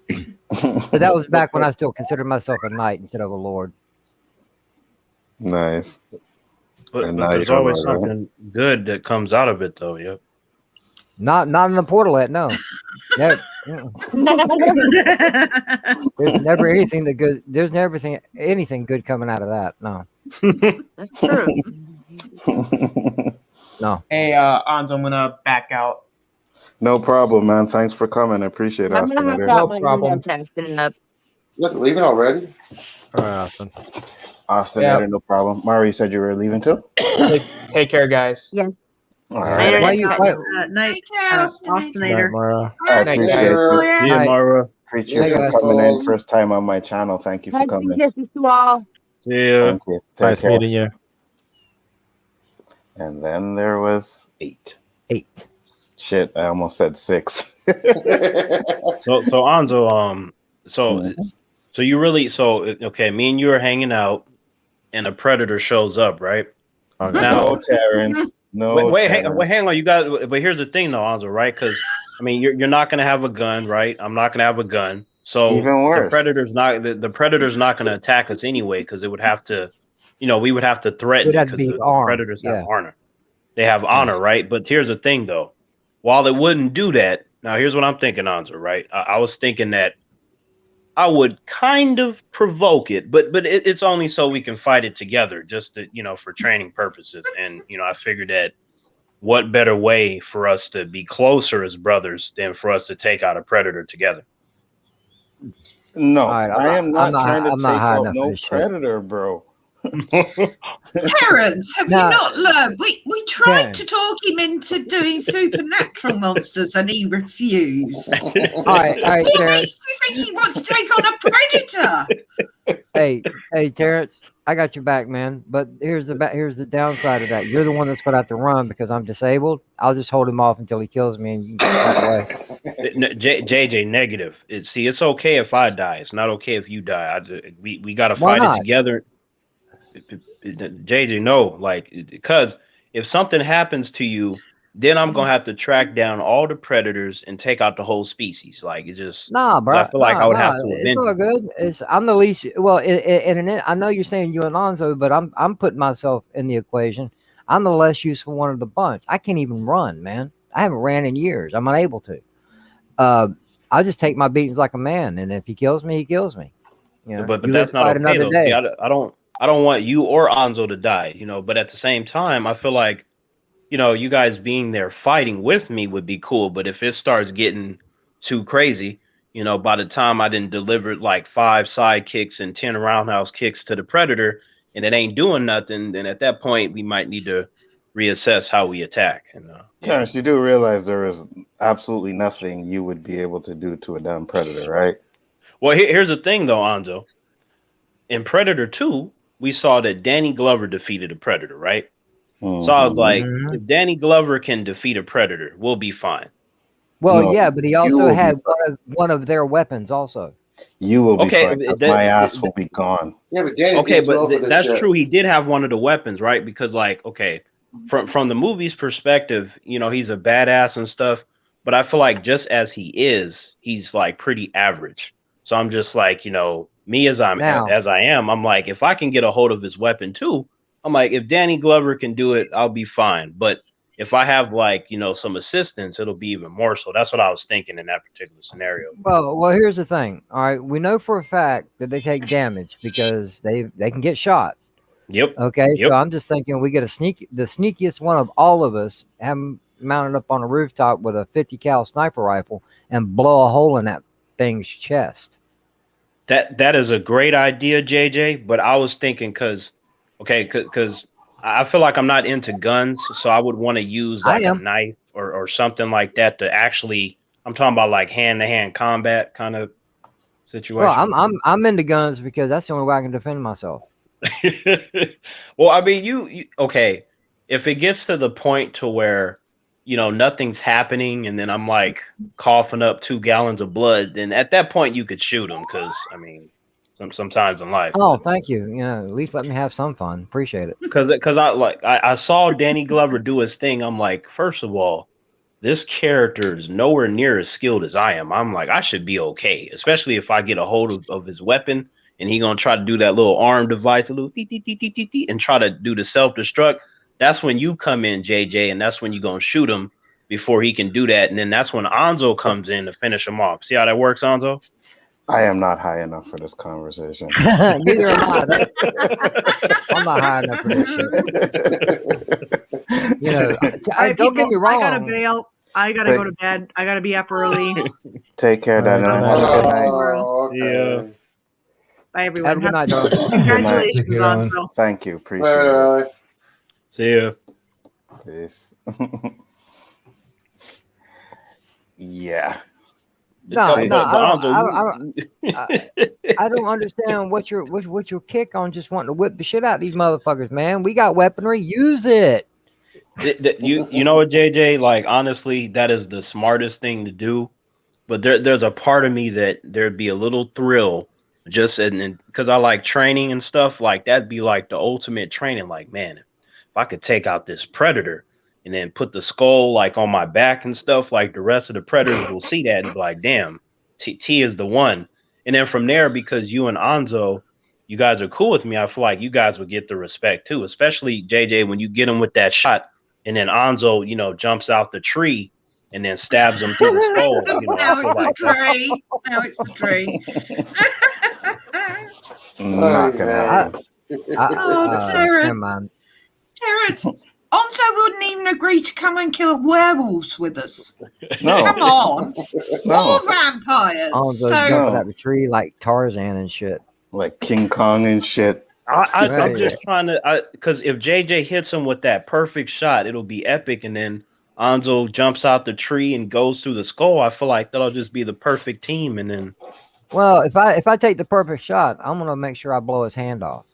But that was back when I still considered myself a knight instead of a lord. Nice. But there's always something good that comes out of it though, yep. Not in the portalet, no. There's never anything that good. There's never anything good coming out of that. No. That's true. No. Hey, Anzo, I'm gonna back out. No problem, man. Thanks for coming. I appreciate it. I'm gonna have No problem. Just leaving already? All right, Austin. Austin, Yeah. no problem. Mari, you said you were leaving too? Take care, guys. Yeah. All right. Night, Austinator. Mara. I appreciate you. Yeah, Mara. Appreciate you for coming in. First time on my channel. Thank you for coming. Kisses to all. Yeah. Thank you. Take Nice care. meeting you. And then there was 8. 8. Shit, I almost said 6. So Anzo, so you really okay, me and you are hanging out and a predator shows up, right? Okay. Now, No, Terrence. No. Wait, Terrence. hang on. You got, but here's the thing, though, Anzo, right? Because I mean, you're not gonna have a gun, right? I'm not gonna have a gun, so Even worse. the predator's not gonna attack us anyway, because it would have to, we would have to threaten We'd have to because be the armed, predators have yeah. honor. They have honor, right? But here's the thing, though. While it wouldn't do that, now here's what I'm thinking, Anzo, right? I was thinking that I would kind of provoke it, but it's only so we can fight it together, just to, for training purposes. And I figured that what better way for us to be closer as brothers than for us to take out a predator together? No, right, I am not trying to I'm take not high out enough for no this shit. predator, bro. Terrence, have No. you not learned? We tried Ken. to talk him into doing supernatural monsters and he refused. All right, What Terrence. makes you think he wants to take on a predator? Hey, Terrence. I got your back, man. But here's the downside of that. You're the one that's going to have to run because I'm disabled. I'll just hold him off until he kills me, and you can get out of the way. JJ, negative. It's okay if I die. It's not okay if you die. We got to Why fight not? it together. JJ, no, because if something happens to you, then I'm gonna have to track down all the predators and take out the whole species. Nah, bro. I feel like I would have to It's avenge. all good. I'm the least. Well, I know you're saying you and Lonzo, but I'm putting myself in the equation. I'm the less useful one of the bunch. I can't even run, man. I haven't ran in years. I'm unable to. I'll just take my beatings like a man, and if he kills me, he kills me. But you that's live to not fight okay another though. day. See, I don't want you or Anzo to die, but at the same time, I feel like, you guys being there fighting with me would be cool. But if it starts getting too crazy, by the time I didn't deliver like 5 side kicks and 10 roundhouse kicks to the predator and it ain't doing nothing, then at that point we might need to reassess how we attack. And Terrence, you do realize there is absolutely nothing you would be able to do to a damn predator, right? Well, here's the thing, though, Anzo. In Predator 2, we saw that Danny Glover defeated a Predator, right? So I was like, if Danny Glover can defeat a Predator, we'll be fine. Well, No, yeah, but he you also will be had fine. one of their weapons also. You will be Okay, fine. My ass will be gone. Yeah, but Danny's Okay, getting too old for but this that's shit. true. He did have one of the weapons, right? Because, like, okay, from the movie's perspective, you know, he's a badass and stuff. But I feel like just as he is, he's like pretty average. So I'm just like, you know, me as I am, I'm like, if I can get a hold of his weapon too, I'm like, if Danny Glover can do it, I'll be fine. But if I have like, you know, some assistance, it'll be even more so. That's what I was thinking in that particular scenario. Well, here's the thing. All right, we know for a fact that they take damage because they can get shot. Yep. Okay, Yep. so I'm just thinking we get the sneakiest one of all of us, have him mounted up on a rooftop with a 50 cal sniper rifle and blow a hole in that thing's chest. That is a great idea, JJ. But I was thinking because I feel like I'm not into guns, so I would want to use like a knife or something like that to actually. I'm talking about like hand-to-hand combat kind of situation. Well, I'm into guns because that's the only way I can defend myself. Well, I mean, you okay? If it gets to the point to where you know nothing's happening, and then I'm like coughing up 2 gallons of blood, then at that point you could shoot him because I mean, sometimes in life. Oh, thank you. You know, at least let me have some fun. Appreciate it. Because I saw Danny Glover do his thing. I'm like, first of all, this character is nowhere near as skilled as I am. I'm like, I should be okay, especially if I get a hold of his weapon and he gonna try to do that little arm device, a little and try to do the self-destruct. That's when you come in, JJ, and that's when you gonna shoot him before he can do that. And then that's when Anzo comes in to finish him off. See how that works, Anzo? I am not high enough for this conversation. Neither am I. I'm not high enough for this shit. You know, don't get me wrong. I gotta bail. I gotta go to bed. I gotta be up early. Take care, Daniel. Have a good night. Yeah. Bye, everyone. Have a good night, John. Congratulations, Good night. Anzo. Thank you. Appreciate it. See ya. Peace. Yeah. No, I don't understand what your kick on just wanting to whip the shit out of these motherfuckers, man. We got weaponry, use it. You know what, JJ? Like honestly, that is the smartest thing to do. But there's a part of me that there'd be a little thrill just because I like training and stuff. Like that'd be like the ultimate training. Like, man, if I could take out this predator and then put the skull like on my back and stuff, like the rest of the predators will see that and be like, damn, T is the one. And then from there, because you and Anzo, you guys are cool with me, I feel like you guys would get the respect too, especially JJ when you get him with that shot and then Anzo, you know, jumps out the tree and then stabs him through the skull. You know, Now it's the tree. Now it's the tree. Not gonna happen. Terrence. Terrence. Onzo wouldn't even agree to come and kill werewolves with us. No. Come on. No. Or vampires. Onzo jumping out the tree like Tarzan and shit. Like King Kong and shit. I'm just trying to, because if JJ hits him with that perfect shot, it'll be epic. And then Anzo jumps out the tree and goes through the skull. I feel like that'll just be the perfect team. And then, well, if I take the perfect shot, I'm gonna make sure I blow his hand off.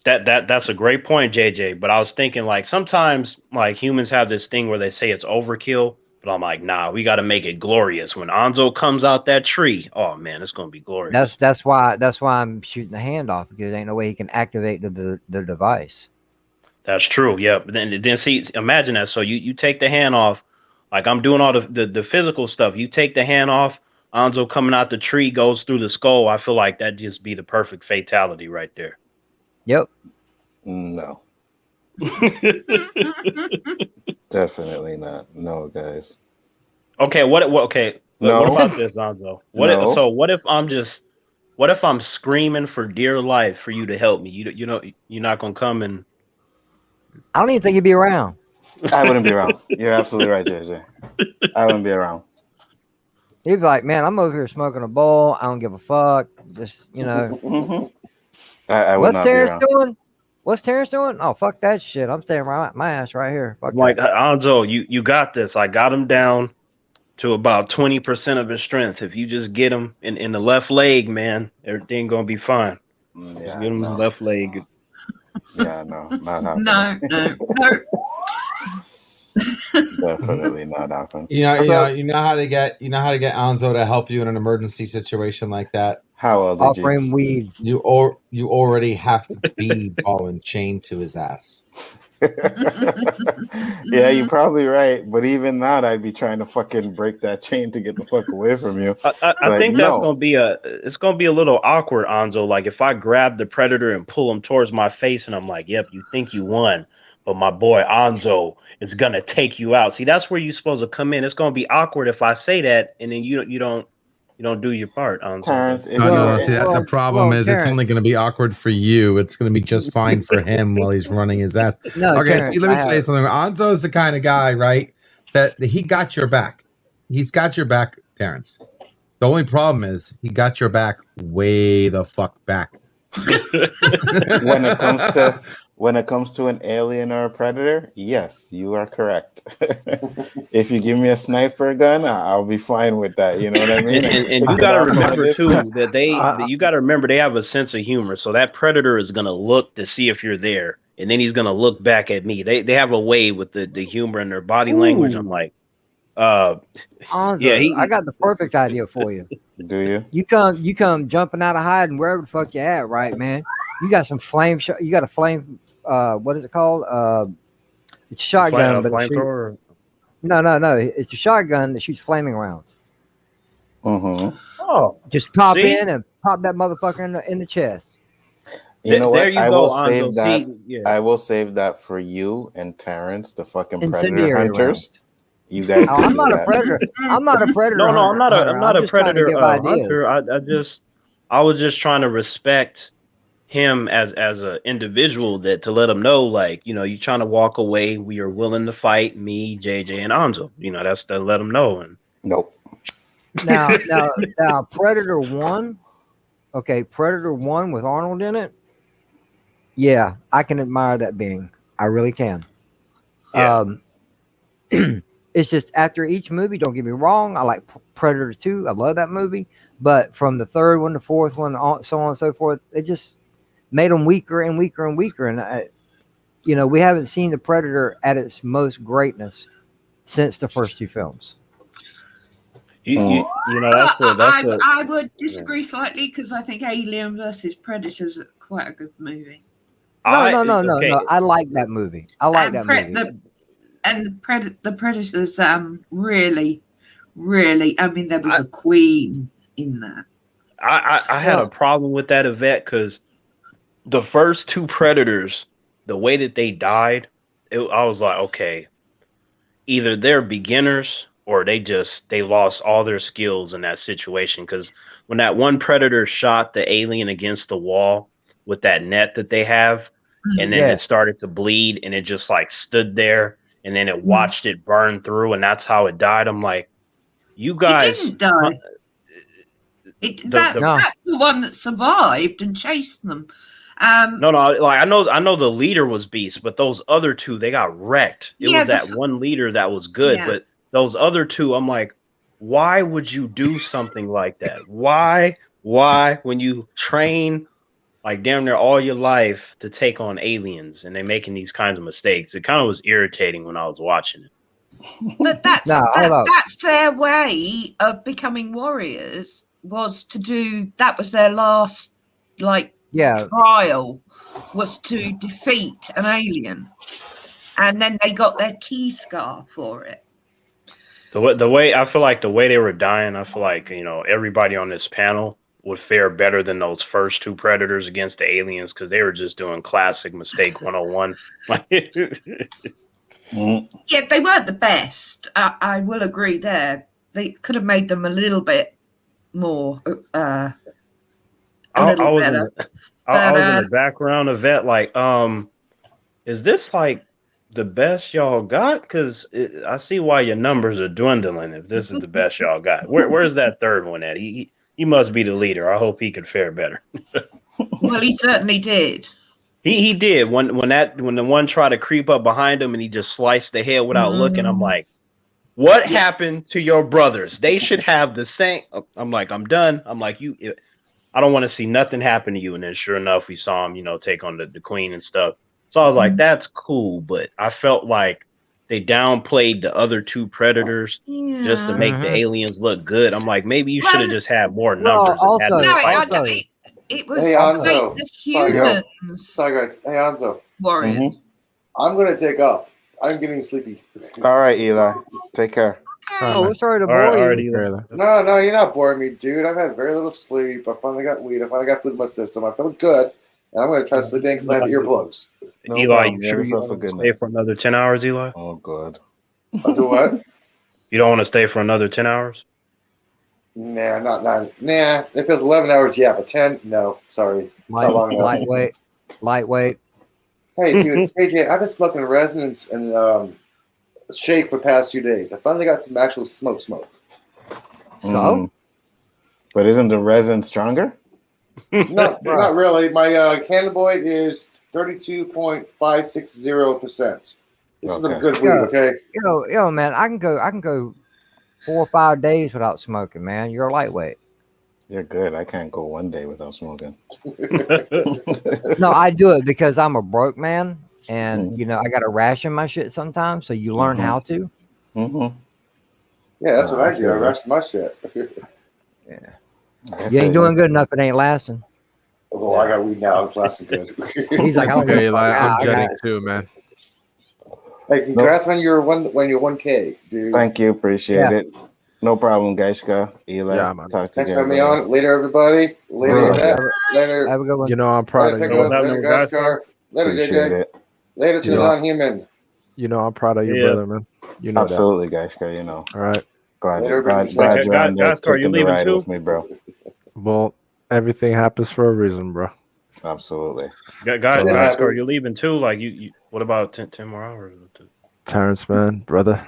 That's a great point, JJ. But I was thinking like sometimes like humans have this thing where they say it's overkill, but I'm like, nah, we got to make it glorious. When Anzo comes out that tree, oh man, it's gonna be glorious. That's why I'm shooting the hand off because there ain't no way he can activate the device. That's true. Yeah, but then see, imagine that. So you take the hand off, like I'm doing all the physical stuff. You take the hand off, Anzo coming out the tree goes through the skull. I feel like that'd just be the perfect fatality right there. Yep. No. Definitely not. No, guys. Okay. Okay. No. What about this, Anzo? What if I'm screaming for dear life for you to help me? You know you're not gonna come and. I don't even think he'd be around. I wouldn't be around. You're absolutely right, JJ. I wouldn't be around. He'd be like, man, I'm over here smoking a bowl. I don't give a fuck. Just, you know. I would What's not Terrence be around. doing? What's Terrence doing? Oh, fuck that shit. I'm staying my ass right here. Fuck like that. Anzo, you got this. I got him down. to about 20% of his strength. If you just get him in the left leg, man, everything gonna be fine. Just get him his left leg. Yeah, no, not happening. No. Definitely not happening. You know how to get Anzo to help you in an emergency situation like that. How well did Offer him weed. You already have to be ball and chain to his ass. Yeah, you're probably right. But even that, I'd be trying to fucking break that chain to get the fuck away from you. I think that's gonna be it's gonna be a little awkward, Anzo. Like if I grab the predator and pull him towards my face, and I'm like, "Yep, you think you won, but my boy Anzo is gonna take you out." See, that's where you're supposed to come in. It's gonna be awkward if I say that, and then you don't do your part, Anzo. Terrence, the problem is Terrence, it's only going to be awkward for you. It's going to be just fine for him while he's running his ass. No, okay, Terrence, let me tell you something. Anzo is the kind of guy, right, that he got your back. He's got your back, Terrence. The only problem is he got your back way the fuck back. When it comes to an alien or a predator, yes, you are correct. If you give me a sniper gun, I'll be fine with that. You know what I mean? And you got to remember too that you got to remember they have a sense of humor. So that predator is gonna look to see if you're there, and then he's gonna look back at me. They have a way with the humor in their body language. I'm like, Anzo, I got the perfect idea for you. Do you? You come jumping out of hiding wherever the fuck you at, right, man? You got some flame. You got a flame. What is it called? It's a shotgun, but no. It's a shotgun that shoots flaming rounds. Oh, just pop in and pop that motherfucker in the chest. You know what? There you I go, will Anzo. save that. See, yeah. I will save that for you and Terrence, the fucking predator Incendiary hunters. rounds. You guys. I'm not a predator. I'm not a predator. No, I'm not a just trying to predator give hunter. ideas. I was just trying to respect him as an individual, that to let him know, like, you're trying to walk away. We are willing to fight, me, JJ, and Anzo. That's to let him know. And nope. Now, Predator 1. Okay, Predator 1 with Arnold in it. Yeah, I can admire that being. I really can. Yeah. It's just after each movie, don't get me wrong, I like Predator 2. I love that movie. But from the third one, the fourth one, so on and so forth, it just made them weaker and weaker and weaker. And, we haven't seen the Predator at its most greatness since the first two films. I would disagree slightly, because I think Alien versus Predator is quite a good movie. No. I like that movie. I like that movie. The Predators, really, I mean, there was a queen in that. I had a problem with that, Yvette, because the first two Predators, the way that they died, I was like, okay, either they're beginners or they lost all their skills in that situation. Because when that one Predator shot the alien against the wall with that net that they have, and then it started to bleed, and it just like stood there, and then it watched it burn through, and that's how it died. I'm like, you guys. It didn't die. That's the one that survived and chased them. No, like I know the leader was beast, but those other two, they got wrecked. It was that one leader that was good, but those other two, I'm like, why would you do something like that? Why when you train like damn near all your life to take on aliens, and they're making these kinds of mistakes? It kind of was irritating when I was watching it. But that's their way of becoming warriors, was to do that. Was their last trial, was to defeat an alien, and then they got their T-scar for it. The way I feel like the way they were dying, I feel like everybody on this panel would fare better than those first two Predators against the aliens, because they were just doing classic mistake 101. Yeah, they weren't the best. I will agree there. They could have made them a little bit more. I was in the background of that. Like, is this like the best y'all got? Because I see why your numbers are dwindling. If this is the best y'all got, where's that third one at? He must be the leader. I hope he could fare better. Well, he certainly did. He did. When the one tried to creep up behind him and he just sliced the head without looking, I'm like, What happened to your brothers? They should have the same. I'm like, I'm done. I'm like, I don't want to see nothing happen to you. And then sure enough, we saw him, take on the queen and stuff. So I was like, that's cool. But I felt like they downplayed the other two predators just to make the aliens look good. I'm like, maybe you should have just had more numbers. It was Hey, Anzo. the humans. Sorry, guys. Hey, Anzo. Warriors. I'm going to take off. I'm getting sleepy. All right, Eli. Take care. Oh, sorry to bore you. No, you're not boring me, dude. I've had very little sleep. I finally got weed. I finally got food in my system. I feel good. And I'm going to try to sleep in because I have earplugs. No Eli, you sure you don't want to stay for another 10 hours, Eli? Oh, God. I'll do what? You don't want to stay for another 10 hours? Nah, not 9. Nah, if it was 11 hours, yeah, but 10, no. Sorry. Not long enough. Lightweight. Hey, dude, AJ, I've been smoking resonance and shake for the past 2 days. I finally got some actual smoke. So? But isn't the resin stronger? Not really. My cannabinoid is 32.560%. This is a good weed, okay? Yo, man, I can go 4 or 5 days without smoking, man. You're a lightweight. You're good. I can't go 1 day without smoking. No, I do it because I'm a broke man, and I got to ration my shit sometimes. So you learn how to. Yeah, that's what I do. I ration my shit. Yeah. You ain't doing good enough. It ain't lasting. Oh, I got weed now. It's lasting good. He's like, I'm jetting too, man. Hey, congrats on your 1K, dude. Thank you. Appreciate it. No problem, guys. Eli, talk to you. Thanks for having me on. Later, everybody. Later. Later. Have a good one. I'm proud of you. Later, guys. Later, JJ. Later to the non-human. I'm proud of you, brother, man. Absolutely, guys. All right. Glad you're on there taking the ride with me, bro. Well, everything happens for a reason, bro. Absolutely. Guys, are you leaving too? Like you what about 10 more hours? Terrence, man, brother.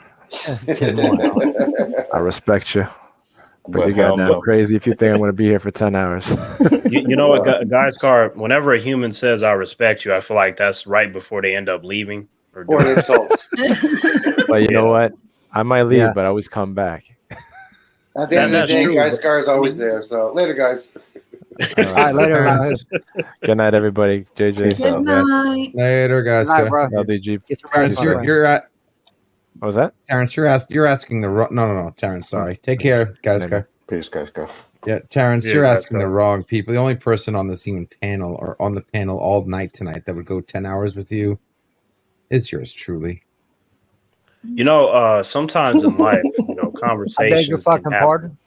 I respect you. But you got that crazy if you think I'm going to be here for 10 hours. You know what, guys, Car, whenever a human says I respect you, I feel like that's right before they end up leaving. Or an insult. But you know what? I might leave, but I always come back. At the end of the day, guys, Car is always there. So later, guys. All right, later, guys. Good night, everybody. JJ. Good night. Later, guys. LDG. Terrence, you're at. What was that? Terrence, you're asking the wrong. No, Terrence. Sorry. Take care, guys. Peace, guys. Yeah, Terrence, you're asking the wrong people. The only person on the scene panel or on the panel all night tonight that would go 10 hours with you is yours truly. Sometimes in life, conversations. I beg your fucking pardon.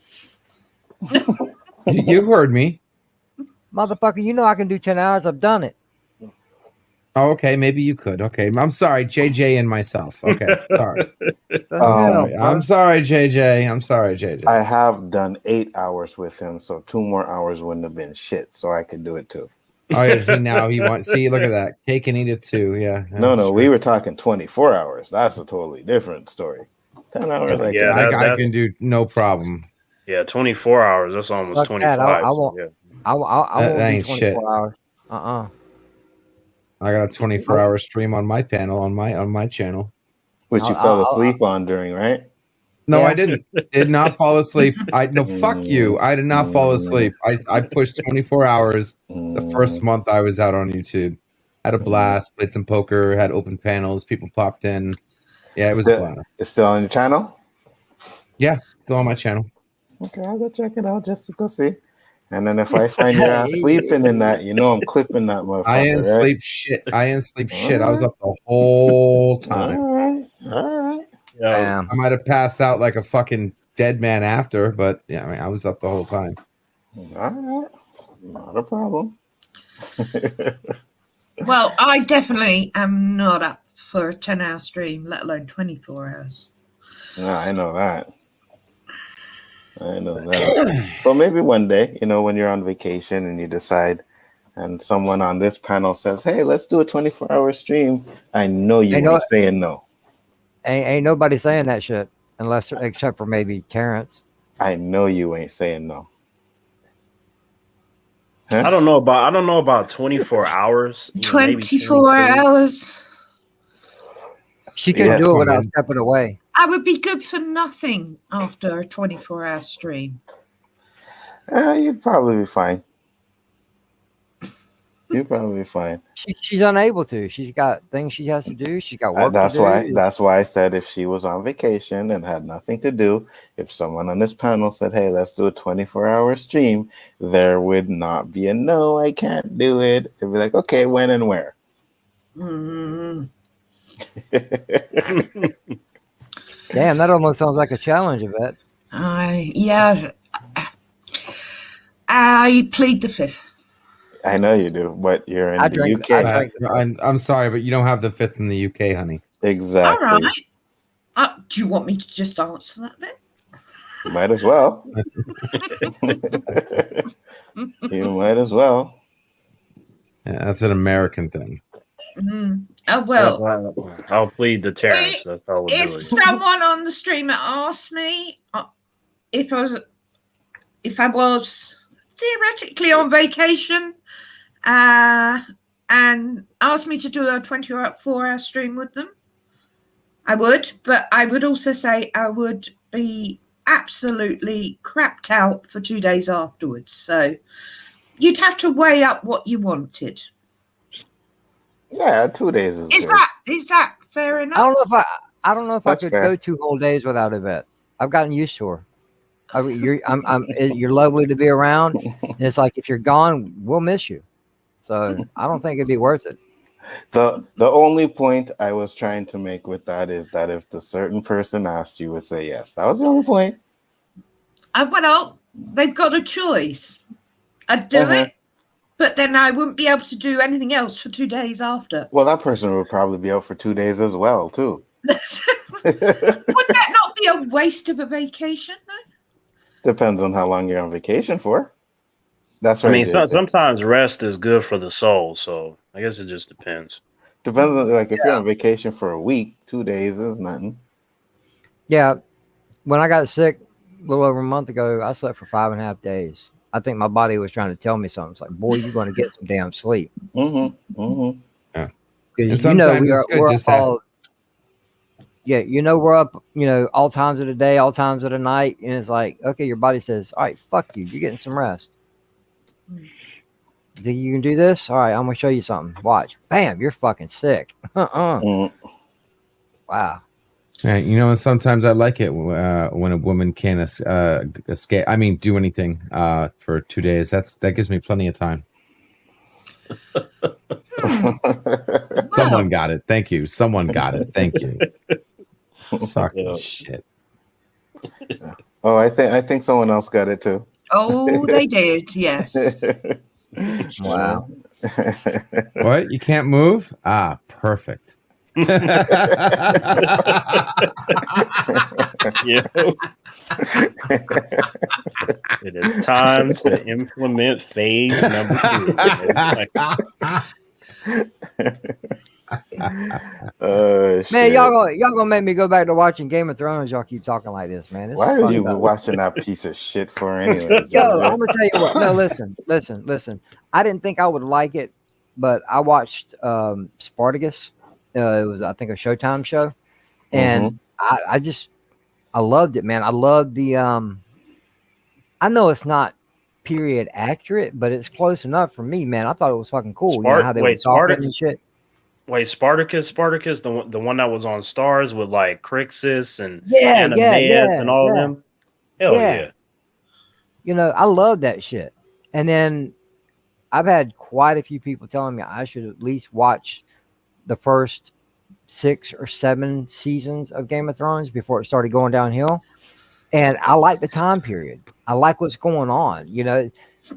You've heard me. Motherfucker, I can do 10 hours. I've done it. Oh, okay, maybe you could. Okay, I'm sorry, JJ and myself. Okay, sorry. I'm sorry, JJ. I have done 8 hours with him, so 2 more hours wouldn't have been shit. So I could do it too. Oh yeah, see now he wants. See, look at that. Cake and eat it too. Yeah. No, we were talking 24 hours. That's a totally different story. 10 hours. I can do no problem. Yeah, 24 hours. That's almost 25. I won't. I won't ain't do 24 shit. hours. I got a 24-hour stream on my panel on my channel, which you fell asleep on during, right? No, I didn't. Did not fall asleep. Fuck you. I did not fall asleep. I pushed 24 hours the first month I was out on YouTube. Had a blast, played some poker, had open panels, people popped in. Yeah, it was fun. It's still on your channel? Yeah, still on my channel. Okay, I'll go check it out just to go see. And then if I find your ass sleeping in that, I'm clipping that motherfucker. I didn't sleep shit. I was up the whole time. All right. Yeah, I might have passed out like a fucking dead man after, but yeah, I was up the whole time. All right. Not a problem. Well, I definitely am not up for a 10-hour stream, let alone 24 hours. No, I know that. But maybe one day, when you're on vacation and you decide, and someone on this panel says, "Hey, let's do a 24-hour stream," I know you ain't saying no. Ain't nobody saying that shit except for maybe Terrence. I know you ain't saying no. Huh? I don't know about 24 hours. 24 hours. She couldn't do it without stepping away. I would be good for nothing after a 24-hour stream. You'd probably be fine. You'd probably be fine. She's unable to. She's got things she has to do. She's got work That's to do. That's why I said if she was on vacation and had nothing to do, if someone on this panel said, "Hey, let's do a 24-hour stream," there would not be a no. I can't do it. It'd be like, okay, when and where. Mm. Damn, that almost sounds like a challenge, Yvette. I plead the fifth. I know you do, but you're in the UK. I'm sorry, but you don't have the fifth in the UK, honey. Exactly. All right. Do you want me to just answer that then? Might as well. You might as well. Yeah, that's an American thing. Oh, well. I'll plead the Terrence. That's all we'll do. If someone on the streamer asked me if I was theoretically on vacation and asked me to do a 24-hour stream with them, I would. But I would also say I would be absolutely crapped out for 2 days afterwards. So you'd have to weigh up what you wanted. Yeah, 2 days is good. Is that fair enough? I don't know if I could fair. go 2 whole days without Yvette. I've gotten used to her. You're lovely to be around. And it's like if you're gone, we'll miss you. So I don't think it'd be worth it. The only point I was trying to make with that is that if the certain person asked, you would say yes. That was the only point. Well, they've got a choice. I'd do it, but then I wouldn't be able to do anything else for 2 days after. Well, that person would probably be out for 2 days as well, too. Would that not be a waste of a vacation, though? Depends on how long you're on vacation for. That's right. I mean, sometimes rest is good for the soul, so I guess it just depends. Depends on, like, if you're on vacation for a week, 2 days is nothing. Yeah. When I got sick a little over a month ago, I slept for 5.5 days. I think my body was trying to tell me something. It's like, boy, you're going to get some damn sleep. Yeah. Because we're all, we're up, all times of the day, all times of the night. And it's like, okay, your body says, all right, fuck you. You're getting some rest. Think you can do this? All right, I'm going to show you something. Watch. Bam, you're fucking sick. Wow. Yeah, sometimes I like it when a woman can escape. I mean, do anything for 2 days. That gives me plenty of time. Someone got it. Thank you. Someone got it. Thank you. Sucking shit. Oh, I think someone else got it too. Oh, they did. Yes. Wow. What? You can't move? Ah, perfect. Yeah. It is time to implement phase number 2. Man, y'all gonna make me go back to watching Game of Thrones. Y'all keep talking like this, man. Why are you watching that piece of shit for anyways? Yo, I'm gonna tell you what. No, listen. I didn't think I would like it, but I watched Spartacus. It was, I think, a Showtime show, and I loved it, man. I loved the I know it's not period accurate, but it's close enough for me, man. I thought it was fucking cool. How they were talking and shit. Wait, Spartacus, the one that was on Stars with like Crixus and and all of them. Hell yeah. I love that shit. And then I've had quite a few people telling me I should at least watch the first 6 or 7 seasons of Game of Thrones before it started going downhill. And I like the time period. I like what's going on. The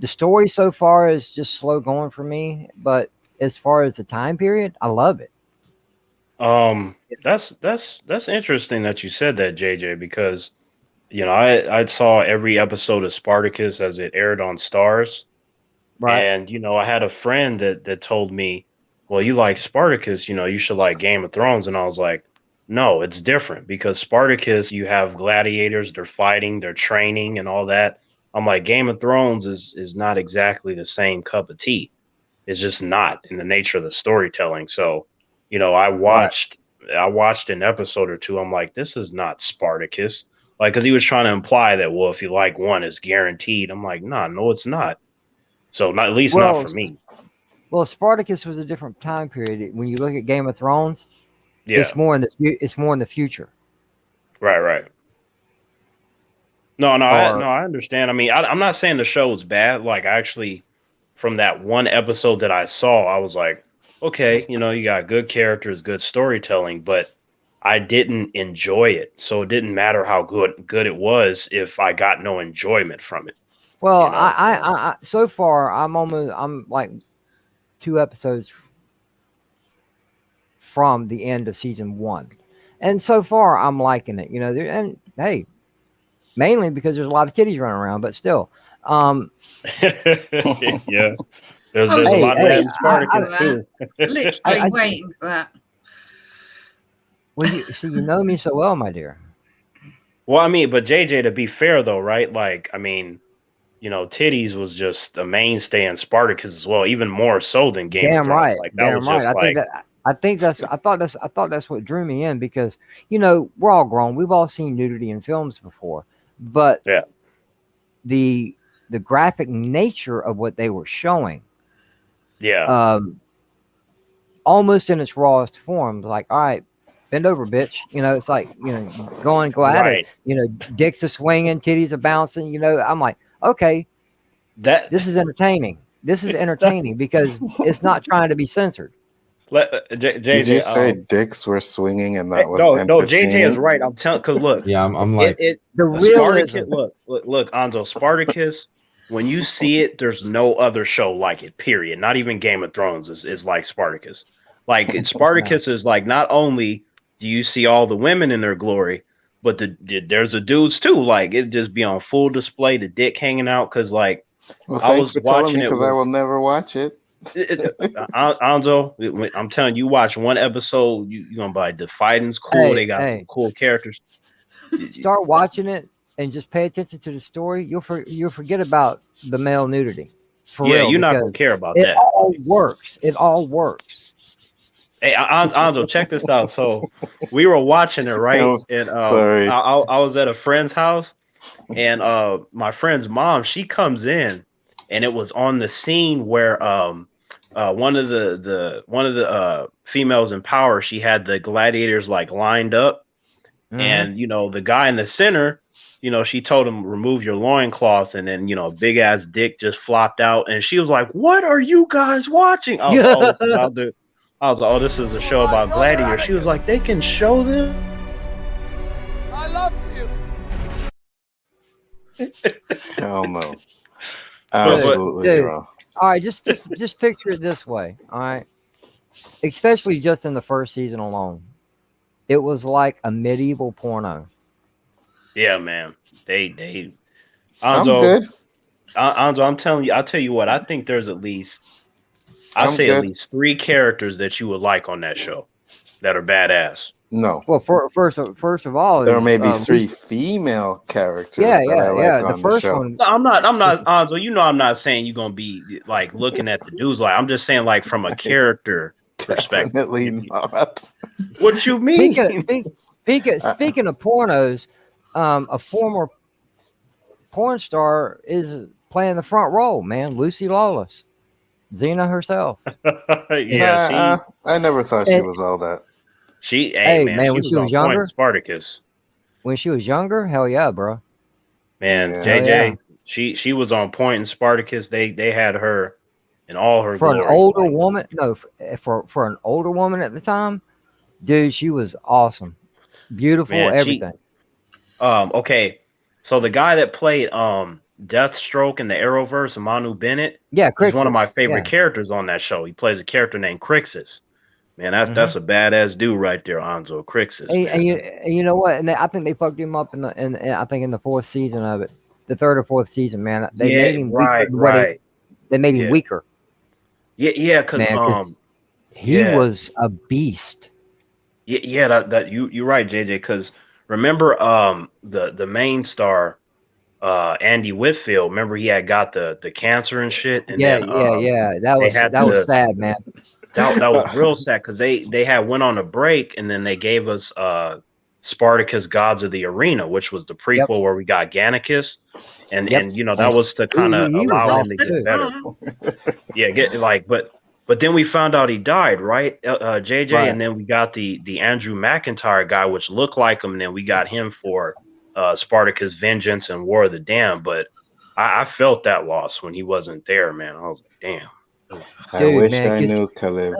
story so far is just slow going for me, but as far as the time period, I love it. That's interesting that you said that, JJ, because I saw every episode of Spartacus as it aired on Stars. Right. And I had a friend that told me, well, you like Spartacus, you should like Game of Thrones. And I was like, no, it's different, because Spartacus, you have gladiators, they're fighting, they're training and all that. I'm like, Game of Thrones is not exactly the same cup of tea. It's just not in the nature of the storytelling. So, I watched I watched an episode or two. I'm like, this is not Spartacus. Like, because he was trying to imply that, well, if you like one, it's guaranteed. I'm like, nah, no, it's not. So not, at least not for me. Well, Spartacus was a different time period. When you look at Game of Thrones, Yeah, it's more in the future. right. No, I understand. I mean, I'm not saying the show is bad. Like, actually, from that one episode that I saw, I was like, okay, you know, you got good characters, good storytelling, but I didn't enjoy it. So it didn't matter how good it was if I got no enjoyment from it. Well, You know? I so far I'm like 2 episodes from the end of season 1, and so far I'm liking it. You know, and hey, mainly because there's a lot of titties running around, but still. Yeah, there's a lot of that in Spartacus too. Literally waiting for that. Well, you know me so well, my dear. Well, I mean, but JJ, to be fair though, right? Like, I mean, you know, titties was just a mainstay in Spartacus as well, even more so than Game of Thrones. Right. Like, that was just I thought that's what drew me in, because, you know, we're all grown. We've all seen nudity in films before, but the graphic nature of what they were showing, almost in its rawest form, like, all right, bend over, bitch. You know, it's like, you know, go at it. You know, dicks are swinging, titties are bouncing. You know, I'm like, okay, this is entertaining. This is entertaining because it's not trying to be censored. JJ, did you say dicks were swinging and that was no? JJ is right. I'm telling, because look, I'm like the realism. Look, Anzo, Spartacus. When you see it, there's no other show like it. Period. Not even Game of Thrones is like Spartacus. Like, Spartacus is like, not only do you see all the women in their glory, but there's the dudes too. Like, it just be on full display, the dick hanging out. Because like, I was watching it because I will never watch it. Anzo, I'm telling you, watch one episode, you're gonna buy the fighting's cool. They got some cool characters. Start watching it and just pay attention to the story. You'll forget about the male nudity. You're not gonna care about that. It all works. It all works. Hey, Anzo, check this out. So we were watching it, right? And sorry. I was at a friend's house, and my friend's mom, she comes in, and it was on the scene where one of the females in power, she had the gladiators like lined up, and you know, the guy in the center, you know, she told him, remove your loincloth, and then, you know, big ass dick just flopped out, and she was like, what are you guys watching? I was like, oh, this is a show about gladiators. She was like, they can show them. I loved you. Hell no. Absolutely wrong. All right, just picture it this way. All right, especially just in the first season alone, it was like a medieval porno. Yeah, man. They. I'm good. Anzo, I'm telling you. I'll tell you what. I think there's at least. I'll say at least 3 characters that you would like on that show that are badass. No. Well, first of all, there may be 3 female characters. The first one. No, I'm not, Anzo. You know, I'm not saying you're gonna be like looking at the dudes. Like, I'm just saying, like, from a character perspective. Definitely not. What you mean? Speaking of pornos, a former porn star is playing the front role. Man, Lucy Lawless. Xena herself. I never thought she was all that. Man, when she was younger, Spartacus. When she was younger, hell yeah, bro. Man, JJ, she was on point in Spartacus. They had her in all her for glory. An older woman. No, for an older woman at the time, dude, she was awesome, beautiful, man, everything. Okay, so the guy that played Deathstroke in the Arrowverse, Manu Bennett. Yeah, Crixus. He's one of my favorite characters on that show. He plays a character named Crixus. Man, that's a badass dude right there, Anzo. Crixus. And you know what? And I think they fucked him up in I think in the 4th season of it, the 3rd or 4th season. Man, they made him weaker. They made him weaker. Yeah, because he was a beast. Yeah, that you're right, JJ. Because remember, the main star. Andy Whitfield, remember he had got the cancer and shit. And that was sad, man. that was real sad because they had went on a break and then they gave us Spartacus Gods of the Arena, which was the prequel where we got Gannicus, and you know that was to kind of allow him to get better. Yeah, but then we found out he died, right, JJ, Right. and then we got the Andrew McIntyre guy, which looked like him, and then we got him for Spartacus Vengeance and War of the Damned, but I felt that loss when he wasn't there, man. I was like, damn. I wish I knew, Khalib.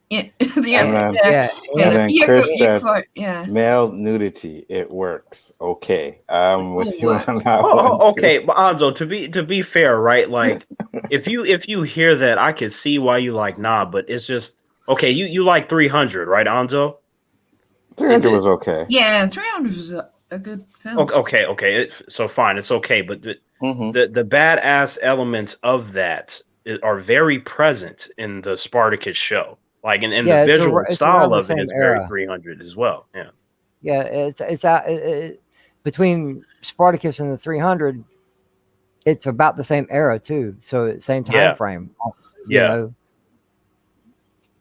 And then Chris said, yeah. male nudity, it works. Okay, I'm with you on that one. Okay, but Anzo, to be fair, right? Like, if you hear that, I could see why you like but it's just okay. You like 300, right, Anzo? 300 was okay. Yeah, 300 was a good film. Okay. So fine, it's okay. But the badass elements of that are very present in the Spartacus show. Like, and the visual style of it is very 300 as well. Yeah. Yeah, it's between Spartacus and the 300. It's about the same era too, so same time frame. You know,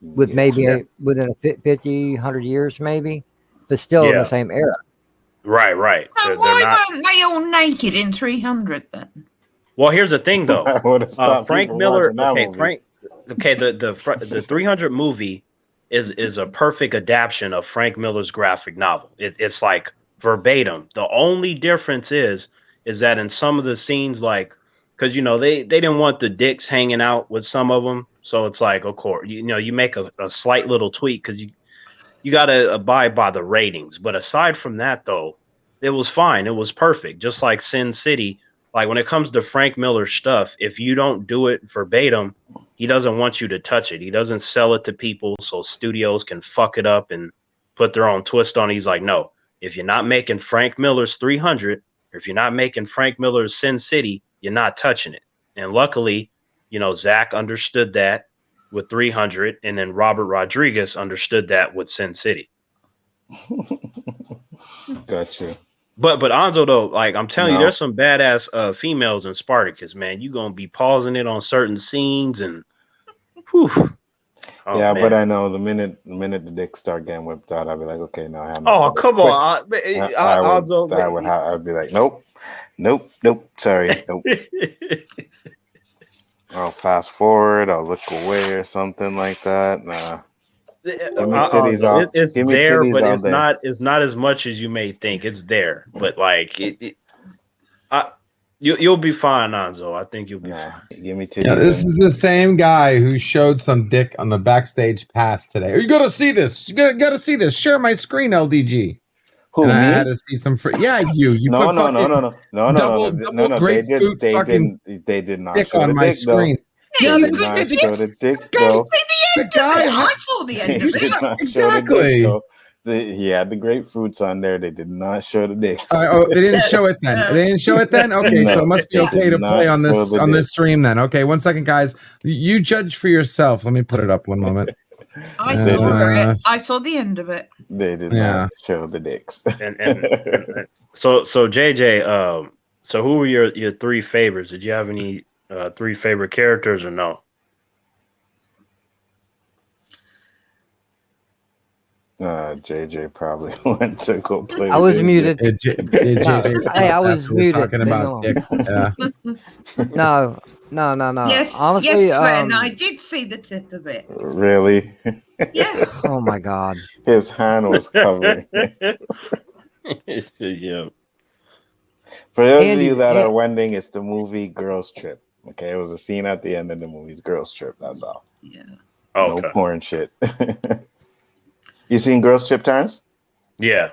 with maybe within a 50, 100 years, maybe, but still in the same era. Right. So why weren't they all naked in 300 then? Well, here's the thing, though. Frank Miller. Okay, the 300 movie is a perfect adaptation of Frank Miller's graphic novel. It's like verbatim. The only difference is that in some of the scenes, like, because you know they didn't want the dicks hanging out with some of them, so it's like, of course, you make a slight little tweak because you got to abide by the ratings. But aside from that, though, it was fine. It was perfect. Just like Sin City. Like, when it comes to Frank Miller stuff, if you don't do it verbatim, he doesn't want you to touch it. He doesn't sell it to people so studios can fuck it up and put their own twist on it. He's like, no, if you're not making Frank Miller's 300, or if you're not making Frank Miller's Sin City, you're not touching it. And luckily, Zach understood that with 300, and then Robert Rodriguez understood that with Sin City. Gotcha. But Anzo, though, like, I'm telling you, there's some badass females in Spartacus, man. You're gonna be pausing it on certain scenes, and whew. Man. But I know the minute the dicks start getting whipped out, I'll be like, okay, no, I have no. Oh, come on, I'd be like, nope, sorry, nope. I'll fast forward, I'll look away or something like that. Nah. It's there, but it's not as much as you may think. It's there, but like you'll be fine, Anzo. I think you'll be fine. Give me titties. Yeah, this is the same guy who showed some dick on the backstage pass today. You gotta see this. You gotta see this. Share my screen, LDG. Who, and me? I had to see some. You no. They did not dick show on the my dick, screen. They did not show the dick, though. I saw the end of it. Exactly. He had the grapefruits on there. They did not show the dicks. They didn't show it then. They didn't show it then. Okay, so it must be okay to play on this stream then. Okay, 1 second, guys. You judge for yourself. Let me put it up 1 moment. I saw the end of it. They did not show the dicks. and so JJ, so who were your three favorites? Did you have any three favorite characters or no? JJ probably went to go play. I was muted. I was muted. Talking about dicks. Yeah. No. Yes, honestly, Ren, I did see the tip of it. Really? Yeah. Oh my God. His hand was covering. Yeah. For those of you that are wondering, it's the movie Girls Trip. Okay, it was a scene at the end of the movie's Girls Trip. That's all. Yeah. No porn shit. You seen Girls Trip, Terrence? Yeah.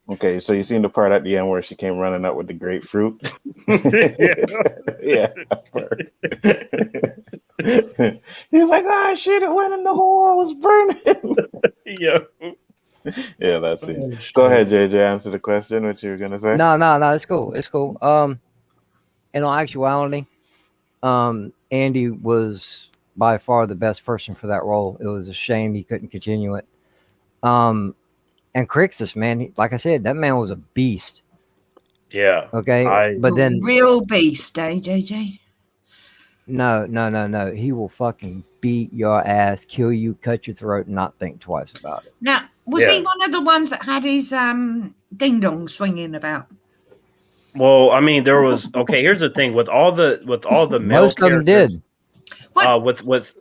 Okay, so you seen the part at the end where she came running up with the grapefruit? Yeah. He's like, oh shit, it went in the hole, I was burning. Yeah, that's it. Go ahead, JJ, answer the question, what you were gonna say. No, it's cool. In all actuality, Andy was by far the best person for that role. It was a shame he couldn't continue it. And Crixus, man, like I said, that man was a beast. Yeah. Okay. But then real beast, JJ. No. He will fucking beat your ass, kill you, cut your throat, and not think twice about it. Now, was he one of the ones that had his ding dong swinging about? Well, I mean, there was here's the thing with all the male Most of them characters. did.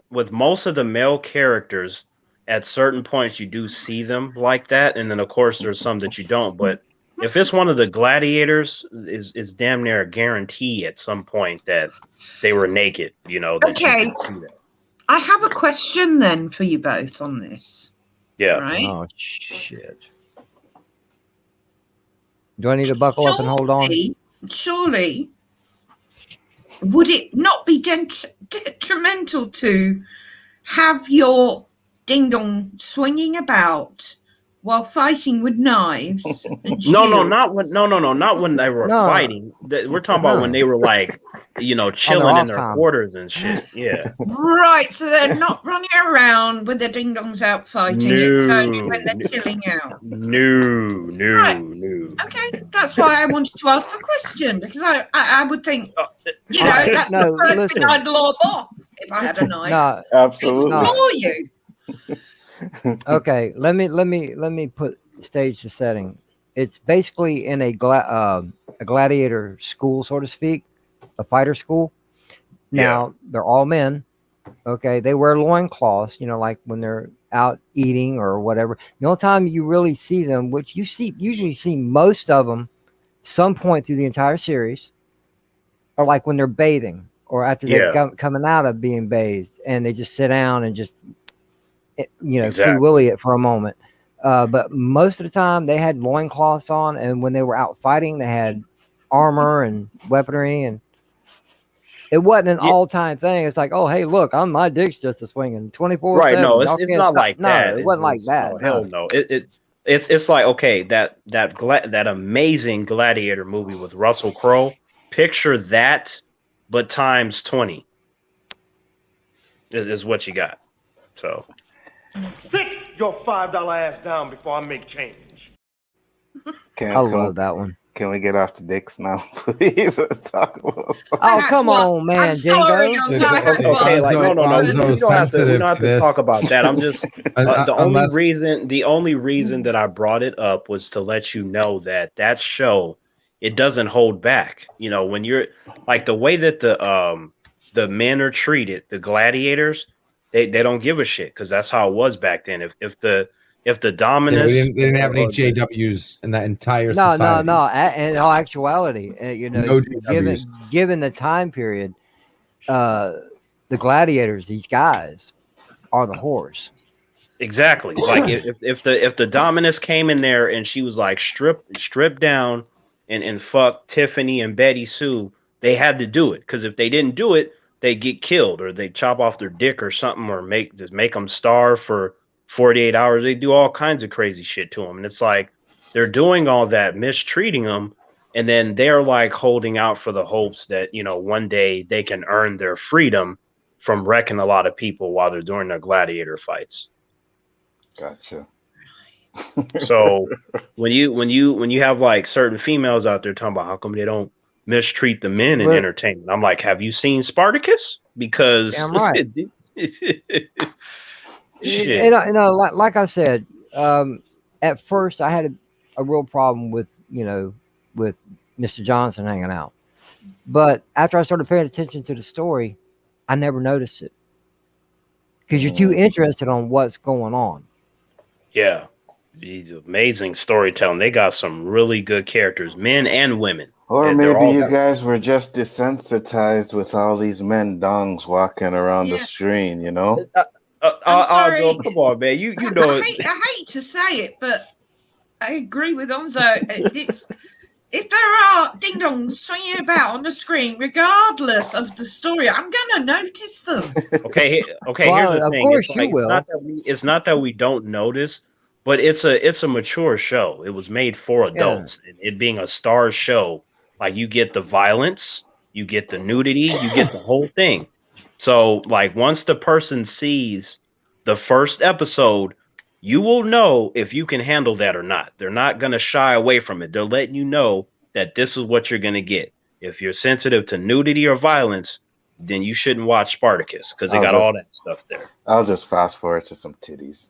With most of the male characters, at certain points you do see them like that, and then of course there's some that you don't. But if it's one of the gladiators, is damn near a guarantee at some point that they were naked. You know. That you can see that. I have a question then for you both on this. Yeah. Right? Oh shit. Do I need to buckle up and hold on? Surely, would it not be detrimental to have your ding dong swinging about while fighting with knives? And not when they were fighting. We're talking about when they were like, chilling in their quarters and shit. Yeah. Right, so they're not running around with their ding dongs out fighting. It's only when they're chilling out. No. Okay, that's why I wanted to ask the question, because I would think, that's the first thing I'd lob off if I had a knife. No, absolutely. Ignore you. Okay, let me put stage the setting. It's basically in a gladiator school, so to speak, a fighter school. Now they're all men. Okay, they wear loincloths, like when they're out eating or whatever. The only time you really see them, which you usually see most of them some point through the entire series, are like when they're bathing or after they're coming out of being bathed, and they just sit down and just free willy it for a moment. But most of the time they had loincloths on, and when they were out fighting, they had armor and weaponry, and it wasn't an all-time thing. It's like, oh, hey, look, my dick's just a swinging 24/7. Right? No, it's not like that. No, it wasn't like that. Oh, hell no. It's like, okay, that amazing Gladiator movie with Russell Crowe. Picture that, but times 20 is what you got. So sit your $5 ass down before I make change. I love that one. Can we get off the dicks now, please? Let's talk about something. Oh, come on, man, sorry, Jingo. Okay, like no, we don't have to talk about that. I'm just the only reason that I brought it up was to let you know that show, it doesn't hold back. When you're like the way that the men are treated, the gladiators, they don't give a shit, because that's how it was back then. If the dominance, they didn't have any JWs in that entire society. No. In all actuality, No JWs. given the time period, the gladiators, these guys, are the whores. Exactly. Like if the dominance came in there and she was like stripped down and fuck Tiffany and Betty Sue, they had to do it, because if they didn't do it, they get killed, or they chop off their dick or something, or make them starve for 48 hours. They do all kinds of crazy shit to them. And it's like, they're doing all that, mistreating them. And then they're like holding out for the hopes that, one day they can earn their freedom from wrecking a lot of people while they're doing their gladiator fights. Gotcha. So when you have like certain females out there talking about how come they don't mistreat the men in entertainment, I'm like, have you seen Spartacus? Because damn right. Like I said, at first I had a real problem with Mr. Johnson hanging out, but after I started paying attention to the story, I never noticed it, because you're too interested on what's going on. Yeah, he's amazing storytelling. They got some really good characters, men and women. Or maybe you guys were just desensitized with all these men dongs walking around the screen, I'm sorry. Come on, man. You know it. I hate to say it, but I agree with Onzo. If there are ding dongs swinging about on the screen, regardless of the story, I'm gonna notice them. Okay. Well, Here's the thing. Of course you will. It's not that we don't notice, but it's a mature show. It was made for adults. It being a star show, like, you get the violence, you get the nudity, you get the whole thing. So, like, once the person sees the first episode, you will know if you can handle that or not. They're not going to shy away from it. They're letting you know that this is what you're going to get. If you're sensitive to nudity or violence, then you shouldn't watch Spartacus because they got all that stuff there. I'll just fast forward to some titties.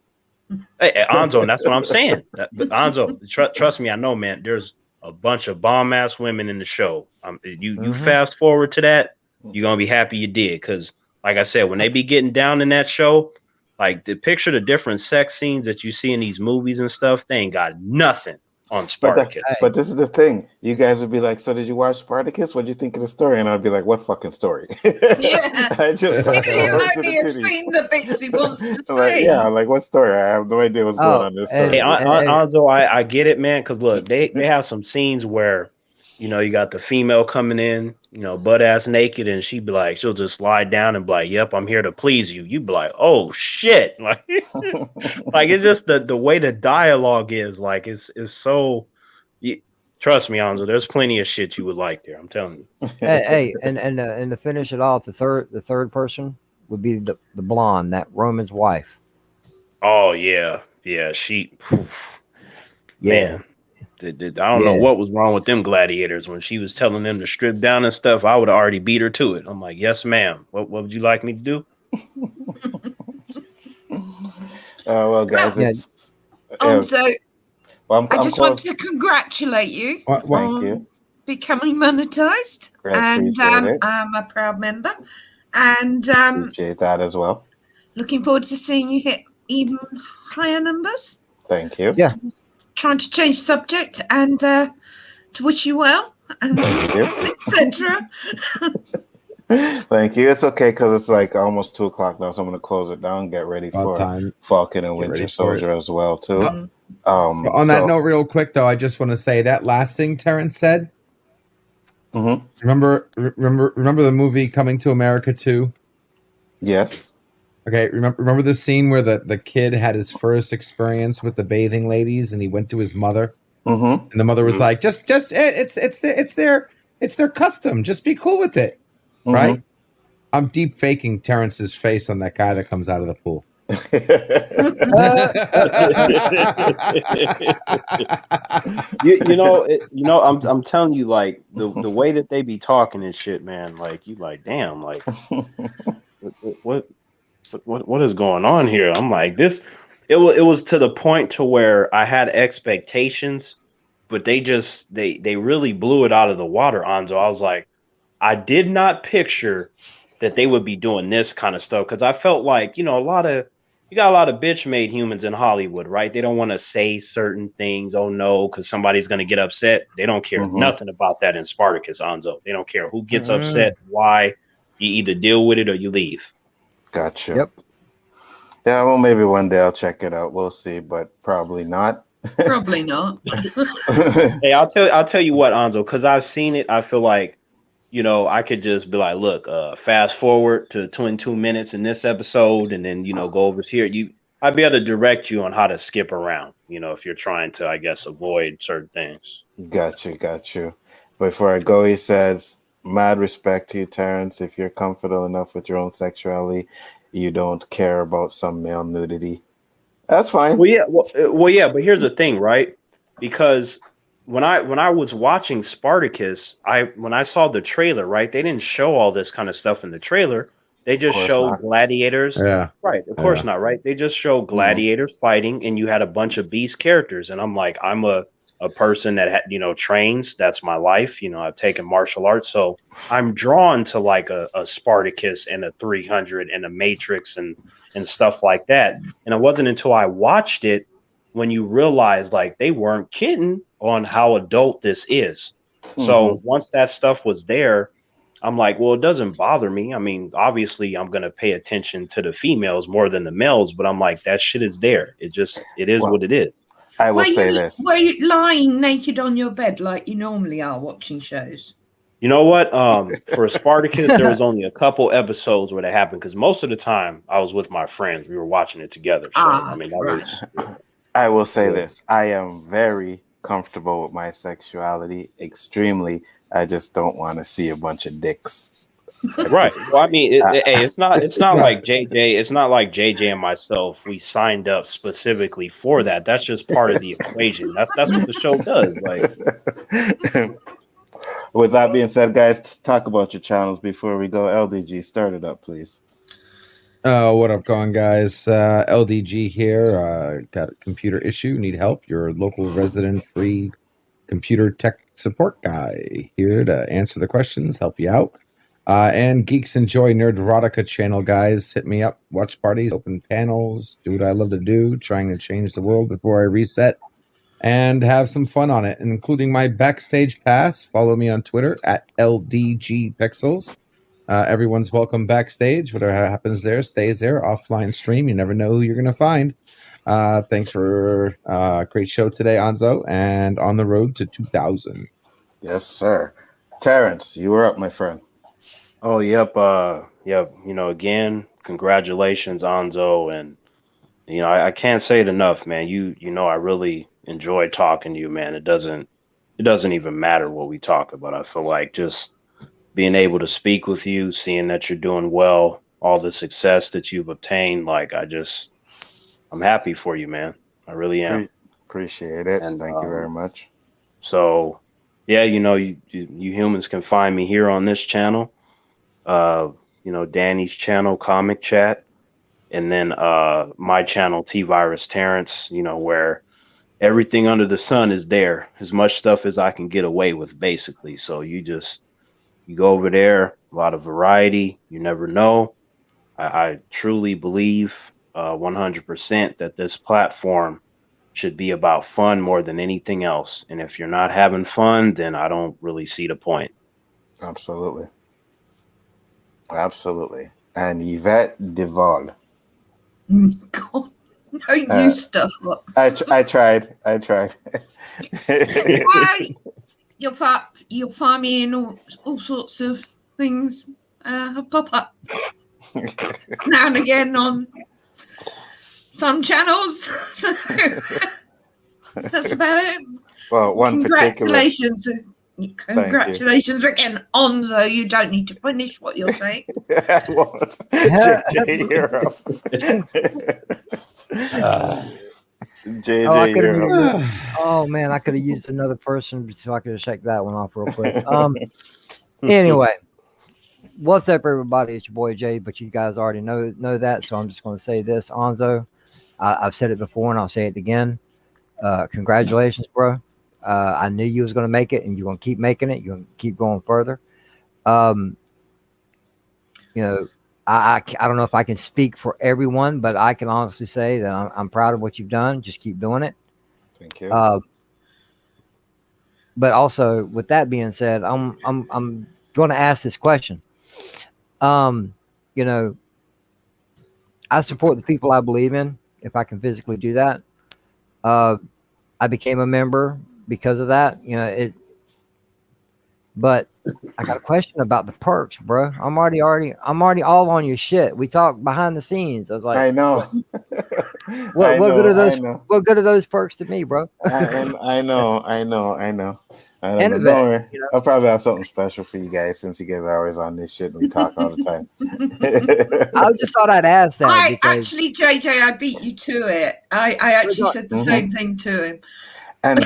Hey, Anzo, and that's what I'm saying. But Anzo, trust me, I know, man. There's a bunch of bomb ass women in the show. You fast forward to that, you're gonna be happy you did, because like I said, when they be getting down in that show, like picture the different sex scenes that you see in these movies and stuff, they ain't got nothing on Spartacus. But this is the thing. You guys would be like, so did you watch Spartacus? What did you think of the story? And I'd be like, what fucking story? I just only have seen the bits he wants to say. Like what story? I have no idea what's going on in this story. Hey, Anzo, I get it, man, because look, they have some scenes where, you know, you got the female coming in, you know, butt ass naked, and she'll just slide down and be like, yep, I'm here to please you. You be like, oh shit. Like, like it's just the way the dialogue is, like, it's so, trust me, Anzo, there's plenty of shit you would like there. I'm telling you. Hey, and to finish it off, the third person would be the blonde, that Roman's wife. Oh yeah. She, man. I don't know what was wrong with them gladiators when she was telling them to strip down and stuff. I would have already beat her to it. I'm like, yes, ma'am. What would you like me to do? Well, guys, I just want to congratulate you on becoming monetized, and I'm a proud member, and appreciate that as well. Looking forward to seeing you hit even higher numbers. Thank you. Yeah. Trying to change subject and to wish you well, and etc. Thank you. It's okay because it's like almost 2:00 now, so I'm going to close it down. Get ready for Falcon and Winter Soldier as well too. On that note, real quick though, I just want to say that last thing Terrence said. Remember the movie Coming to America 2? Yes. Okay, remember the scene where the kid had his first experience with the bathing ladies, and he went to his mother, and the mother was like, "Just it's their custom. Just be cool with it, right?" I'm deep faking Terrence's face on that guy that comes out of the pool. I'm telling you, like the way that they be talking and shit, man. Like you, like damn, like what is going on here? I'm like this. It was to the point to where I had expectations, but they really blew it out of the water, Anzo. I was like, I did not picture that they would be doing this kind of stuff, because I felt like, you got a lot of bitch made humans in Hollywood, right? They don't want to say certain things. Oh no, because somebody's going to get upset. They don't care nothing about that in Spartacus, Anzo. They don't care who gets upset, why. You either deal with it or you leave. Gotcha. Yep. Yeah, well, maybe one day I'll check it out. We'll see, but probably not. Probably not. Hey, I'll tell you what, Anzo, because I've seen it. I feel like, I could just be like, look, fast forward to 22 minutes in this episode, and then go over here. I'd be able to direct you on how to skip around. If you're trying to, I guess, avoid certain things. Got you. Before I go, he says, mad respect to you, Terrence. If you're comfortable enough with your own sexuality, you don't care about some male nudity. That's fine. Well, yeah. But here's the thing, right? Because when I was watching Spartacus, when I saw the trailer, right, they didn't show all this kind of stuff in the trailer. They just showed gladiators. Yeah. Right. Of course not. Right. They just show gladiators fighting, and you had a bunch of beast characters. And I'm like, I'm a person that trains. That's my life. I've taken martial arts, so I'm drawn to like a Spartacus and a 300 and a Matrix and stuff like that. And it wasn't until I watched it when you realize like they weren't kidding on how adult this is. So once that stuff was there, I'm like, well, it doesn't bother me. I mean, obviously I'm going to pay attention to the females more than the males, but I'm like, that shit is there. It is what it is. I will say this. Were you lying naked on your bed like you normally are watching shows? You know what? For Spartacus, there was only a couple episodes where that happened, because most of the time I was with my friends. We were watching it together. So, I will say this. I am very comfortable with my sexuality, extremely. I just don't want to see a bunch of dicks. Right. Well, I mean, it's not like JJ. It's not like JJ and myself. We signed up specifically for that. That's just part of the equation. That's what the show does. Like, With that being said, guys, talk about your channels before we go. LDG, start it up, please. What up, going guys? LDG here. Got a computer issue. Need help? Your local resident free computer tech support guy here to answer the questions, help you out. And Geeks Enjoy Nerderotica channel, guys. Hit me up. Watch parties, open panels, do what I love to do, trying to change the world before I reset and have some fun on it, including my backstage pass. Follow me on Twitter at LDGPixels. Everyone's welcome backstage. Whatever happens there stays there. Offline stream. You never know who you're going to find. Thanks for a great show today, Anzo, and on the road to 2000. Yes, sir. Terrence, you were up, my friend. Oh, yep. Yep. You know, again, congratulations, Anzo. And, you know, I can't say it enough, man. You know, I really enjoy talking to you, man. It doesn't even matter what we talk about. I feel like just being able to speak with you, seeing that you're doing well, all the success that you've obtained, like I'm happy for you, man. I really am. Appreciate it. And thank you very much. So, yeah, you know, you humans can find me here on this channel. You know, Danny's channel, Comic Chat, and then my channel, T-Virus Terrence, you know, where everything under the sun is there. As much stuff as I can get away with, basically. So you go over there, a lot of variety. You never know. I truly believe 100% that this platform should be about fun more than anything else. And if you're not having fun, then I don't really see the point. Absolutely. Absolutely. And Yvette Duval. God, no, you stop. I tried. You'll find me in all sorts of things. Pop up now and again on some channels. So that's about it. Well, congratulations again, Onzo. You don't need to finish what you're saying. JJ, you're up. JJ, oh man, I could have used another person, so I could have checked that one off real quick. Anyway, what's up, everybody? It's your boy Jay, but you guys already know that, so I'm just going to say this, Onzo. I've said it before, and I'll say it again. Congratulations, bro. I knew you was going to make it, and you're going to keep making it. You're going to keep going further. You know, I don't know if I can speak for everyone, but I can honestly say that I'm proud of what you've done. Just keep doing it. Thank you. But also, with that being said, I'm going to ask this question. You know, I support the people I believe in. If I can physically do that, I became a member because of that. You know, but I got a question about the perks, bro. I'm already all on your shit. We talked behind the scenes. I was like, I know. What good are those? What good are those perks to me, bro? I know. And Don't worry. You know? I'll probably have something special for you guys since you guys are always on this shit and we talk all the time. I just thought I'd ask that. Actually, JJ, I beat you to it. I actually said the same thing to him. And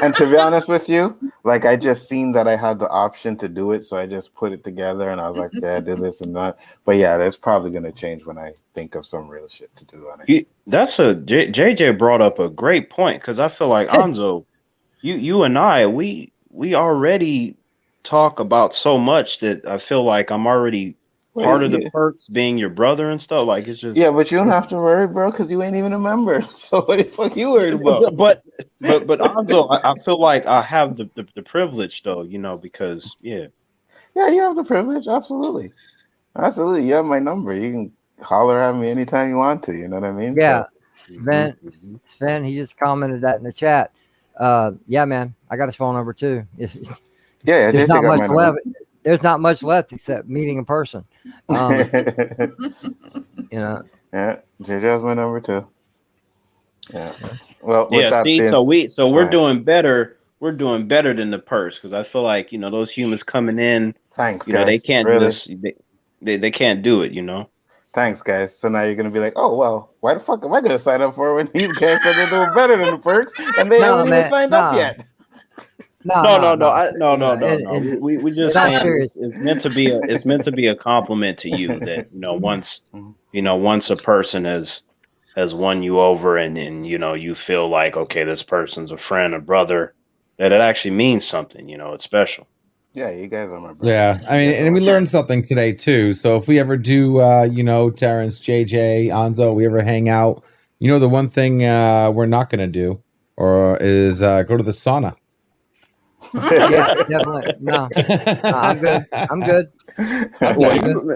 and to be honest with you, like I just seen that I had the option to do it, so I just put it together and I was like, yeah, do this and that. But yeah, that's probably gonna change when I think of some real shit to do on it. JJ brought up a great point because I feel like Anzo, you and I, we already talk about so much that I feel like I'm already part of the perks being your brother and stuff. Like it's just but you don't have to worry, bro, because you ain't even a member. So what the fuck you worried about? But Anzo, I feel like I have the privilege though, you know, because you have the privilege. Absolutely. You have my number. You can holler at me anytime you want to. You know what I mean? Yeah. So, Sven, he just commented that in the chat. Yeah, man, I got his phone number too. There's not much left. There's not much left except meeting in person. You know. Yeah, JJ has my number too. Yeah. Well, we're doing better. We're doing better than the purse because I feel like those humans coming in. Thanks, guys. They can't they can't do it. Thanks, guys. So now you're gonna be like, oh well, why the fuck am I gonna sign up for when these guys said they're doing better than the perks and they haven't even signed up yet? No. We just I'm saying serious. it's meant to be a compliment to you that once a person has won you over and you feel like, okay, this person's a friend, a brother, that it actually means something. It's special. Yeah, you guys are my brothers. Yeah, I mean, and we learned something today too. So if we ever do, Terrence, JJ, Anzo, we ever hang out, the one thing we're not going to do is go to the sauna. Yeah, definitely. No, I'm good.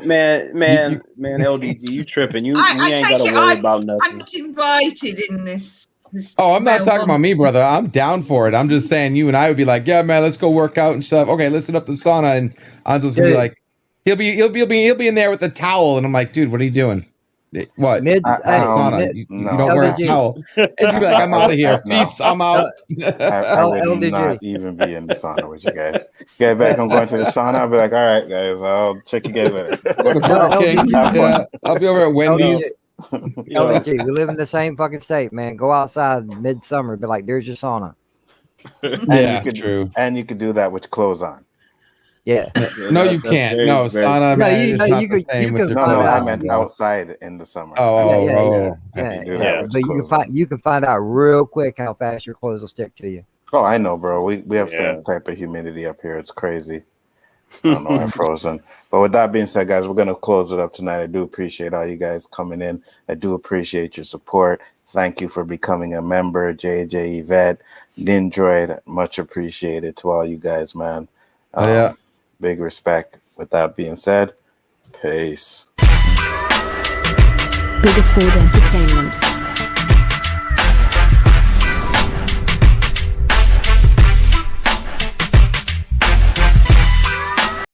Man, LD, you tripping? You ain't got to worry about nothing. I'm not invited in this. Oh, I'm not talking about me, brother. I'm down for it. I'm just saying you and I would be like, yeah, man, let's go work out and stuff. Okay, let's hit up the sauna, and Anzo's gonna be like, he'll be in there with the towel, and I'm like, dude, what are you doing? What? Sauna. You don't wear a towel. It's gonna be like, I'm out of here. Peace. I'm out. I would not even be in the sauna with you guys. Get back. I'm going to the sauna. I'll be like, all right, guys, I'll check you guys later. Go to Burger King. Yeah, I'll be over at Wendy's. LDG, we live in the same fucking state, man. Go outside midsummer, be like, there's your sauna. True. And you could do that with clothes on. Yeah. No, you can't. No, sauna, man, is not the same with your clothes I on. meant outside in the summer. But you can find out real quick how fast your clothes will stick to you. Oh, I know, bro. We have some type of humidity up here. It's crazy. I don't know, I'm frozen. But with that being said, guys, we're going to close it up tonight. I do appreciate all you guys coming in. I do appreciate your support. Thank you for becoming a member. JJ, Yvette, Nindroid, much appreciated to all you guys, man. Big respect. With that being said, peace. Bigger Food Entertainment.